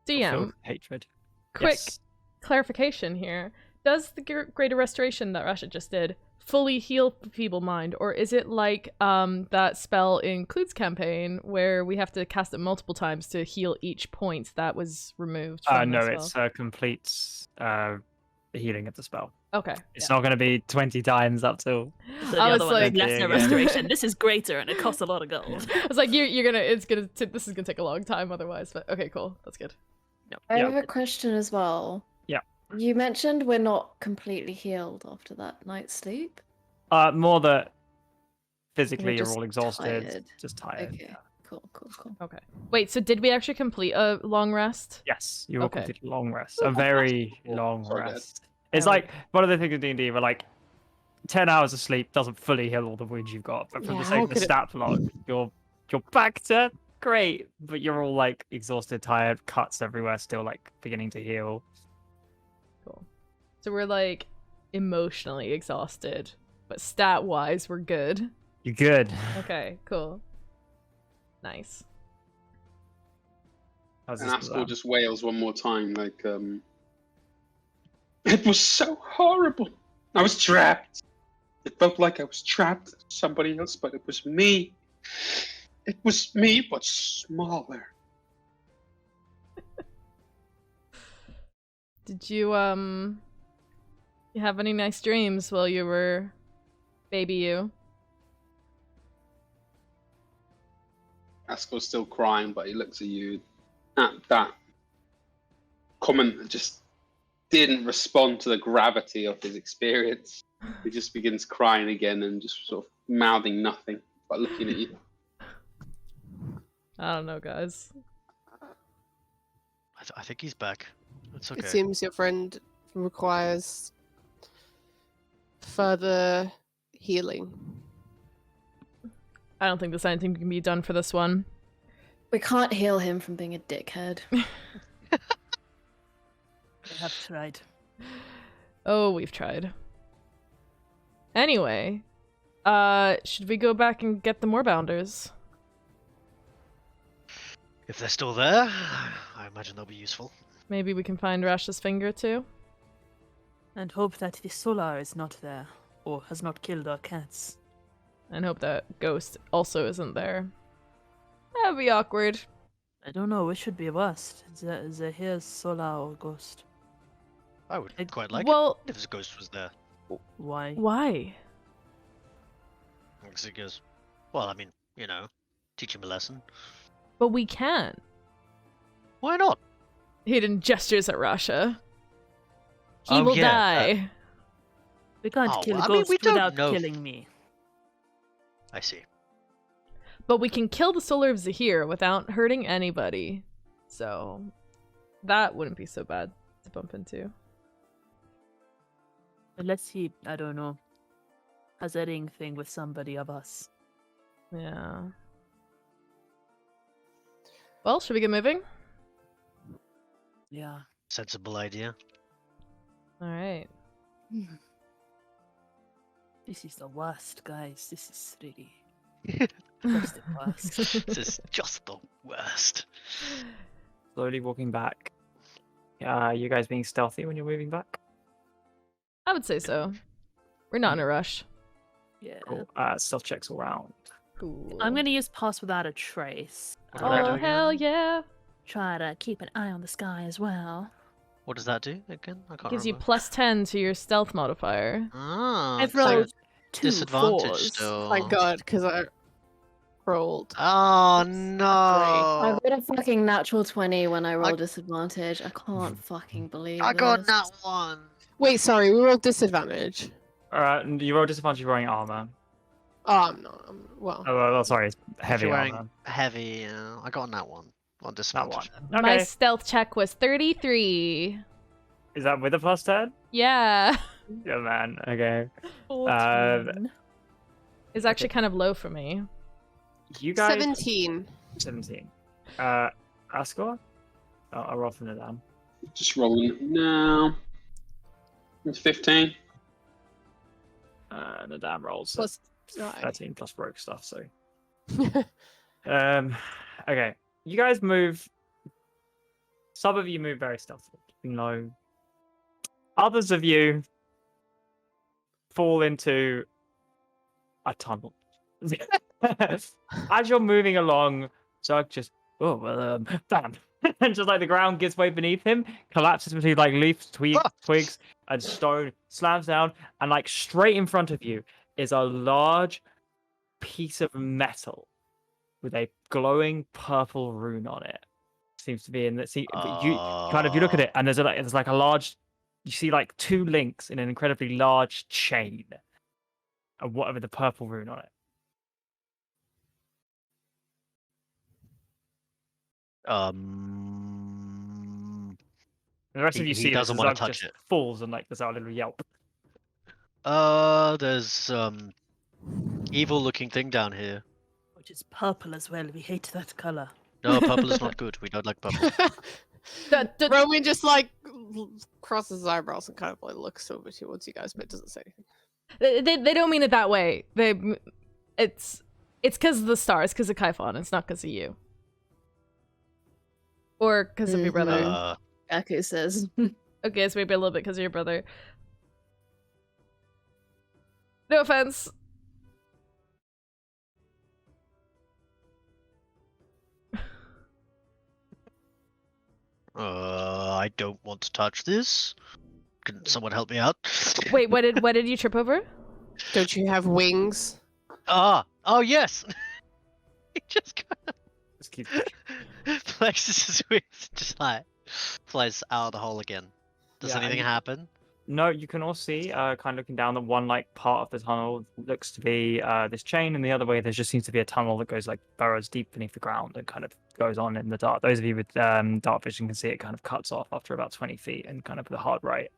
DM, Filled with hatred. quick Yes. clarification here. Does the Greater Restoration that Rasha just did fully heal Feeble Mind, or is it like that spell in Clute's campaign where we have to cast it multiple times to heal each point that was removed from No, the it's spell? a complete healing of the spell. Okay. It's not going to be 20 times up till. So the I other was one is like- lesser Yeah. restoration. This is greater and it costs a lot of gold. I was like, this is gonna take a long time otherwise, but okay, cool. That's good. I Yeah. have a question as well. Yeah. You mentioned we're not completely healed after that night's sleep. More that physically you're just all exhausted, tired. just tired. Okay. Cool. Okay. Wait, so did we actually complete a long rest? Yes, you will Okay. complete a long rest. A very Oh, long sorry, guys. rest. It's Yeah, like one of the things in D&D where like 10 hours of sleep doesn't fully heal all the wounds you've got, but for Yeah, the how sake of the could it- stat block, you're back to great, but you're all like exhausted, tired, cuts everywhere, still like beginning to heal. Cool. So we're like emotionally exhausted, but stat wise we're good. You're good. Okay, cool. Nice. How's And this Ascor plan? just wails one more time, like, it was so horrible. I was trapped. It felt like I was trapped with somebody else, but it was me. It was me, but smaller. Did you you have any nice dreams while you were baby you? Ascor's still crying, but he looks at you. At that comment that just didn't respond to the gravity of his experience. He just begins crying again and just sort of mouthing nothing, but looking at you. I don't know, guys. I think he's back. It's okay. It seems your friend requires further healing. I don't think there's anything can be done for this one. We can't heal him from being a dickhead. I have tried. Oh, we've tried. Anyway, should we go back and get the Moorbounders? If they're still there, I imagine they'll be useful. Maybe we can find Rasha's finger too. And hope that the Solar is not there, or has not killed our cats. And hope that Ghost also isn't there. That'd be awkward. I don't know, which should be worst. The here's Solar or Ghost. I would It- quite like Well, it if his ghost was there. Why? why? Because he goes, well, I mean, you know, teach him a lesson. But we can't. Why not? Hidden gestures at Rasha. He Oh, will yeah, die. We can't Oh, kill a I mean, ghost we don't without know. killing me. I see. But we can kill the Solar of Zahir without hurting anybody. So that wouldn't be so bad to bump into. Unless he, I don't know, has anything with somebody of us. Yeah. Well, should we get moving? Yeah. Sensible idea. Alright. This is the worst, guys. This is really just the worst. This is just the worst. Slowly walking back. You guys being stealthy when you're moving back? I would say so. We're not in a rush. Yeah. Cool. Stealth checks all round. Cool. I'm gonna use Pass Without a Trace. What do I do Oh, again? hell yeah. Try to keep an eye on the sky as well. What does that do again? I can't Gives you remember. plus 10 to your stealth modifier. Ah, I've so rolled 2 disadvantage fours. still. Thank God, because I rolled. Oh I no! got a fucking natural 20 when I roll I- disadvantage. I can't fucking believe I got this. that one. Wait, sorry, we rolled disadvantage. Alright, you roll disadvantage you're wearing armor. Oh, I'm not. Well, Oh, sorry, it's If heavy you're wearing armor. heavy, I got on that one. On That disadvantage. one. My Okay. stealth check was 33. Is that with a plus 10? Yeah. Yeah, man. Okay. 14. It's actually kind of low for me. You guys. 17. 17. Ascor? Oh, I'll roll from the down. Just rolling now. It's 15. The damn rolls. Plus 13 plus broke stuff, so. Okay. You guys move. Some of you move very stealthily, keeping low. Others of you fall into a tunnel. As you're moving along, Zerg just bam, and just like the ground gives way beneath him, collapses between like leaves, twigs, and stone, slams down, and like straight in front of you is a large piece of metal with a glowing purple rune on it. Seems to be in that. See, you look at it, and there's like a large. You see like 2 links in an incredibly large chain, and whatever the purple rune on it. The rest of you He see this doesn't as wanna Zug touch just it. falls and like there's a little yelp. There's evil looking thing down here. Which is purple as well. We hate that color. No, purple is not good. We don't like purple. Rowan just like crosses his eyebrows and kind of like looks over towards you guys, but doesn't say anything. They don't mean it that way. It's because of the stars, because of Kaifon. It's not because of you. Or because of your brother. Aku says. Okay, it's maybe a little bit because of your brother. No offense. I don't want to touch this. Can someone help me out? Wait, what did you trip over? Don't you have wings? Oh yes. He just Just keep flexes his wings, just like flies out of the hole again. Does Yeah, anything and- happen? No, you can all see, kind of looking down the one like part of the tunnel looks to be this chain, and the other way there just seems to be a tunnel that goes like burrows deep beneath the ground and kind of goes on in the dark. Those of you with dark vision can see it kind of cuts off after about 20 feet and kind of the hard right.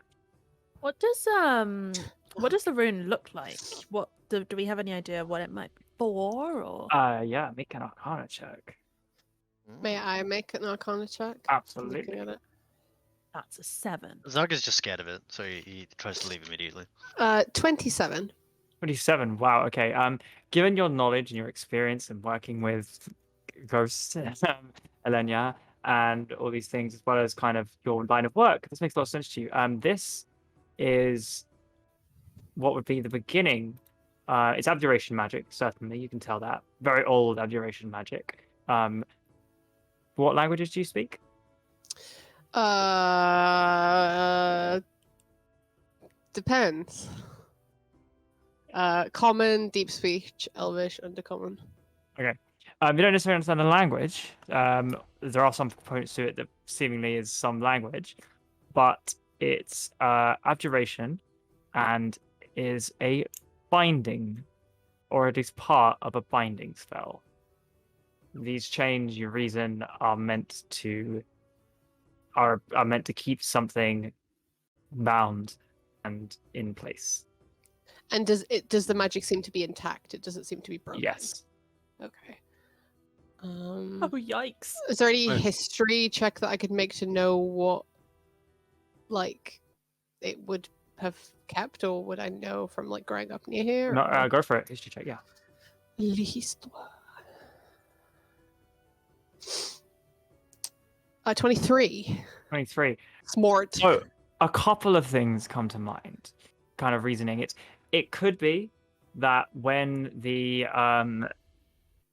What does the rune look like? What do we have any idea of what it might be for? Or Yeah, make an Arcana check. May I make an Arcana check? Absolutely. Looking at it. that's a 7. Zug is just scared of it, so he tries to leave immediately. 27. 27. Wow. Okay. Given your knowledge and your experience in working with ghosts, Elenia, and all these things, as well as kind of your line of work, this makes a lot of sense to you. This is what would be the beginning. It's abjuration magic, certainly. You can tell that. Very old abjuration magic. What languages do you speak? Depends. Common, deep speech, Elvish, undercommon. You don't necessarily understand the language. There are some components to it that seemingly is some language, but it's abjuration and is a binding, or at least part of a binding spell. These chains, you reason, are meant to keep something bound and in place. And does the magic seem to be intact? It doesn't seem to be broken. Yes. Okay. Oh yikes! Is there any Right. history check that I could make to know what, like, it would have kept, or would I know from like growing up near here? No, or- go for it. History check. Yeah. L'histoire. 23. 23. Smart. So a couple of things come to mind. Kind of reasoning. It could be that when the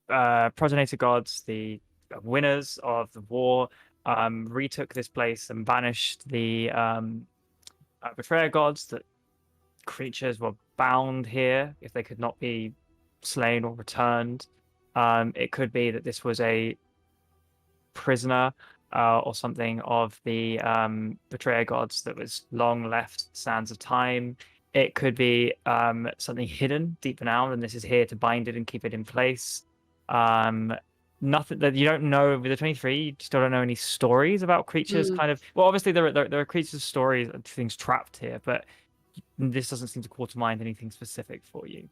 progenitor gods, the winners of the war, retook this place and banished the betrayer gods, that creatures were bound here if they could not be slain or returned. It could be that this was a prisoner or something of the betrayer gods that was long left sands of time. It could be something hidden deep down, and this is here to bind it and keep it in place. Nothing that you don't know with the 23. You still don't know any stories about creatures. Kind of. Well, obviously there are creatures' stories and things trapped here, but this doesn't seem to call to mind anything specific for you.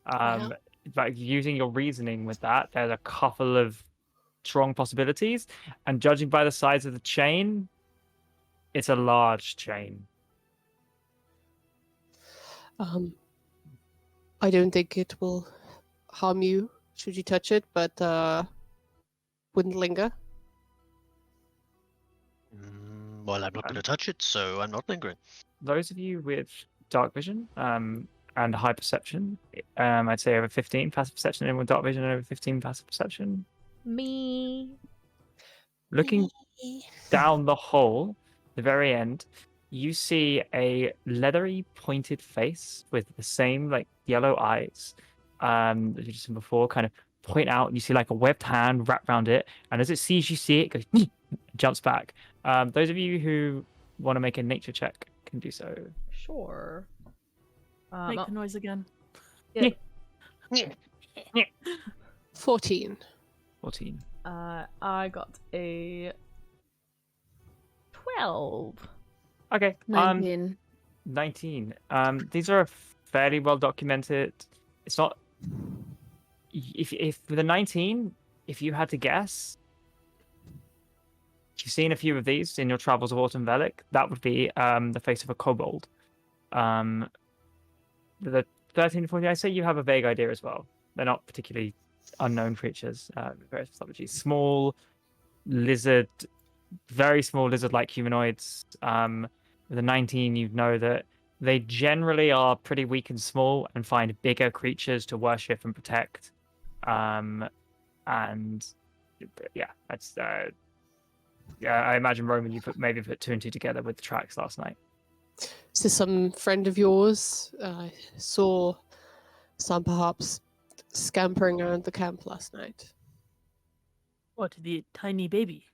But using your reasoning with that, there's a couple of strong possibilities, and judging by the size of the chain, it's a large chain. I don't think it will harm you should you touch it, but wouldn't linger. Well, I'm not going to touch it, so I'm not lingering. Those of you with dark vision, and and high perception. I'd say over 15 passive perception, and with dark vision over 15 passive perception. Me. Looking down the hole, the very end, you see a leathery pointed face with the same like yellow eyes that you've seen before, kind of point out, and you see like a webbed hand wrapped around it, and as it sees you see it, it goes jumps back. Those of you who want to make a nature check can do so. Sure. Make the noise again. Yeah. 14. 14. I got a 12. Okay. 19. 19. These are fairly well documented. It's not. If with a 19, if you had to guess, if you've seen a few of these in your travels of Autumn Velic, that would be the face of a kobold. The 13 to 14, I say you have a vague idea as well. They're not particularly unknown creatures. Various mythologies. Small lizard, very small lizard-like humanoids. With a 19, you know that they generally are pretty weak and small and find bigger creatures to worship and protect. And yeah, that's I imagine Roman, you maybe put 2 and 2 together with the tracks last night. Is this some friend of yours? I saw some perhaps scampering around the camp last night. What, the tiny baby?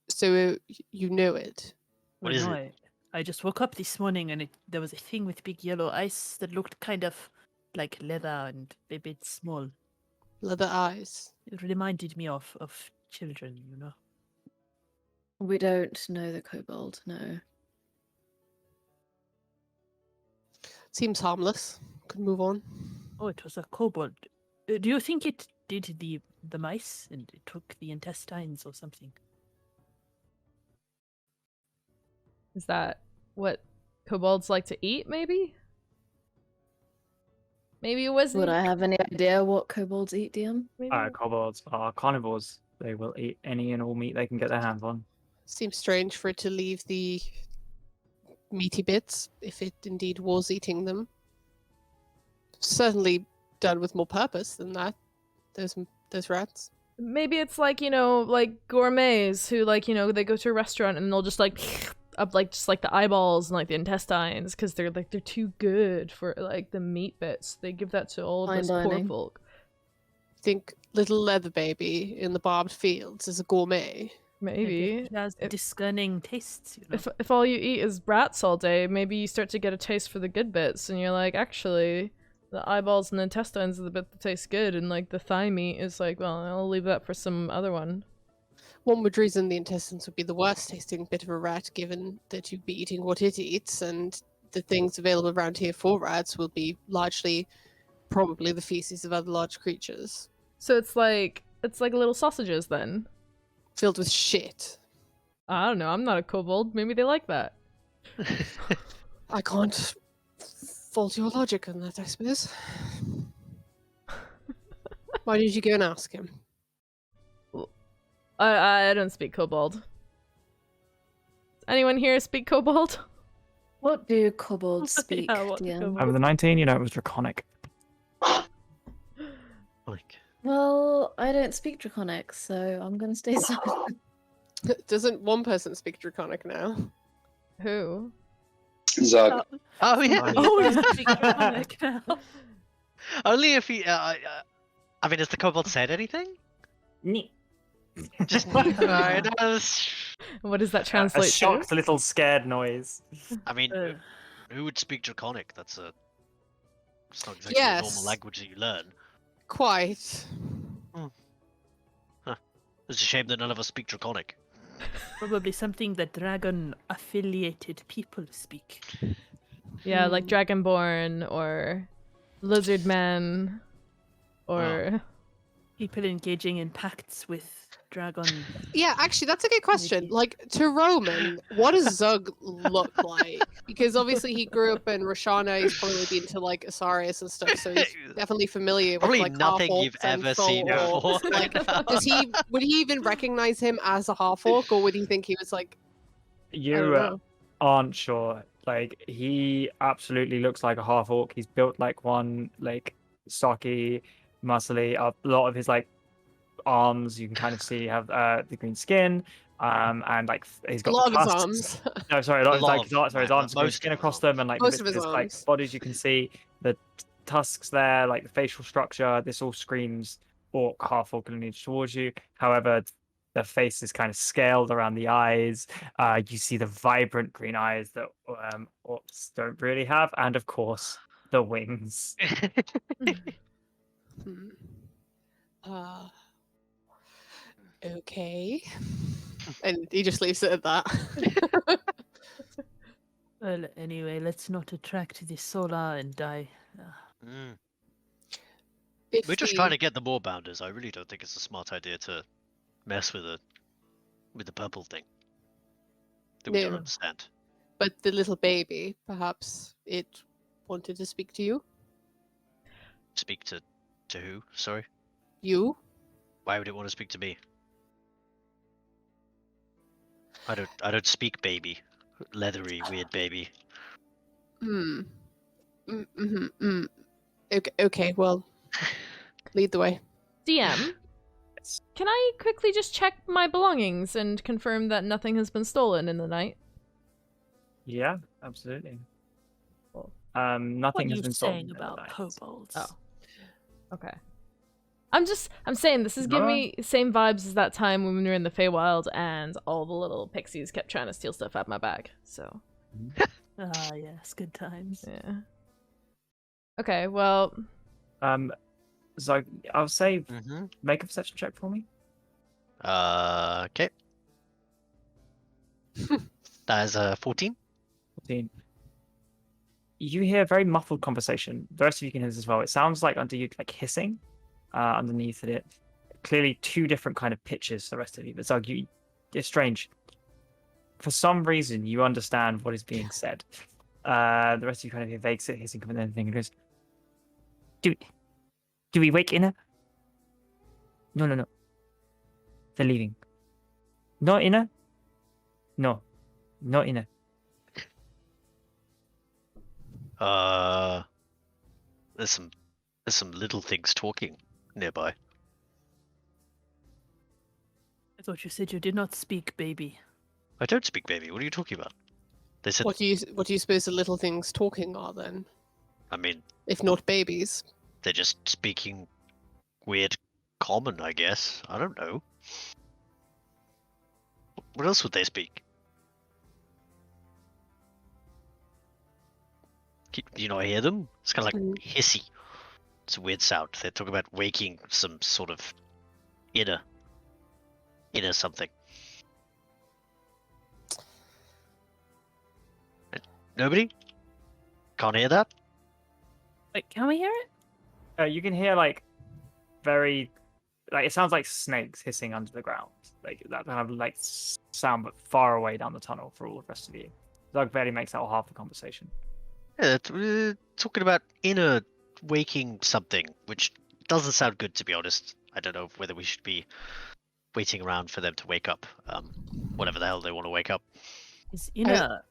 So you know it? What Well, is no, it? I just woke up this morning and there was a thing with big yellow eyes that looked kind of like leather and a bit small. Leather eyes. It reminded me of children, you know. We don't know the kobold, no. Seems harmless. Could move on. Oh, it was a kobold. Do you think it did the mice and it took the intestines or something? Is that what kobolds like to eat, maybe? Maybe it wasn't. Would I have any idea what kobolds eat, DM? Maybe... Kobolds are carnivores. They will eat any and all meat they can get their hands on. Seems strange for it to leave the meaty bits, if it indeed was eating them. Certainly done with more purpose than that. Those rats. Maybe it's like, like gourmets who, like, they go to a restaurant and they'll just like up like just like the eyeballs and like the intestines because they're too good for like the meat bits. They give that to all of those poor folk. Think little leather baby in the Barbed Fields is a gourmet. Maybe it has discerning tastes. You know? If all you eat is rats all day, maybe you start to get a taste for the good bits, and you're like, actually, the eyeballs and the intestines are the bit that tastes good, and like the thigh meat is like, well, I'll leave that for some other one. One would reason the intestines would be the worst tasting bit of a rat, given that you'd be eating what it eats, and the things available around here for rats will be largely, probably the feces of other large creatures. So it's like little sausages then. Filled with shit. I don't know, I'm not a kobold. Maybe they like that. I can't fault your logic on that, I suppose. Why did you go and ask him? I don't speak kobold. Anyone here speak kobold? What do kobolds speak, Yeah, what do DM? kobolds- Over the 19, it was Draconic. Like, Well, I don't speak Draconic, so I'm gonna stay silent. Doesn't one person speak Draconic now? Who? Zug. oh yeah. Oh, you speak Draconic now. Only if he. I mean, has the kobold said anything? Just. I What does that A translate to? shocked little scared noise. mean, Uh. who would speak Draconic? It's not exactly the normal language that you learn. Quite. It's a shame that none of us speak Draconic. Probably something that dragon-affiliated people speak. Yeah, like Dragonborn or Lizardmen or People engaging in pacts with dragon. Yeah, actually, that's a good question. Like, to Roman, what does Zug look like? Because obviously he grew up in Rashana, he's probably been to, like, Asarius and stuff, so he's definitely familiar with, Probably like, nothing half-orcs you've and ever seen full before. orcs. Like, would he even recognize him as a half-orc, or would he think he was, like, I don't You know. aren't sure. Like he absolutely looks like a half orc. He's built like one, like stocky, muscly. A lot of his like arms you can kind of see have the green skin. And like he's got A lot the of his tusks. arms. No, sorry, not his, like his, Lot, sorry, his man, arms, green most skin of his across arms. them, and like Most bits of of his his like arms. bodies you can see the tusks there, like the facial structure. This all screams orc, half orc lineage towards you. However, the face is kind of scaled around the eyes. You see the vibrant green eyes that orcs don't really have, and of course the wings. Hmm. Okay. And he just leaves it at that. Well, anyway, let's not attract the solar and die. Mm. If We're just the- trying to get the Moorbounders. I really don't think it's a smart idea to mess with the purple thing. That we don't No. understand. But the little baby, perhaps it wanted to speak to you? Speak to who? Sorry. You? Why would it want to speak to me? I don't speak baby. Leathery, weird baby. Hmm. Okay, well, lead the way. DM, can I quickly just check my belongings and confirm that nothing has been stolen in the night? Yeah, absolutely. Cool. Nothing What are has you been saying stolen about overnight. kobolds? Oh. Okay. I'm saying this is giving No. me same vibes as that time when we were in the Feywild and all the little pixies kept trying to steal stuff out of my bag. So, Ah, yes, good times. yeah. Okay, well, So I'll say Mm-hmm. make a perception check for me. Okay. That is 14. 14. You hear a very muffled conversation. The rest of you can hear this as well. It sounds like under you, like hissing underneath it. Clearly, two different kind of pitches. The rest of you, but Zug, it's strange. For some reason, you understand what is being said. The rest of you kind of hear vague hissing coming in and it goes, Do we wake Inna? No. They're leaving. Not Inna? No. Not Inna. There's some little things talking nearby. I thought you said you did not speak, baby. I don't speak baby. What are you talking about? They said. What do you suppose the little things talking are then? I mean, If not babies. they're just speaking weird common, I guess. I don't know. What else would they speak? Do you not hear them? It's kind of like hissy. It's a weird sound. They talk about waking some sort of inner something. Nobody? Can't hear that? Wait, can we hear it? You can hear like very, like it sounds like snakes hissing under the ground, like that kind of like sound, but far away down the tunnel for all the rest of you. Zug barely makes out half the conversation. Yeah, talking about inner waking something, which doesn't sound good to be honest. I don't know whether we should be waiting around for them to wake up. Whatever the hell they want to wake up. Is Ina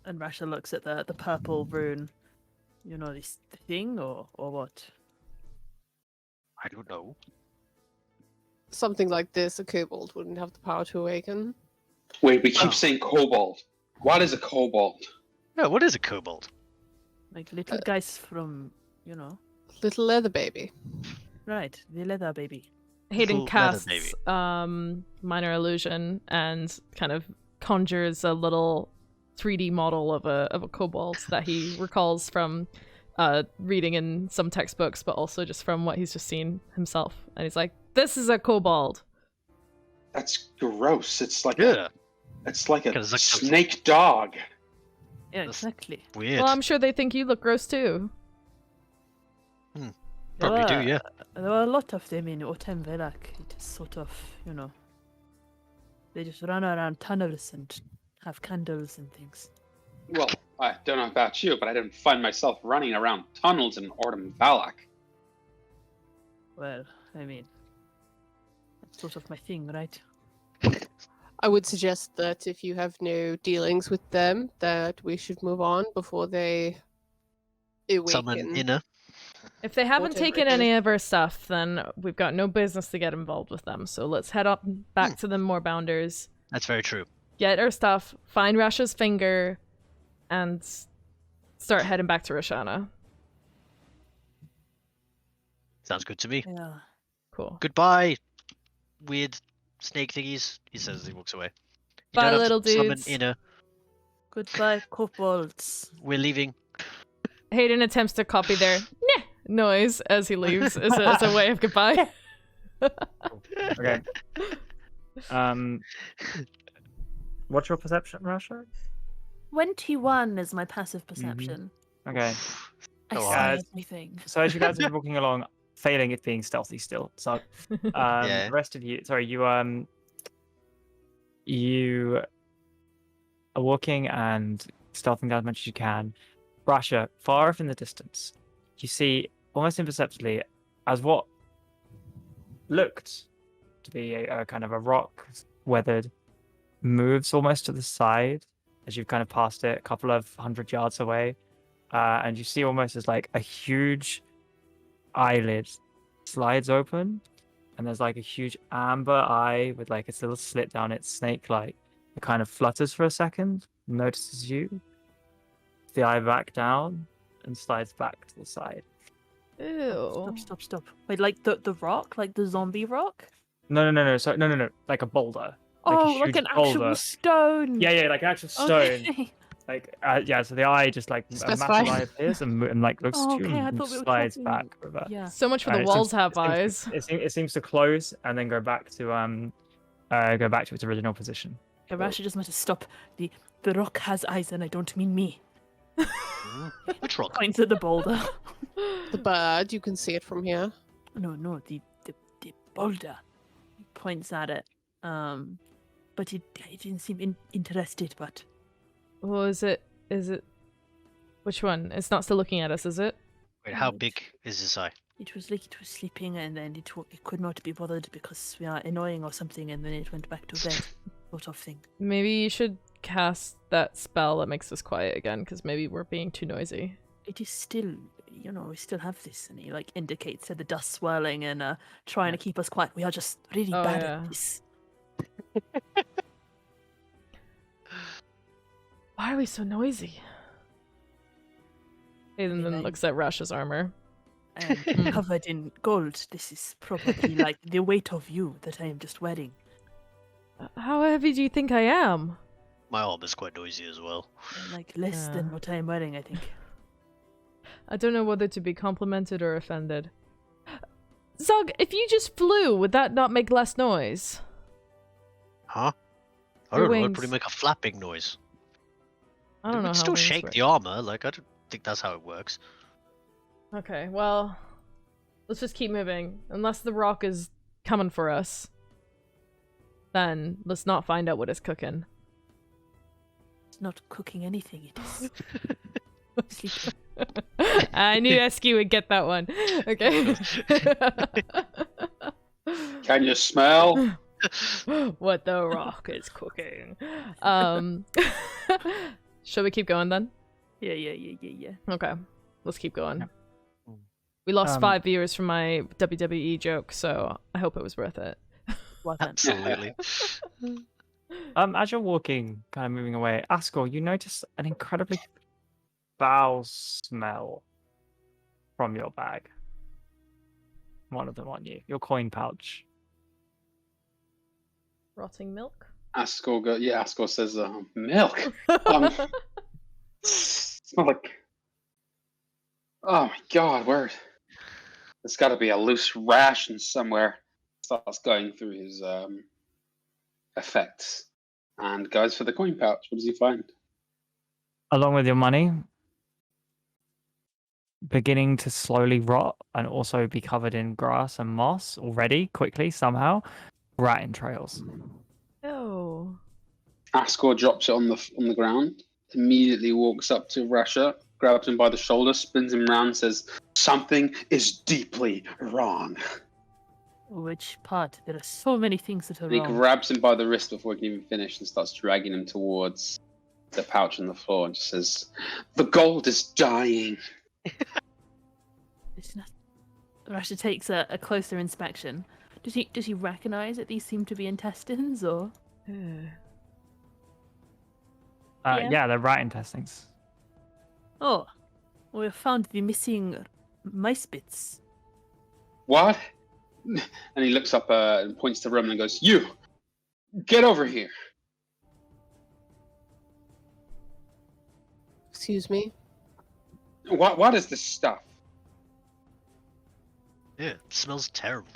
and Rasha looks at the purple rune. You know this thing or what? I don't know. Something like this, a kobold wouldn't have the power to awaken. Wait, we keep Oh. saying kobold. What is a kobold? Yeah, what is a kobold? Like little guys from, you know. Little leather baby. Right, the leather baby. Hayden Little leather casts baby. minor illusion and kind of conjures a little 3D model of a kobold that he recalls from reading in some textbooks, but also just from what he's just seen himself. And he's like, "This is a kobold." That's gross. It's like Yeah, it's like a 'Cause it's like- snake dog. Yeah, That's- exactly. weird. Well, I'm sure they think you look gross too. Probably do, There yeah. There were a lot of them in Otem Velak. It is sort of, you know. They just run around tunnels and have candles and things. Well, I don't know about you, but I didn't find myself running around tunnels in Ordem Valak. Well, I mean, that's sort of my thing, right? I would suggest that if you have no dealings with them, that we should move on before they Summon awaken. inner. If they haven't Whatever taken it any is. of our stuff, then we've got no business to get involved with them. So let's head up back to the Moorbounders, That's very true. get our stuff, find Rasha's finger, and start heading back to Roshana. Sounds good to me. Yeah. Cool. Goodbye, weird snake thingies. He says as he walks away. You Bye, don't have little to summon dudes. inner. Goodbye, kobolds. We're leaving. Hayden attempts to copy their "Nyeh" noise as he leaves as a way of goodbye. Okay. What's your perception, Rasha? 21 is my passive perception. Okay. I Oh, see wow. everything. So as you guys are walking along, failing at being stealthy still. So Yeah. the rest of you, sorry, you are walking and stealthing down as much as you can. Rasha, far off in the distance, you see almost imperceptibly as what looked to be a kind of a rock weathered moves almost to the side as you've kind of passed it a couple of 100 yards away, and you see almost as like a huge eyelid slides open, and there's like a huge amber eye with like its little slit down its snake-like. It kind of flutters for a second, notices you, the eye back down, and slides back to the side. Ew. Stop. Wait, like the rock? Like the zombie rock? No. So no. Like a boulder. Like a Oh, like huge an actual boulder. stone. Yeah, like an actual stone. Okay. Like yeah. So the eye just like a Specify. massive eye appears and like looks Oh, to you okay, I and thought we were slides talking- back. With a, Yeah. So much for the it walls seems- have it eyes. seems to- It seems to close and then go back to its original position. Yeah, Rasha just meant to stop. The rock has eyes, and I don't mean me. Which rock? Points at the boulder. The bird, you can see it from here. No, the boulder. He points at it. But it didn't seem interested. But Well, is it? Which one? It's not still looking at us, is it? Wait, how big is this eye? it was like it was sleeping, and then it could not be bothered because we are annoying or something, and then it went back to bed, sort of thing. Maybe you should cast that spell that makes us quiet again, because maybe we're being too noisy. It is still, we still have this, and he like indicates to the dust swirling and trying to keep us quiet. We are just really Oh, bad yeah. at this. Why are we so noisy? Hayden then looks at Rasha's armor. And covered in gold. This is probably like the weight of you that I am just wearing. How heavy do you think I am? My arm is quite noisy as well. Like less than what I am wearing, I think. I don't know whether to be complimented or offended. Zug, if you just flew, would that not make less noise? Huh? I Your don't know, it'd wings. probably make a flapping noise. I don't It know would how still wings shake work. the armor, like I don't think that's how it works. Okay, well, let's just keep moving. Unless the rock is coming for us, then let's not find out what it's cooking. It's not cooking anything, it is sleeping. I knew Esky would get that one. Okay. Can you smell? What the rock is cooking. Shall we keep going then? Yeah. Okay, let's keep going. We lost 5 viewers from my WWE joke, so I hope it was worth it. Well done. Absolutely. As you're walking, kind of moving away, Ascor, you notice an incredibly foul smell from your bag. One of them on you, your coin pouch. Rotting milk? Ascor says, milk. Smell like. Oh my god, where? There's got to be a loose ration somewhere. Starts going through his effects and goes for the coin pouch. What does he find? Along with your money, beginning to slowly rot and also be covered in grass and moss already, quickly, somehow, rat entrails. Oh. Ascor drops it on the ground. Immediately walks up to Rasha, grabs him by the shoulder, spins him round, says, "Something is deeply wrong." Which part? There are so many things that are And he wrong. grabs him by the wrist before he can even finish and starts dragging him towards the pouch on the floor and just says, "The gold is dying." It's not... Rasha takes a closer inspection. Does he recognize that these seem to be intestines, or? Yeah. Yeah, they're rat intestines. Oh, we have found the missing mice bits. What? And he looks up and points to Roman and goes, "You, get over here." Excuse me. What is this stuff? Yeah, it smells terrible.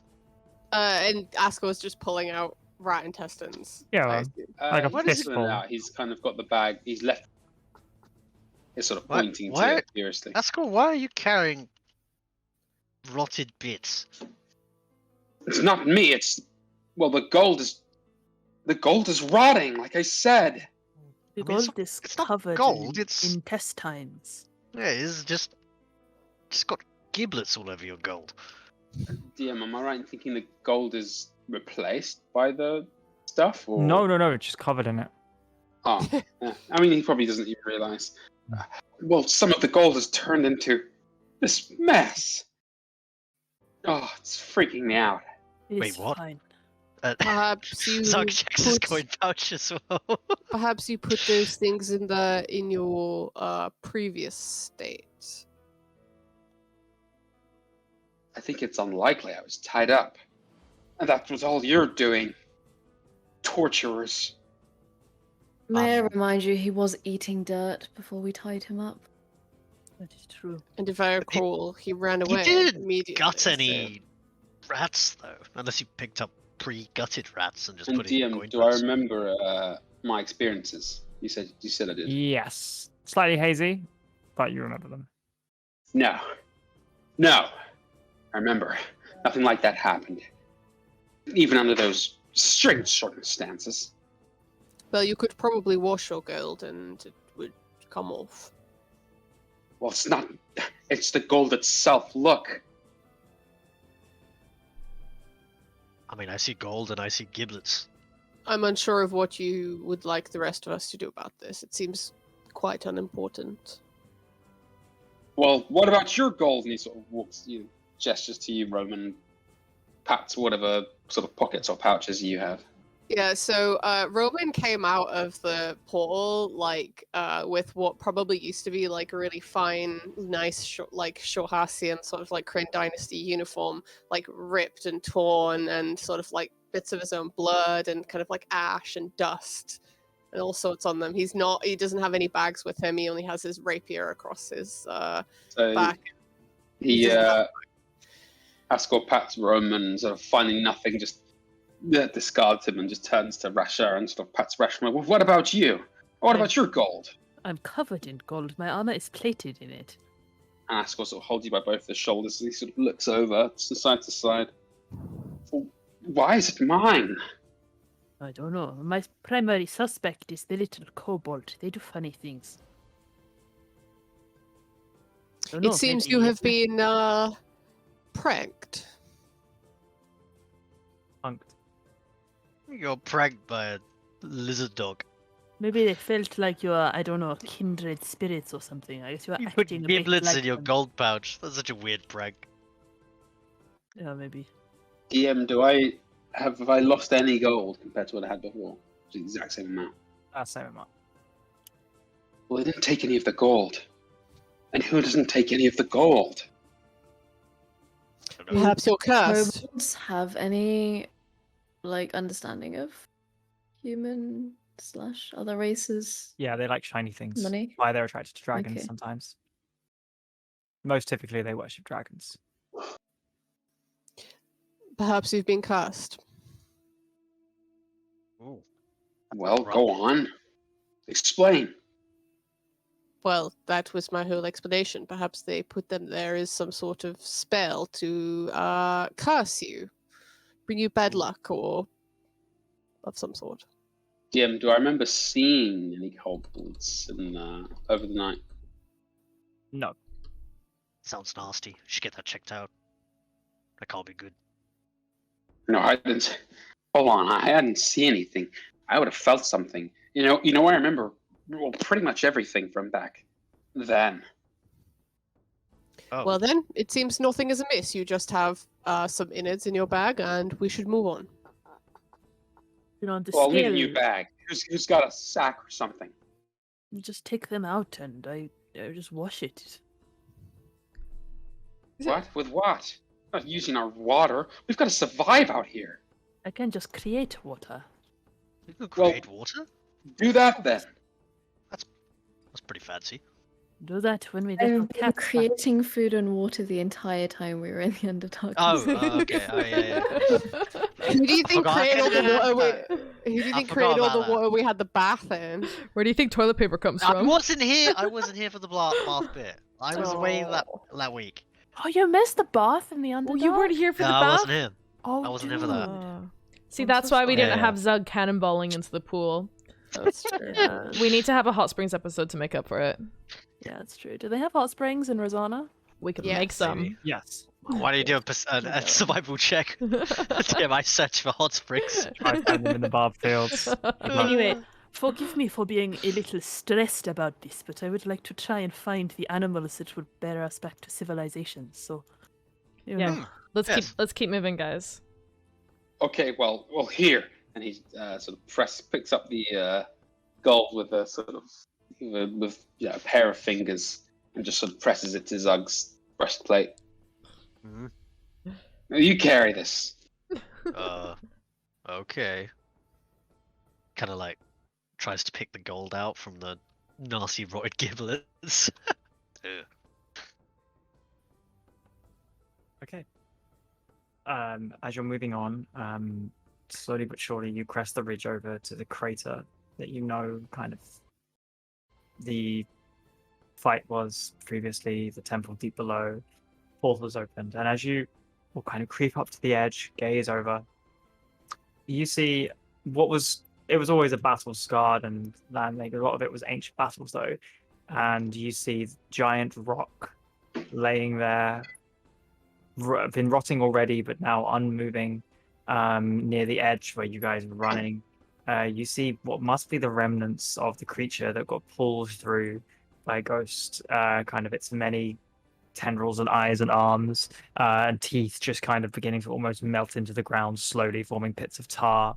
And Ascor is just pulling out rat intestines. Yeah, I well, assume. like a What is it fistful. out? He's kind of got the bag. He's left. He's sort of What? pointing to What? it curiously. Ascor, why are you carrying rotted bits? It's not me. It's the gold is rotting. Like I said. The I mean, gold is it's not covered gold, in it's- intestines. Yeah, it's just got giblets all over your gold. DM, am I right in thinking the gold is replaced by the stuff? Or... No, it's just covered in it. Oh, yeah. I mean, he probably doesn't even realize. Well, some of the gold has turned into this mess. Oh, it's freaking me out. It Wait, is what? fine. Perhaps you Zog checks his put- coin pouch as well. Perhaps you put those things in your previous state. I think it's unlikely. I was tied up. And that was all you're doing. Torturers. May I remind you, he was eating dirt before we tied him up. That is true. And if I recall, he ran away You didn't immediately. gut so- any rats, though. Unless you picked up pre-gutted rats and just And put it in your DM, coin do I purse. remember my experiences? You said I did. Yes. Slightly hazy, but you remember them. No. I remember. Nothing like that happened. Even under those strange circumstances. Well, you could probably wash your gold and it would come off. Well, it's not. It's the gold itself. Look. I mean, I see gold and I see giblets. I'm unsure of what you would like the rest of us to do about this. It seems quite unimportant. Well, what about your gold? And he sort of gestures to you, Roman, pats whatever sort of pockets or pouches you have. Yeah, so Roman came out of the portal with what probably used to be like a really fine, nice, Shorhassian sort of like Kryn Dynasty uniform, like ripped and torn, and sort of like bits of his own blood and kind of like ash and dust and all sorts on them. He doesn't have any bags with him. He only has his rapier across his So back. he Ascor pats Roman, sort of finding nothing, just discards him and just turns to Rasha and sort of pats Rasha. Well, what about you? What about your gold? I'm covered in gold. My armor is plated in it. And Ascor sort of holds you by both the shoulders and he sort of looks over side to side. Well, why is it mine? I don't know. My primary suspect is the little kobold. They do funny things. Don't know, It seems maybe you have it's- been pranked. Punked. You're pranked by a lizard dog. Maybe they felt like you are, I don't know, kindred spirits or something. I guess you are You put acting a bit giblets like in your them. gold pouch. That's such a weird prank. Yeah, maybe. DM, have I lost any gold compared to what I had before? It's the exact same amount. Same amount. Well, they didn't take any of the gold. And who doesn't take any of the gold? I don't know. Perhaps you're cursed. Kobolds have any understanding of human / other races? Yeah, they like shiny things. Money? Why they're attracted to dragons Okay. sometimes. Most typically, they worship dragons. Perhaps you've been cursed. Ooh. Well, go on. Explain. Well, that was my whole explanation. Perhaps they put them there as some sort of spell to curse you, bring you bad luck, or of some sort. DM, do I remember seeing any kobolds over the night? No. Sounds nasty. Should get that checked out. That can't be good. No, I didn't. Hold on, I hadn't seen anything. I would have felt something. You know. I remember pretty much everything from back then. Oh, Well then, it seems nothing is amiss. You just have some innards in your bag, and we should move on. You know, the Well, I'll leave a scale, new bag. Who's got a sack or something? you just take them out and I just wash it. What? With what? Not using our water. We've got to survive out here. I can just create water. you can Well- create water? Do that then. That's pretty fancy. Do that when we get our We were cats back. creating food and water the entire time we were in the Underdark. Oh, okay. Oh, yeah. Who do you think Forgot created all the about water? that. Who do you I think forgot created all about the water we had the bath in? Where do you think toilet paper comes I from? wasn't here. I wasn't here for the bath bit. I was away that week. Oh, you missed the bath in the Underdark? Oh, you weren't here for No, the I bath? wasn't here. Oh, I wasn't here for that. Oh. See, I'm that's so why we sorry. didn't Yeah. have Zug cannonballing into the pool. That's true. We need to have a hot springs episode to make up for it. Yeah, that's true. Do they have hot springs in Rosanna? We could Yes. make some. Maybe. Yes. Why do you do a survival check to get my search for hot springs? Try to find them in the Barbed Fields. Anyway, forgive me for being a little stressed about this, but I would like to try and find the animals that would bear us back to civilization. So, you Yeah. know. Yes. Let's keep moving, guys. Okay, well, here, and he sort of picks up the gold with a sort of with a pair of fingers and just sort of presses it to Zug's breastplate. Mhm. Now you carry this. Okay. Kind of like tries to pick the gold out from the nasty rotted giblets. Ugh. Okay. As you're moving on, slowly but surely you crest the ridge over to the crater that you know kind of the fight was previously, the temple deep below, portals opened, and as you will kind of creep up to the edge, gaze over, you see it was always a battle scarred and land, like a lot of it was ancient battles though, and you see giant rock laying there, been rotting already, but now unmoving, near the edge where you guys are running. You see what must be the remnants of the creature that got pulled through by a ghost, kind of its many tendrils and eyes and arms, and teeth just kind of beginning to almost melt into the ground slowly, forming pits of tar.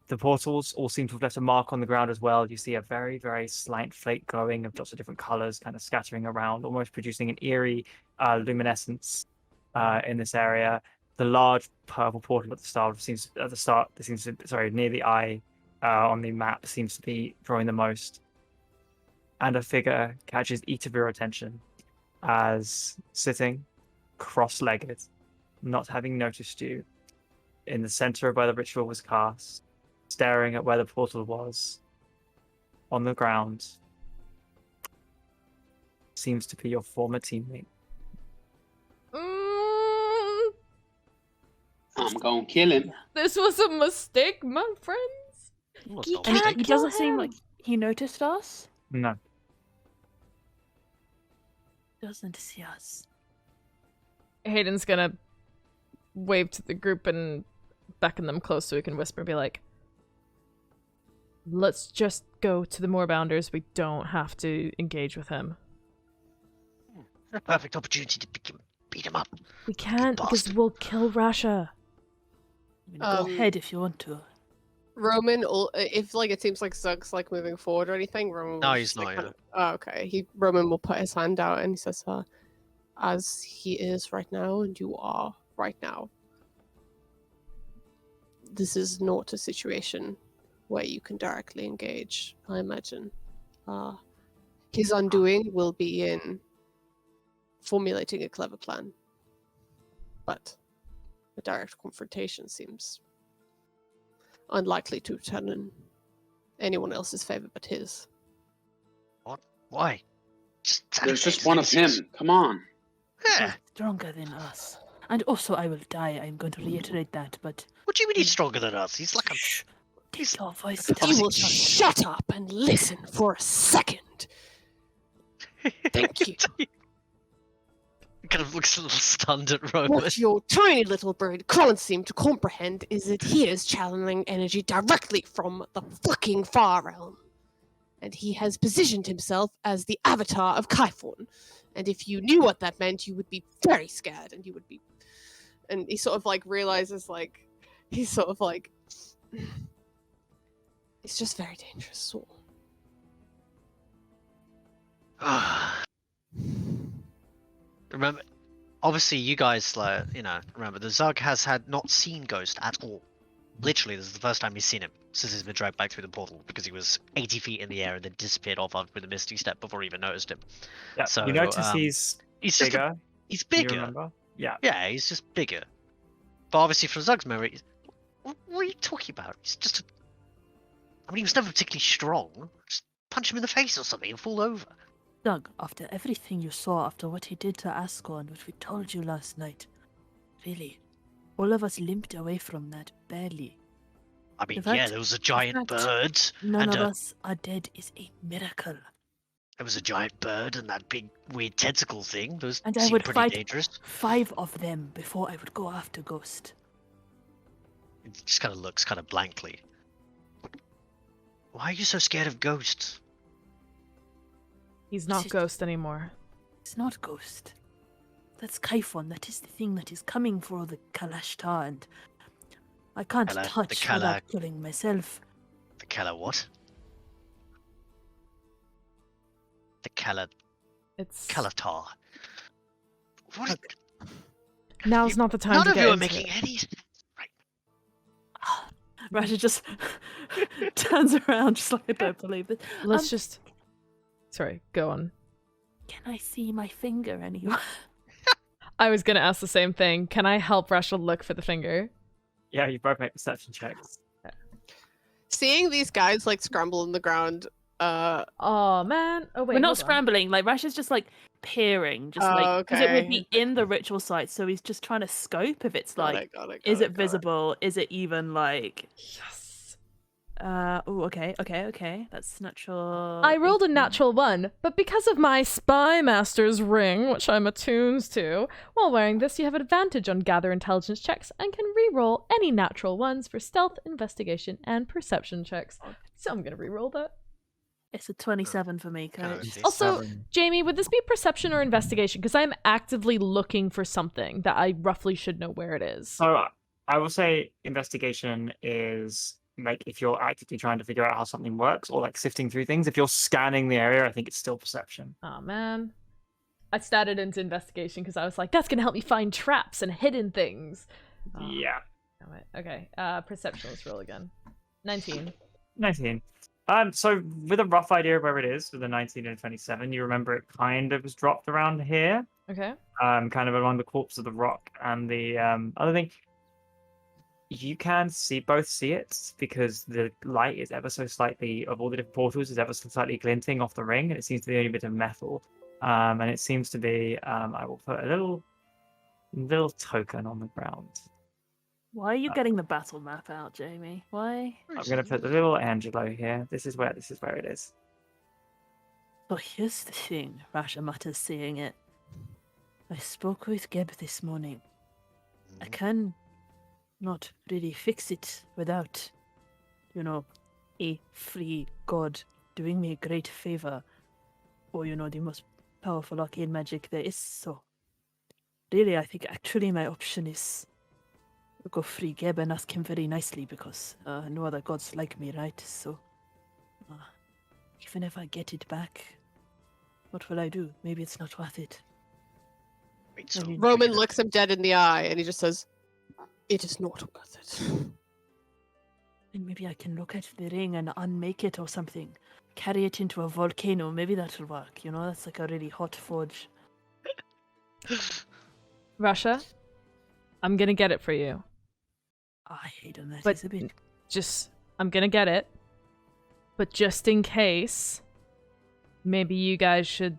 The portals all seem to have left a mark on the ground as well. You see a very, very slight flake glowing of lots of different colors kind of scattering around, almost producing an eerie luminescence in this area. The large purple portal near the eye on the map seems to be drawing the most. And a figure catches each of your attention as sitting cross-legged, not having noticed you, in the center of where the ritual was cast, staring at where the portal was, on the ground, seems to be your former teammate. I'm gonna kill him. This was a mistake, my friends. Well, it's He not a can't mistake. It kill doesn't seem him. like he noticed us. No. Doesn't see us. Hayden's gonna wave to the group and beckon them close so we can whisper and be like, let's just go to the Moorbounders. We don't have to engage with him. A perfect opportunity to beat him up. We can't because we'll kill Rasha. I mean, go ahead if you want to. Roman, if like it seems like Zug's like moving forward or anything, Roman. No, will he's just, like, not, kind of- Oh, okay. Roman will put his hand out and he says, "As he is right now, and you are right now. This is not a situation where you can directly engage. I imagine. His undoing will be in formulating a clever plan, but a direct confrontation seems unlikely to turn in anyone else's favor but his." Why? There's just one of him. Come on. Yeah. Stronger than us. And also, I will die. I'm going to reiterate that, but... What do you mean he's stronger than us? He's like a... Shh! Take your voice You down. will shut up and listen for a second. Thank you. kind of looks a little stunned at Roman. What your tiny little brain can't seem to comprehend is that he is channeling energy directly from the fucking Far Realm. And he has positioned himself as the avatar of Kaifon. And if you knew what that meant, you would be very scared, and you would be... And he sort of, like, realizes, like... He's sort of, like... It's just very dangerous, so... Remember, obviously, you guys, like, remember, the Zug has not seen Ghost at all. Literally, this is the first time he's seen him since he's been dragged back through the portal, because he was 80 feet in the air and then disappeared off with a misty step before he even noticed him. Yeah, So, you notice he's bigger. He's You bigger. remember? Yeah. Yeah, he's just bigger. But obviously, from Zug's memory, what are you talking about? He's just I mean, he was never particularly strong. Just punch him in the face or something and fall over. Doug, after everything you saw, after what he did to Ascor and what we told you last night, really, all of us limped away from that barely. I mean, The fact- yeah, there was a giant the fact bird. None and of us are dead is a miracle. There was a giant bird and that big weird tentacle thing. Those And I seemed would pretty fight dangerous. 5 of them before I would go after Ghost. He just kind of looks kind of blankly. Why are you so scared of ghosts? He's not It's- Ghost anymore. It's not Ghost. That's Kaifon. That is the thing that is coming for the Kalashtar, and I can't Kala- the touch Kala- without killing myself. The Kala what? The It's Kalatar. What? Is, now's not the time none to of get you are into making it. any sense. Rasha just turns around, just like, I don't believe this. Let's just. Sorry, go on. Can I see my finger anywhere? I was gonna ask the same thing. Can I help Rasha look for the finger? Yeah, you both make perception checks. Seeing these guys, like, scramble on the ground, Oh man. Oh wait. We're not hold on. scrambling. Like Rasha's just like peering, just like because it would be in the ritual site. So he's just trying to scope if it's like, is it visible? Is it even like? Yes. Oh, okay. That's natural. I rolled a 18. natural 1, but because of my Spy Master's ring, which I'm attuned to, while wearing this, you have advantage on gather intelligence checks and can re-roll any natural 1s for stealth, investigation, and perception checks. So I'm gonna re-roll that. It's a 27 for me, coach. Also, Jamie, would this be perception or investigation? Because I'm actively looking for something that I roughly should know where it is. So I will say investigation is like if you're actively trying to figure out how something works or like sifting through things. If you're scanning the area, I think it's still perception. Oh man. I started into investigation because I was like, that's gonna help me find traps and hidden things. Yeah. Damn it. Okay. Perception, let's roll again. 19. 19. So with a rough idea of where it is, with the 19 and 27, you remember it kind of was dropped around here. Okay. Kind of along the corpse of the rock. And the other thing, you can both see it because the light is ever so slightly, of all the different portals, is ever so slightly glinting off the ring, and it seems to be only a bit of metal. And it seems to be, I will put a little token on the ground. Why are you getting the battle map out, Jamie? Why? I'm going to put the little Angelo here. This is where it is. Oh, here's the thing, Rasha mutters, seeing it. I spoke with Geb this morning. I can not really fix it without, a free god doing me a great favor. Or, the most powerful arcane magic there is. So, really, I think actually my option is go free Geb and ask him very nicely because no other gods like me, right? So, even if I get it back, what will I do? Maybe it's not worth it. Wait, so Roman looks him dead in the eye and he just says, "It is not worth it." And maybe I can look at the ring and unmake it or something. Carry it into a volcano. Maybe that'll work. That's like a really hot forge. Rasha, I'm gonna get it for you. I hate on that. But It's a bit... I'm gonna get it. But just in case, maybe you guys should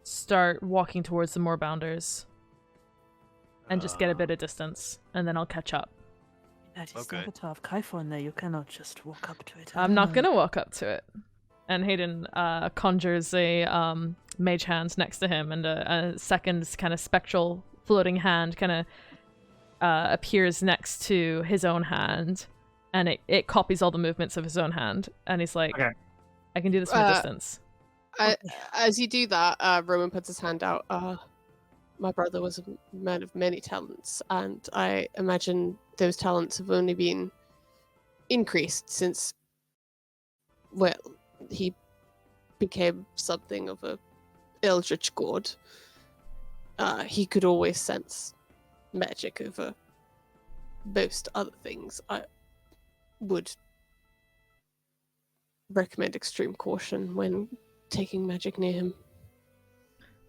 start walking towards the Moorbounders. And just get a bit of distance, and then I'll catch up. That is the avatar of Kaifon there. You cannot just walk up to it. I'm not gonna walk up to it. and Haydn conjures a mage hand next to him, and a second kind of spectral floating hand kind of appears next to his own hand, and it copies all the movements of his own hand, and he's like, Okay. I can do this from a distance. As you do that, Roman puts his hand out. My brother was a man of many talents, and I imagine those talents have only been increased since, well, he became something of a eldritch god. He could always sense magic over most other things. I would recommend extreme caution when taking magic near him.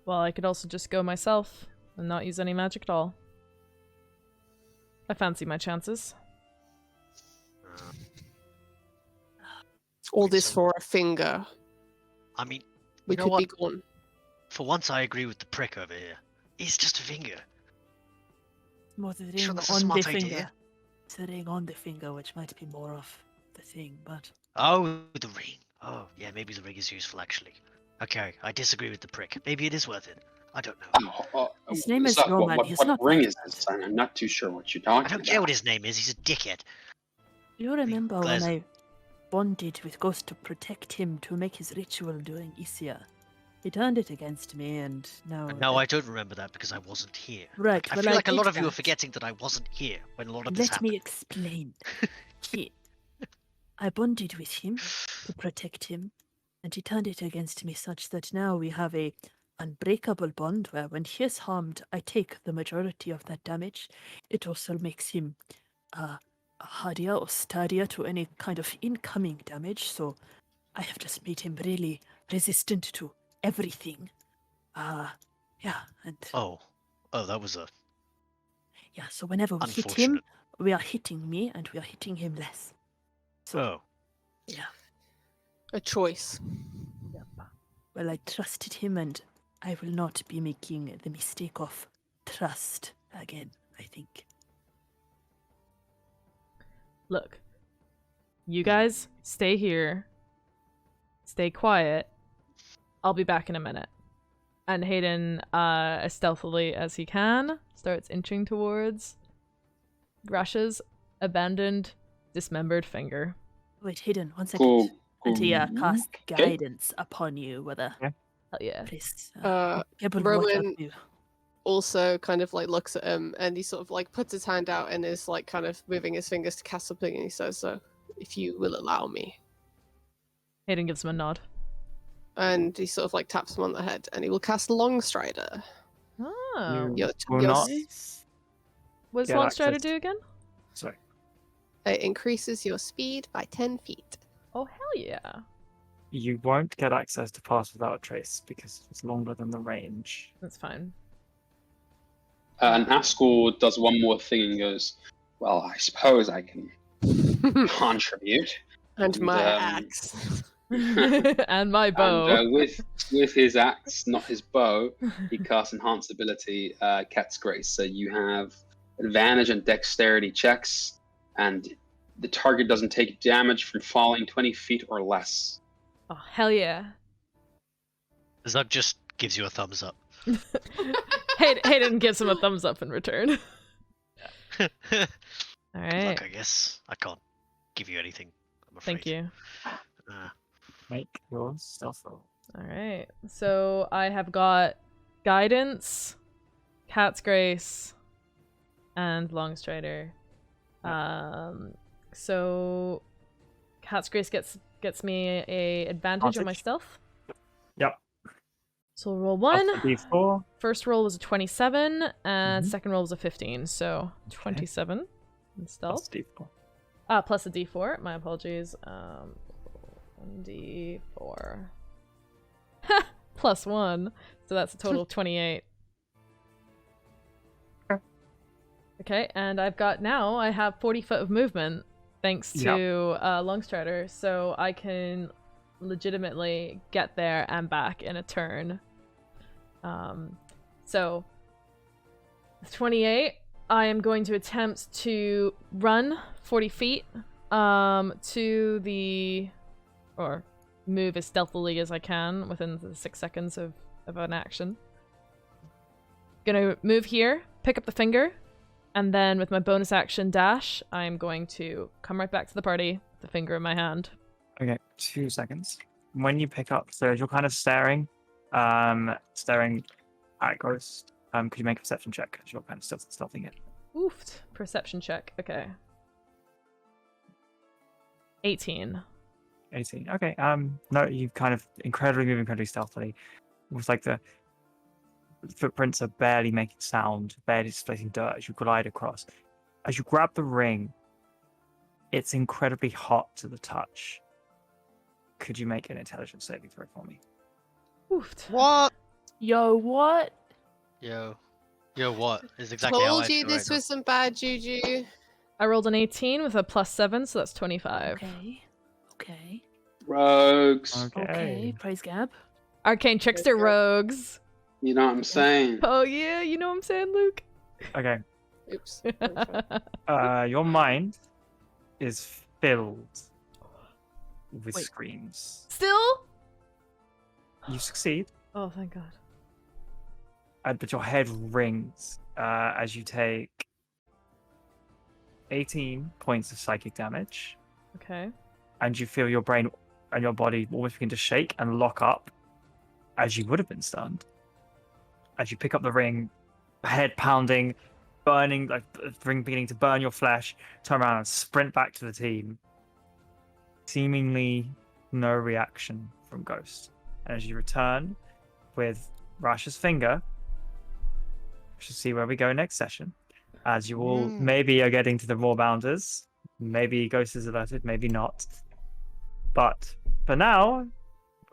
Well, I could also just go myself and not use any magic at all. I fancy my chances. All this for a finger. I mean, We you know could what? be gone. For once, I agree with the prick over here. It's just a finger. More the ring Sure, that's a on the smart finger. idea. It's the ring on the finger, which might be more of the thing, but Oh, the ring. Oh, yeah, maybe the ring is useful, actually. Okay, I disagree with the prick. Maybe it is worth it. I don't know. His name is Seth, Roman. What, He's what not ring that is bad. this? I'm not too sure what you're I talking don't about. care what his name is. He's a dickhead. Do you remember when Glass- I bonded with Ghost to protect him to make his ritual during Isia? He turned it against me, and now. No, I don't remember that because I wasn't here. Right, I well, feel like a did lot of you are that. forgetting that I wasn't here when a lot of this Let happened. me explain. I bonded with him to protect him, and he turned it against me such that now we have a unbreakable bond where when he is harmed, I take the majority of that damage. It also makes him hardier or sturdier to any kind of incoming damage, so I have just made him really resistant to everything. Yeah, and Oh, that was a yeah, so whenever we hit him, unfortunate. we are hitting me, and we are hitting him less. So, Oh, yeah. A choice. Well, I trusted him, and I will not be making the mistake of trust again, I think. Look, you guys stay here. Stay quiet. I'll be back in a minute. And Haydn, as stealthily as he can, starts inching towards Rasha's abandoned, dismembered finger. Wait, Haydn, 1 second. Cool. And he cool. cast Okay. guidance upon you with a Hell yeah. priest. Roman also kind of like looks at him, and he sort of like puts his hand out and is like kind of moving his fingers to cast something, and he says, if you will allow me. Haydn gives him a nod. And he sort of like taps him on the head, and he will cast Longstrider. Oh. You Your- will your not. What does Get Longstrider access. do again? Sorry. It increases your speed by 10 feet. Oh, hell yeah. You won't get access to Pass Without a Trace because it's longer than the range. That's fine. And Ascor does one more thing and goes, well, I suppose I can contribute. And my um, axe. And my bow. And with his axe, not his bow, he casts Enhanced Ability, Cat's Grace. So you have advantage on dexterity checks, and the target doesn't take damage from falling 20 feet or less. Oh, hell yeah. Zug just gives you a thumbs up. Hayden gives him a thumbs up in return. Good Alright. luck, I guess. I can't give you anything, I'm afraid. Thank you. Make your stealth roll. Alright. So I have got Guidance, Cat's Grace, and Longstrider. So Cat's Grace gets me a advantage on my Advantage. stealth. Yep. So roll one. Plus the D4. First roll was a 27, and Mhm. second roll was a 15, so 27 in Plus stealth. D4. Plus a D4. My apologies. 1D4. Plus 1. So that's a total of 28. Okay. Okay, and I have 40 foot of movement thanks to Longstrider, so I can legitimately get there and back in a turn. So 28, I am going to attempt to run 40 feet to the, or move as stealthily as I can within the 6 seconds of an action. Gonna move here, pick up the finger, and then with my bonus action dash, I'm going to come right back to the party, the finger in my hand. Okay, 2 seconds. When you pick up, so as you're kind of staring at Ghost, could you make a perception check as you're kind of stealthing it? Oofed. Perception check. Okay. 18. 18. Okay. No, you kind of incredibly stealthily. It's like the footprints are barely making sound, barely displacing dirt as you glide across. As you grab the ring, it's incredibly hot to the touch. Could you make an intelligence saving throw for me? Oofed. What? Yo, what? Yo, what is exactly how I Told you feel this right was some bad juju. I rolled an 18 with a +7, so that's 25. Okay. Rogues. Okay. Praise Gab. Arcane Trickster Rogues. You know what I'm saying? Oh yeah, you know what I'm saying, Luke? Okay. Oops. Your mind is filled with Wait. screams. Still? You succeed, Oh, thank God. but your head rings as you take 18 points of psychic damage, Okay. and you feel your brain and your body almost begin to shake and lock up as you would have been stunned. As you pick up the ring, head pounding, burning, like the ring beginning to burn your flesh, turn around and sprint back to the team. Seemingly no reaction from Ghost. And as you return with Rasha's finger, we should see where we go next session. As you all maybe are getting to the Moorbounders, maybe Ghost is alerted, maybe not. But for now,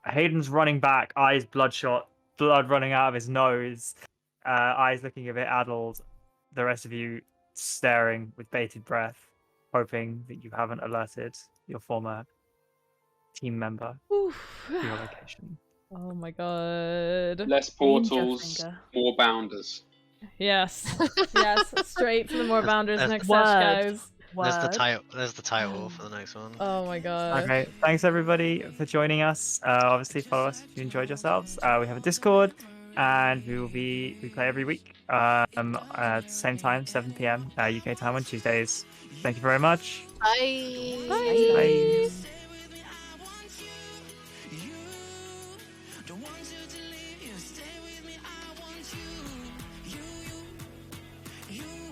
Haydn's running back, eyes bloodshot, blood running out of his nose, eyes looking a bit addled. The rest of you staring with bated breath, hoping that you haven't alerted your former team member Oof. to your location. Oh my God. Less portals, finger. more bounders. Yes. Yes. Straight to the Moorbounders That's- next Word. session, guys. There's the title for the next one. Oh my God. Okay, thanks everybody for joining us. Obviously, follow us if you enjoyed yourselves. We have a Discord, and we play every week at the same time, 7 p.m. UK time on Tuesdays. Thank you very much. Bye. Bye. Don't want you to leave, you stay with me. I want you.